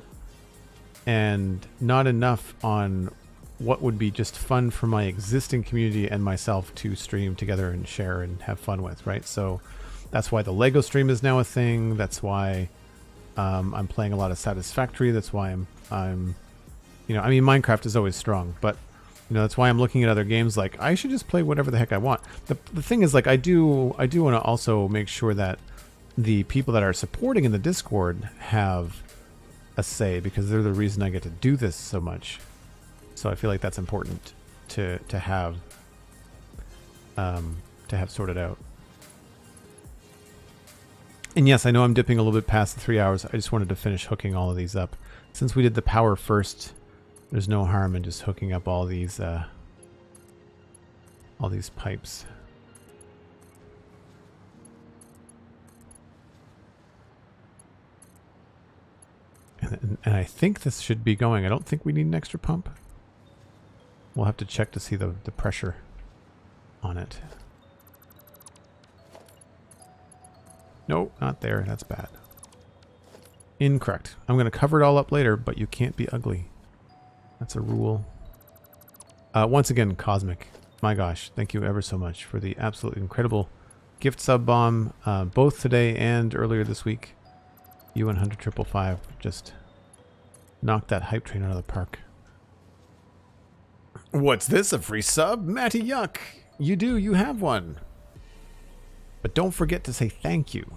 and not enough on what would be just fun for my existing community and myself to stream together and share and have fun with, right? So that's why the Lego stream is now a thing. That's why I'm playing a lot of Satisfactory. That's why I'm you know, I mean, Minecraft is always strong, but you know, that's why I'm looking at other games like I should just play whatever the heck I want. The thing is, like, I do want to also make sure that the people that are supporting in the Discord have a say, because they're the reason I get to do this so much. So I feel like that's important to have sorted out. And yes, I know I'm dipping a little bit past the 3 hours. I just wanted to finish hooking all of these up. Since we did the power first, there's no harm in just hooking up all these pipes. And I think this should be going. I don't think we need an extra pump. We'll have to check to see the pressure on it. No, not there. That's bad. Incorrect. I'm going to cover it all up later, but you can't be ugly. That's a rule. Once again, Cosmic, my gosh, thank you ever so much for the absolutely incredible gift sub bomb, both today and earlier this week. You and 100,555 just knocked that hype train out of the park. What's this, a free sub? Matty Yuck! You do, you have one. But don't forget to say thank you.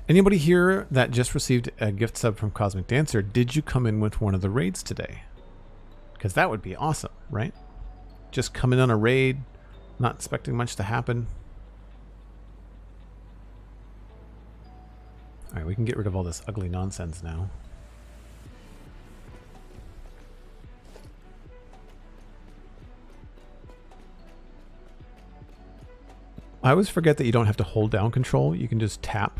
Anybody here that just received a gift sub from Cosmic Dancer, did you come in with one of the raids today? Because that would be awesome, right? Just come in on a raid, not expecting much to happen. Alright, we can get rid of all this ugly nonsense now. I always forget that you don't have to hold down control. You can just tap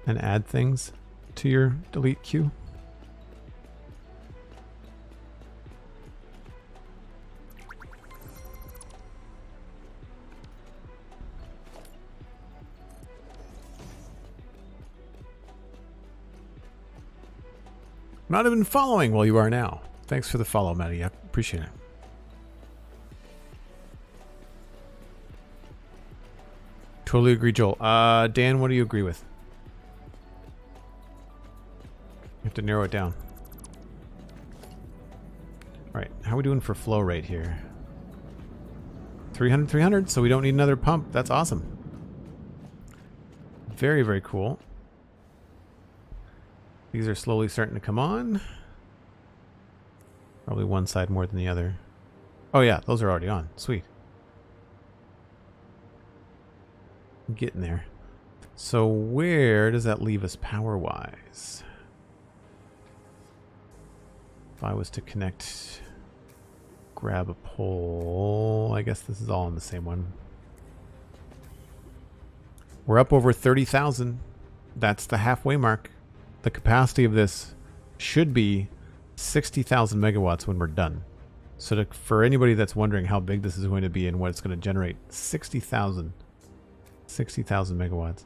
and add things to your delete queue. Not even following. Well, you are now. Thanks for the follow, Matty. I appreciate it. Totally agree, Joel. Dan, what do you agree with? You have to narrow it down. All right, how are we doing for flow rate here? 300, 300, so we don't need another pump. That's awesome. Very, very cool. These are slowly starting to come on. Probably one side more than the other. Oh yeah, those are already on. Sweet. I'm getting there. So where does that leave us power-wise? If I was to connect, grab a pole, I guess this is all on the same one. We're up over 30,000. That's the halfway mark. The capacity of this should be 60,000 megawatts when we're done. So for anybody that's wondering how big this is going to be and what it's going to generate, 60,000 megawatts.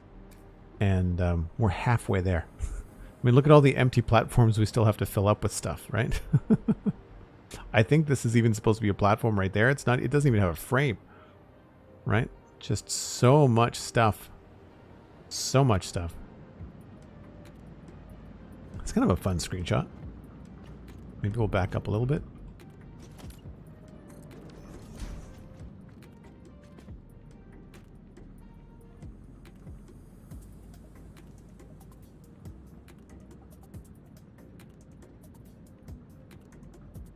And we're halfway there. I mean, look at all the empty platforms we still have to fill up with stuff, right? I think this is even supposed to be a platform right there. It's not. It doesn't even have a frame, right? Just so much stuff. So much stuff. It's kind of a fun screenshot. Maybe we'll back up a little bit.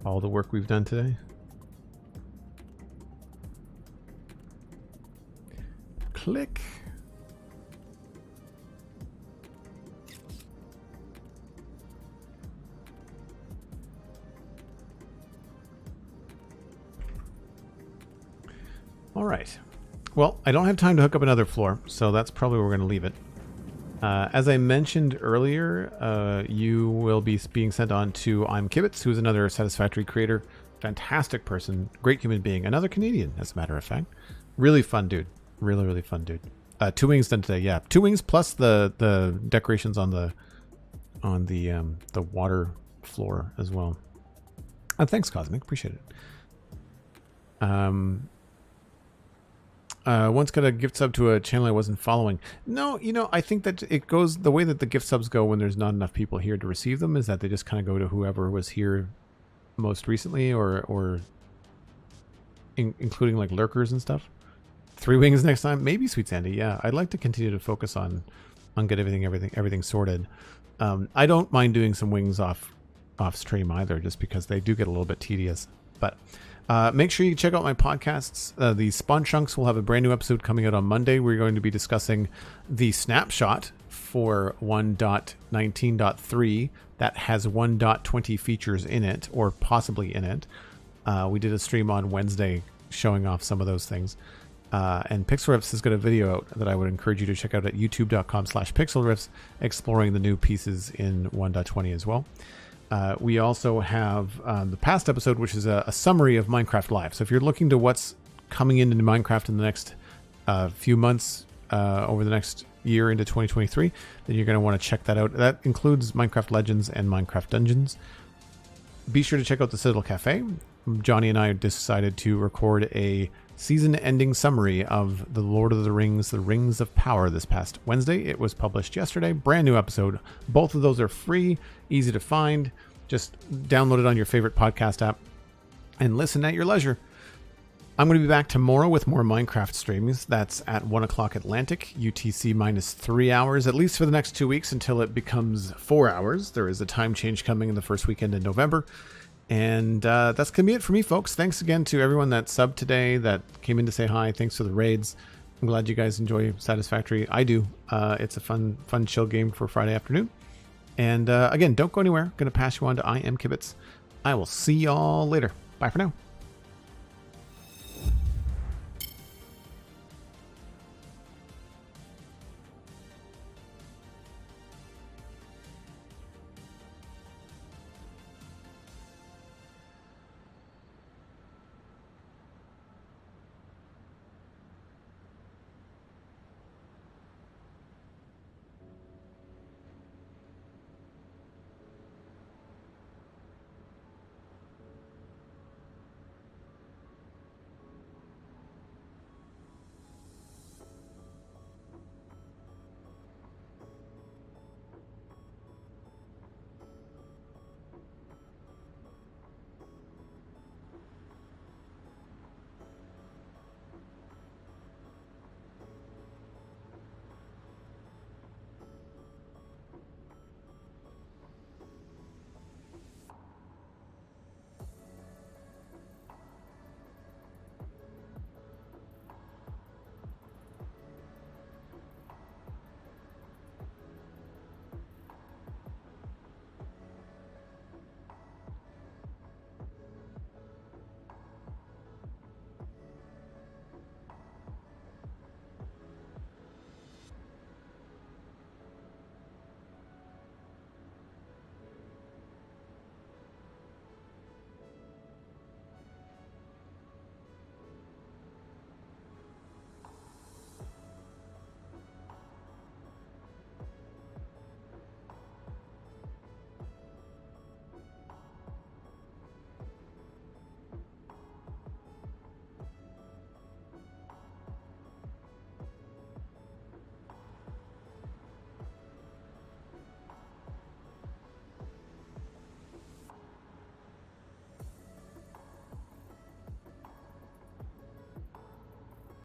All the work we've done today. Click. All right. Well, I don't have time to hook up another floor, so that's probably where we're going to leave it. As I mentioned earlier, you will be being sent on to I'm Kibitz, who's another Satisfactory creator. Fantastic person. Great human being. Another Canadian, as a matter of fact. Really fun dude. Really, really fun dude. 2 wings done today. Yeah, 2 wings plus the decorations on the water floor as well. Thanks, Cosmic. Appreciate it. Once got a gift sub to a channel I wasn't following. No, you know, I think that it goes the way that the gift subs go when there's not enough people here to receive them, is that they just kind of go to whoever was here most recently, or including like lurkers and stuff. 3 wings next time, maybe SweetSandi. Yeah, I'd like to continue to focus on get everything sorted. I don't mind doing some wings off stream either, just because they do get a little bit tedious, but. Make sure you check out my podcasts. The Spawn Chunks will have a brand new episode coming out on Monday. We're going to be discussing the snapshot for 1.19.3 that has 1.20 features in it, or possibly in it. We did a stream on Wednesday showing off some of those things. And PixelRiffs has got a video out that I would encourage you to check out at youtube.com/PixelRiffs, exploring the new pieces in 1.20 as well. We also have the past episode, which is a summary of Minecraft Live. So if you're looking to what's coming into Minecraft in the next few months, over the next year into 2023, then you're going to want to check that out. That includes Minecraft Legends and Minecraft Dungeons. Be sure to check out the Citadel Cafe. Johnny and I decided to record a season-ending summary of The Lord of the Rings, The Rings of Power this past Wednesday. It was published yesterday. Brand new episode. Both of those are free, easy to find. Just download it on your favorite podcast app and listen at your leisure. I'm going to be back tomorrow with more Minecraft streams. That's at 1 o'clock Atlantic, UTC minus 3 hours, at least for the next 2 weeks until it becomes 4 hours. There is a time change coming in the first weekend in November. And that's going to be it for me, folks. Thanks again to everyone that subbed today, that came in to say hi. Thanks for the raids. I'm glad you guys enjoy Satisfactory. I do. It's a fun chill game for Friday afternoon. And again, don't go anywhere. Going to pass you on to I Am Kibitz. I will see y'all later. Bye for now.